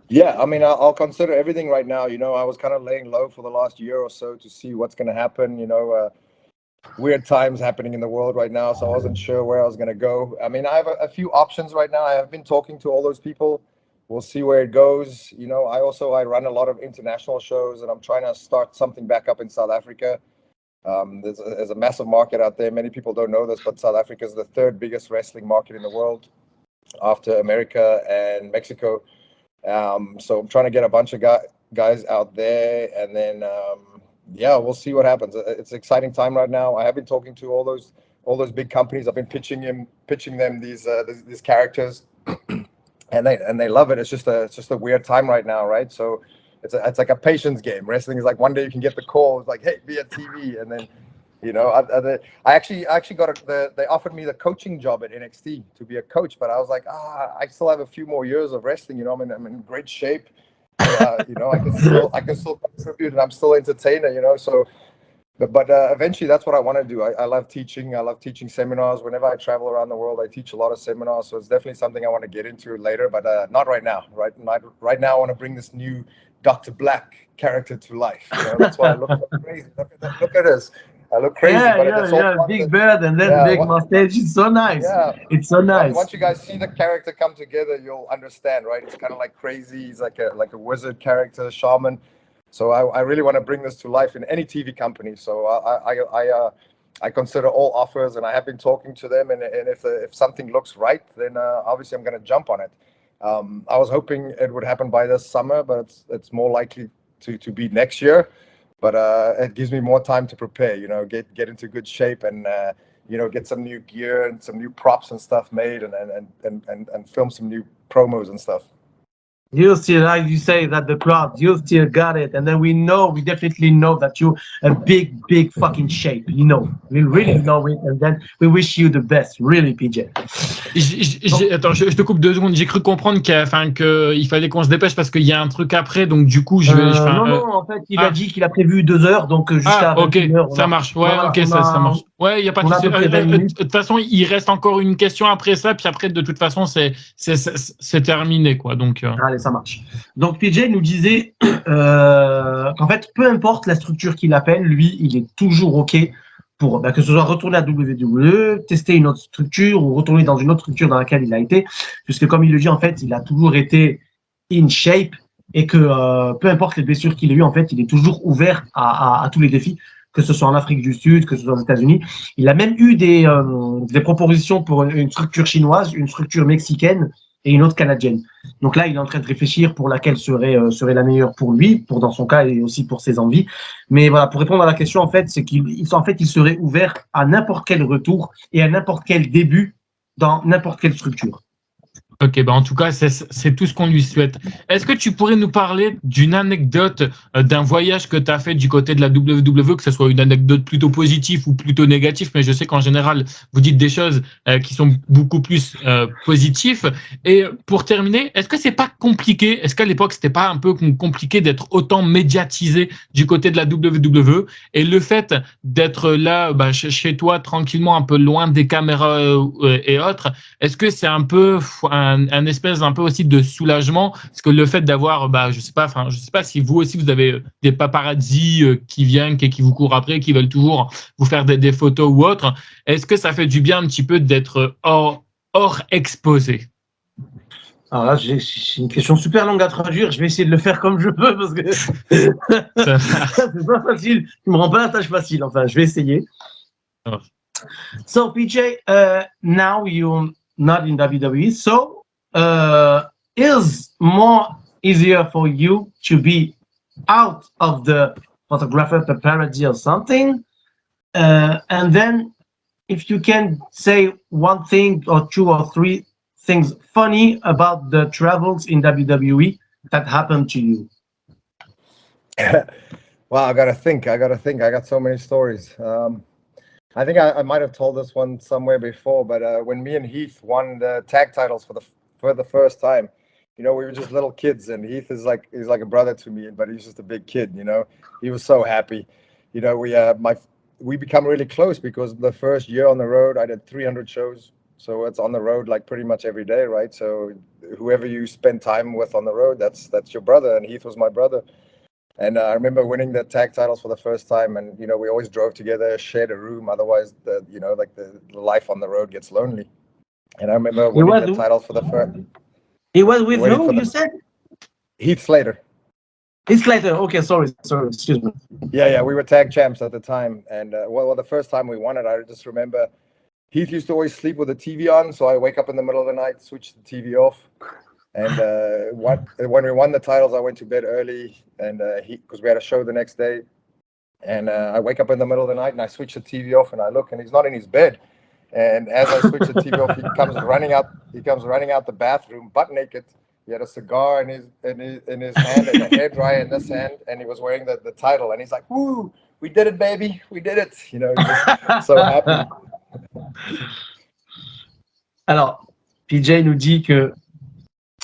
Speaker 2: Yeah, I mean, I'll consider everything right now. You know, I was kind of laying low for the last year or so to see what's going to happen. You know, weird times happening in the world right now, so I wasn't sure where I was going to go. I mean, I have a few options right now. I have been talking to all those people. We'll see where it goes. You know, I run a lot of international shows, and I'm trying to start something back up in South Africa. There's a massive market out there. Many people don't know this, but South Africa is the third biggest wrestling market in the world after America and Mexico. So I'm trying to get a bunch of guys out there, and then we'll see what happens. It's an exciting time right now. I have been talking to all those big companies. I've been pitching them these characters, and they love it. It's just a weird time right now, right? So it's like a patience game. Wrestling is like one day you can get the call, it's like, hey, be at TV, and then, you know, I actually got they offered me the coaching job at NXT to be a coach, but I was like, I still have a few more years of wrestling. You know, I'm in great shape. You know, I can still contribute, and I'm still entertainer. You know, so. But eventually, that's what I want to do. I love teaching. I love teaching seminars. Whenever I travel around the world, I teach a lot of seminars. So it's definitely something I want to get into later, but not right now. Right now, I want to bring this new Dr. Black character to life. You know, that's why I look so crazy. Look at this. I look crazy, but it's all
Speaker 3: big beard and then big mustache. It's so nice. Yeah, it's so nice.
Speaker 2: Once you guys see the character come together, you'll understand, right? It's kind of like crazy. He's like a wizard character, shaman. So I really want to bring this to life in any TV company. So I consider all offers, and I have been talking to them. And if something looks right, then obviously I'm going to jump on it. I was hoping it would happen by this summer, but it's more likely to be next year. But it gives me more time to prepare. You know, get into good shape, and you know, get some new gear and some new props and stuff made, and film some new promos and stuff.
Speaker 3: You still, like you say, that the crowd, you still got it. And then we definitely know that you're a big fucking shape. You know, we really know it. And then we wish you the best, really, PJ.
Speaker 1: Attends, je te coupe 2 secondes. J'ai cru comprendre qu'il fallait qu'on se dépêche parce qu'il y a un truc après. Donc, du coup,
Speaker 3: non, en fait, il a dit qu'il a prévu 2 heures. Donc, jusqu'à 21 heures.
Speaker 1: Ça marche. Ouais, ça marche. Ouais, il n'y a pas de souci. De toute façon, il reste encore une question après ça. Puis après, de toute façon, c'est terminé, quoi. Donc,
Speaker 3: allez, ça marche. Donc, PJ nous disait qu'en fait, peu importe la structure qu'il appelle, lui, il est toujours OK pour que ce soit retourner à WWE, tester une autre structure ou retourner dans une autre structure dans laquelle il a été. Puisque, comme il le dit, en fait, il a toujours été in shape et que peu importe les blessures qu'il a eues, en fait, il est toujours ouvert à tous les défis, que ce soit en Afrique du Sud, que ce soit aux États-Unis. Il a même eu des propositions pour une structure chinoise, une structure mexicaine et une autre canadienne. Donc là, il est en train de réfléchir pour laquelle serait la meilleure pour lui, pour dans son cas et aussi pour ses envies. Mais voilà, pour répondre à la question, en fait, c'est qu'il serait ouvert à n'importe quel retour et à n'importe quel début dans n'importe quelle structure.
Speaker 1: Ok, bah en tout cas, c'est tout ce qu'on lui souhaite. Est-ce que tu pourrais nous parler d'une anecdote d'un voyage que tu as fait du côté de la WWE, que ce soit une anecdote plutôt positive ou plutôt négative, mais je sais qu'en général, vous dites des choses qui sont beaucoup plus positives. Et pour terminer, est-ce que c'est pas compliqué? Est-ce qu'à l'époque, c'était pas un peu compliqué d'être autant médiatisé du côté de la WWE et le fait d'être là, bah, chez toi, tranquillement, un peu loin des caméras et autres, est-ce que c'est un peu un espèce un peu aussi de soulagement, parce que le fait d'avoir, bah, je sais pas si vous aussi vous avez des paparazzi qui viennent, qui vous courent après, qui veulent toujours vous faire des photos ou autre. Est-ce que ça fait du bien un petit peu d'être hors exposé?
Speaker 3: Alors là, j'ai une question super longue à traduire. Je vais essayer de le faire comme je peux parce que c'est pas facile. Tu me rends pas la tâche facile. Enfin, je vais essayer.
Speaker 1: Oh.
Speaker 3: So, PJ, now you're not in WWE. So, is more easier for you to be out of the photographer paparazzi or something? And then, if you can say one thing or two or three things funny about the travels in WWE that happened to you.
Speaker 2: Wow, I gotta think. I got so many stories. I think I might have told this one somewhere before, but when me and Heath won the tag titles for the first time, we were just little kids, and Heath he's like a brother to me, but he's just a big kid. He was so happy. We become really close because the first year on the road, I did 300 shows. So it's on the road like pretty much every day, right? So whoever you spend time with on the road, that's your brother, and Heath was my brother. And I remember winning the tag titles for the first time, and we always drove together, shared a room. Otherwise, the life on the road gets lonely. And I remember winning the titles for the first.
Speaker 3: He was with who? You said
Speaker 2: Heath Slater.
Speaker 3: Heath Slater. Okay, sorry, excuse me.
Speaker 2: Yeah, we were tag champs at the time, and the first time we won it, I just remember Heath used to always sleep with the TV on, so I wake up in the middle of the night, switch the TV off. And when we won the titles, I went to bed early, and because we had a show the next day. And I wake up in the middle of the night, and I switch the TV off, and I look, and he's not in his bed. And as I switch the TV off, he comes running out the bathroom, butt naked. He had a cigar in his hand and a hairdryer in this hand, and he was wearing the title. And he's like, "Woo, we did it, baby, we did it!" He's just so happy.
Speaker 3: Alors, PJ nous dit que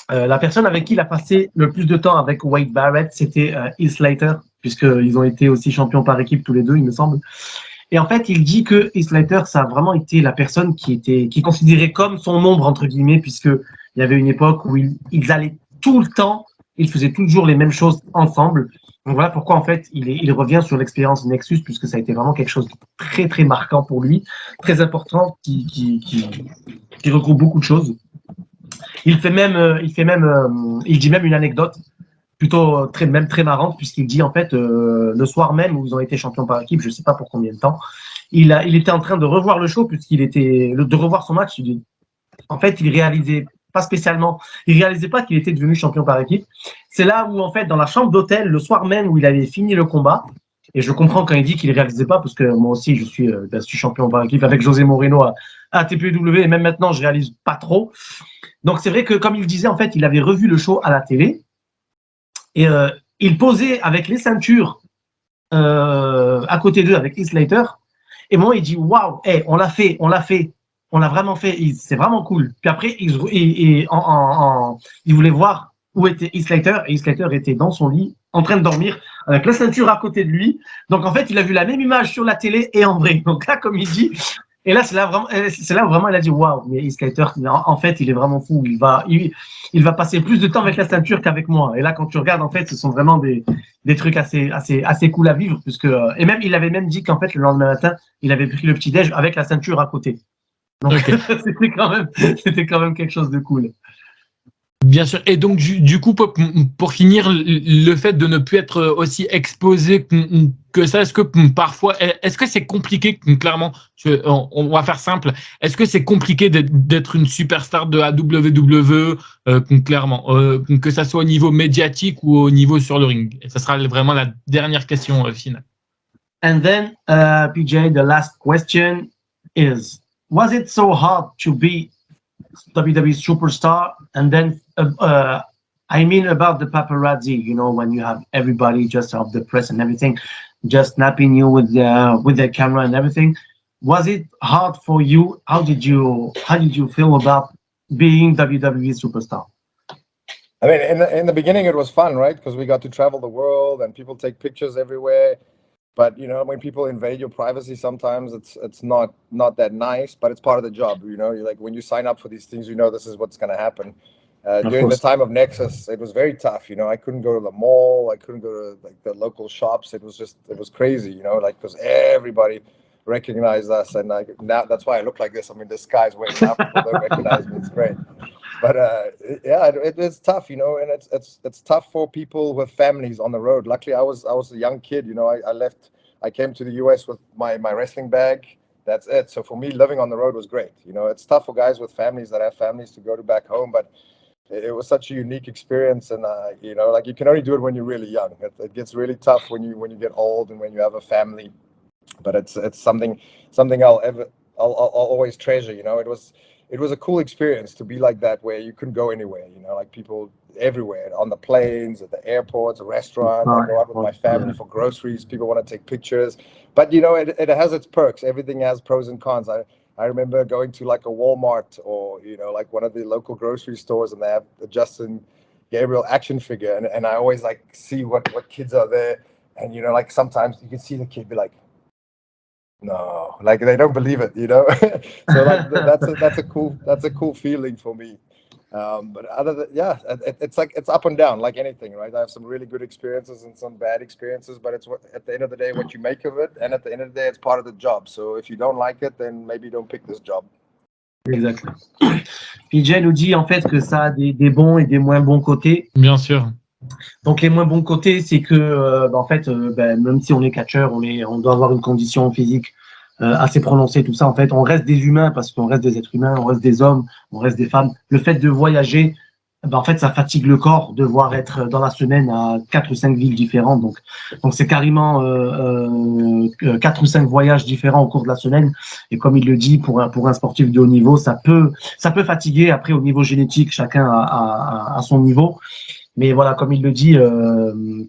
Speaker 3: la personne avec qui il a passé le plus de temps avec Wade Barrett, c'était Heath Slater, puisqu'ils ont été aussi champions par équipe tous les deux, il me semble. Et en fait, il dit que Heath Slater, ça a vraiment été la personne qui considérait comme son ombre, entre guillemets, puisqu'il y avait une époque où ils allaient tout le temps, ils faisaient toujours les mêmes choses ensemble. Donc voilà pourquoi, en fait, il revient sur l'expérience Nexus, puisque ça a été vraiment quelque chose de très, très marquant pour lui, très important, qui regroupe beaucoup de choses. Il dit même une anecdote plutôt très marrante, puisqu'il dit en fait le soir même où ils ont été champions par équipe, je ne sais pas pour combien de temps, il était en train de revoir le show, de revoir son match. En fait, il réalisait pas qu'il était devenu champion par équipe. C'est là où en fait dans la chambre d'hôtel, le soir même où il avait fini le combat, et je comprends quand il dit qu'il réalisait pas, parce que moi aussi je suis champion par équipe avec José Moreno à TPW, et même maintenant je réalise pas trop. Donc c'est vrai que comme il disait, en fait, il avait revu le show à la télé et il posait avec les ceintures à côté d'eux avec Heath Slater. Et moi, il dit waouh, on l'a vraiment fait, c'est vraiment cool. Puis après, il voulait voir où était Heath Slater, et Heath Slater était dans son lit en train de dormir avec la ceinture à côté de lui. Donc en fait, il a vu la même image sur la télé et en vrai. Donc là, comme il dit. Et là, c'est là où vraiment il a dit waouh, mais Heath Slater, en fait, il est vraiment fou. Il va passer plus de temps avec la ceinture qu'avec moi. Et là, quand tu regardes, en fait, ce sont vraiment des trucs assez cool à vivre, et même il avait même dit qu'en fait le lendemain matin, il avait pris le petit déj avec la ceinture à côté. Donc okay. c'était quand même quelque chose de cool.
Speaker 1: Bien sûr. Et donc, du coup, pour finir, le fait de ne plus être aussi exposé que ça, est-ce que parfois, est-ce que c'est compliqué, clairement, on va faire simple, est-ce que c'est compliqué d'être une superstar de la WWE, clairement, que ça soit au niveau médiatique ou au niveau sur le ring? Et ça sera vraiment la dernière question finale.
Speaker 3: And then, PJ, the last question is, was it so hard to be WWE superstar, and then I mean about the paparazzi. You know, when you have everybody just of the press and everything, just snapping you with their camera and everything. Was it hard for you? How did you feel about being WWE superstar?
Speaker 2: I mean, in the beginning, it was fun, right? Because we got to travel the world and people take pictures everywhere. But you know, when people invade your privacy, sometimes it's not that nice. But it's part of the job. You know, like when you sign up for these things, you know this is what's going to happen. During the time of Nexus, it was very tough. You know, I couldn't go to the mall. I couldn't go to like the local shops. It was crazy. You know, like because everybody recognized us, and like now that's why I look like this. I mean, the sky's way now. People don't recognize me. It's great. But yeah, it's tough, you know, and it's tough for people with families on the road. Luckily, I was a young kid, you know. I came to the US with my wrestling bag. That's it. So for me, living on the road was great. You know, it's tough for guys with families that have families to go to back home, but it was such a unique experience, and you know, like you can only do it when you're really young. It gets really tough when you get old and when you have a family. But it's something I'll always treasure. You know, it was a cool experience to be like that, where you couldn't go anywhere, you know, like people everywhere, on the planes, at the airports, a restaurant. I go out with my family for groceries. People want to take pictures, but you know, it has its perks. Everything has pros and cons. I remember going to like a Walmart or, you know, like one of the local grocery stores, and they have the Justin Gabriel action figure. And I always like see what kids are there. And, you know, like sometimes you can see the kid be like, no, like they don't believe it, you know. So like that's a cool feeling for me. But other than, yeah, it's like it's up and down like anything, right? I have some really good experiences and some bad experiences, but it's at the end of the day what you make of it, and at the end of the day it's part of the job. So if you don't like it, then maybe don't pick this job.
Speaker 3: Exactement. PJ nous dit en fait que ça a des bons et des moins bons côtés.
Speaker 1: Bien sûr.
Speaker 3: Donc les moins bons côtés, c'est que en fait, même si on est catcheur, on doit avoir une condition physique assez prononcée, tout ça. En fait, on reste des humains parce qu'on reste des êtres humains, on reste des hommes, on reste des femmes. Le fait de voyager, en fait, ça fatigue le corps, devoir être dans la semaine à 4 ou 5 villes différentes. Donc c'est carrément 4 ou 5 voyages différents au cours de la semaine. Et comme il le dit, pour un sportif de haut niveau, ça peut fatiguer. Après, au niveau génétique, chacun a son niveau. Mais voilà, comme il le dit,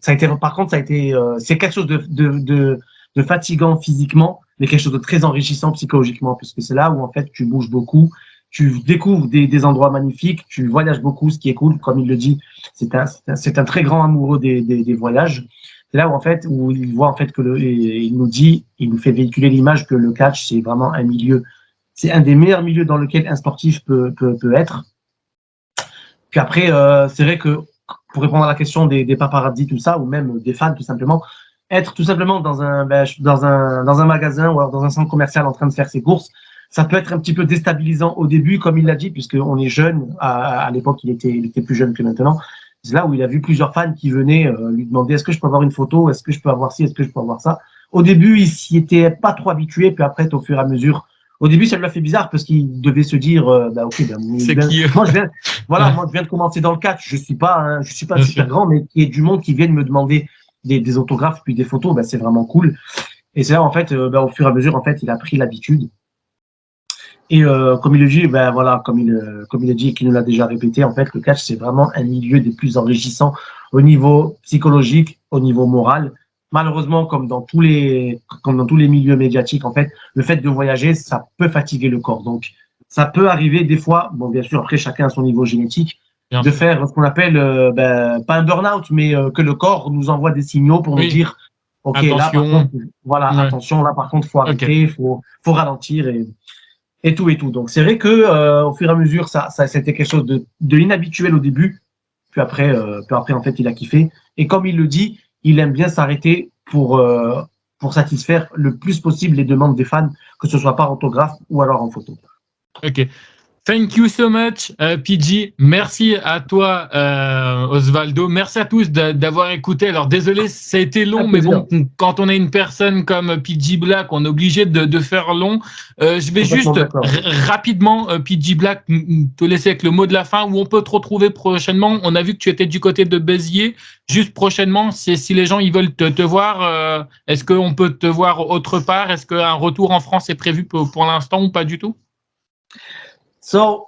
Speaker 3: c'est quelque chose de fatigant physiquement, mais quelque chose de très enrichissant psychologiquement, puisque c'est là où en fait tu bouges beaucoup, tu découvres des endroits magnifiques, tu voyages beaucoup, ce qui est cool. Comme il le dit, c'est un très grand amoureux des voyages. C'est là où en fait, où il voit en fait il nous fait véhiculer l'image que le catch, c'est vraiment un milieu, c'est un des meilleurs milieux dans lequel un sportif peut être. Puis après, c'est vrai que pour répondre à la question des paparazzi, tout ça, ou même des fans, tout simplement, être tout simplement dans un magasin ou alors dans un centre commercial en train de faire ses courses, ça peut être un petit peu déstabilisant au début, comme il l'a dit, puisqu'on est jeune. À l'époque, il était plus jeune que maintenant. C'est là où il a vu plusieurs fans qui venaient lui demander: est-ce que je peux avoir une photo? Est-ce que je peux avoir ci? Est-ce que je peux avoir ça? Au début, il s'y était pas trop habitué, puis après, au fur et à mesure, au début, ça lui a fait bizarre parce qu'il devait se dire, moi je viens de commencer dans le catch, je suis pas super grand, mais il y a du monde qui vient me demander des autographes puis des photos, c'est vraiment cool. Et c'est là en fait, au fur et à mesure, en fait, il a pris l'habitude. Et comme il le dit, comme il a dit et qu'il nous l'a déjà répété, en fait, le catch, c'est vraiment un milieu des plus enrichissants au niveau psychologique, au niveau moral. Malheureusement, comme dans tous les milieux médiatiques, en fait, le fait de voyager, ça peut fatiguer le corps. Donc, ça peut arriver des fois, bon, bien sûr, après, chacun a son niveau génétique, de faire ce qu'on appelle, pas un burn-out, mais que le corps nous envoie des signaux pour nous dire, OK, attention. Là, par contre, attention, là, par contre, faut arrêter, faut ralentir et tout. Donc, c'est vrai que au fur et à mesure, ça c'était quelque chose de inhabituel au début. Puis après, en fait, il a kiffé. Et comme il le dit, il aime bien s'arrêter pour satisfaire le plus possible les demandes des fans, que ce soit par autographe ou alors en photo.
Speaker 1: Ok. Thank you so much, PG. Merci à toi, Osvaldo. Merci à tous d'avoir écouté. Alors, désolé, ça a été long, mais bon, quand on a une personne comme PG Black, on est obligé de faire long. Je vais juste rapidement, PG Black, te laisser avec le mot de la fin, où on peut te retrouver prochainement. On a vu que tu étais du côté de Béziers. Juste prochainement, si les gens ils veulent te voir, est-ce qu'on peut te voir autre part? Est-ce qu'un retour en France est prévu pour l'instant ou pas du tout?
Speaker 3: So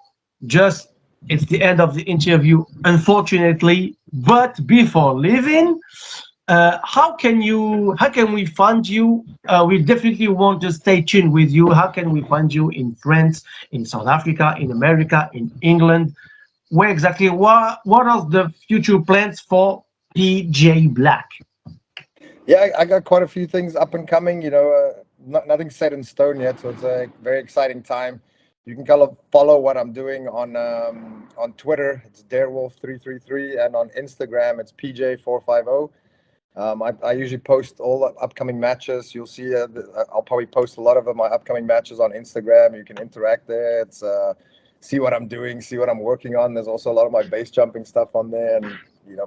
Speaker 3: it's the end of the interview, unfortunately. But before leaving, how can we find you? We definitely want to stay tuned with you. How can we find you in France, in South Africa, in America, in England? Where exactly? What are the future plans for PJ Black?
Speaker 2: Yeah, I got quite a few things up and coming. Nothing set in stone yet, so it's a very exciting time. You can kind of follow what I'm doing on Twitter. It's Darewolf333, and on Instagram it's PJ450. I usually post all the upcoming matches. You'll see. I'll probably post a lot of my upcoming matches on Instagram. You can interact there. It's see what I'm doing, see what I'm working on. There's also a lot of my base jumping stuff on there, and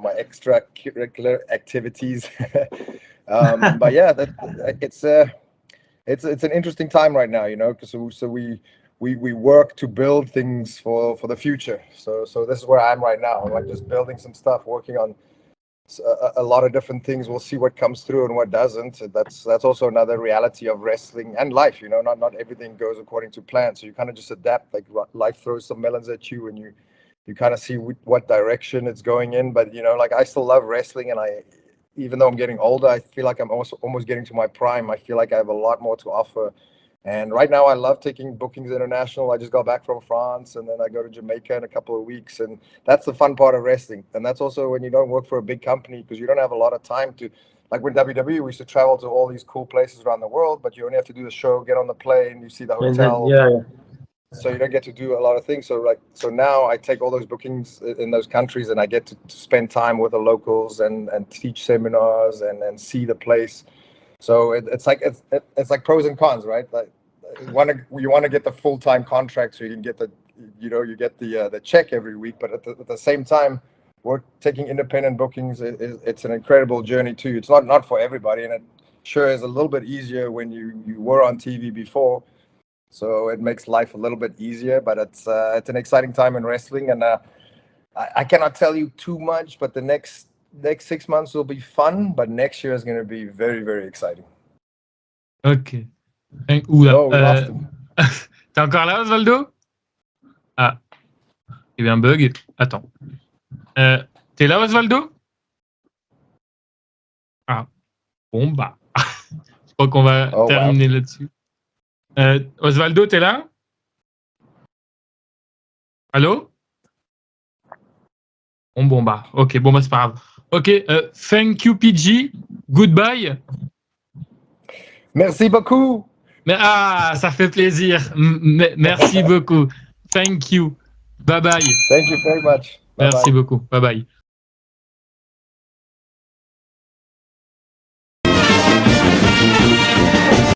Speaker 2: my extracurricular activities. But yeah, it's an interesting time right now. So we work to build things for the future. So this is where I'm right now. I'm like just building some stuff, working on a lot of different things. We'll see what comes through and what doesn't. That's also another reality of wrestling and life. Not everything goes according to plan. So you kind of just adapt. Like life throws some melons at you, and you kind of see what direction it's going in. But like I still love wrestling, and even though I'm getting older, I feel like I'm also almost getting to my prime. I feel like I have a lot more to offer. And right now I love taking bookings international. I just got back from France, and then I go to Jamaica in a couple of weeks. And that's the fun part of wrestling. And that's also when you don't work for a big company, because you don't have a lot of time to, like with WWE, we used to travel to all these cool places around the world, but you only have to do the show, get on the plane, you see the hotel.
Speaker 3: Yeah.
Speaker 2: So you don't get to do a lot of things. So now I take all those bookings in those countries, and I get to spend time with the locals and teach seminars and see the place. So it's like pros and cons, right? Like you want to get the full-time contract, so you can get the check every week. But at the same time, we're taking independent bookings. It's an incredible journey too. It's not for everybody, and it sure is a little bit easier when you were on TV before. So it makes life a little bit easier, but it's an exciting time in wrestling, and I cannot tell you too much, but the next 6 months will be fun, but next year is going to be very, very exciting.
Speaker 1: Ok. Oula.
Speaker 2: Oh, we lost him.
Speaker 1: T'es encore là, Osvaldo? Ah. Il y a eu un bug. Attends. T'es là, Osvaldo? Ah. Bon, bah. Je crois qu'on va terminer là-dessus. Osvaldo, t'es là? Allô? Bon, bah. Ok, bon, bah, c'est pas grave. Ok, thank you, PG. Goodbye.
Speaker 2: Merci beaucoup.
Speaker 1: Ça fait plaisir. Merci beaucoup. Thank you. Bye bye.
Speaker 2: Thank you very much. Bye-bye.
Speaker 1: Merci beaucoup. Bye bye.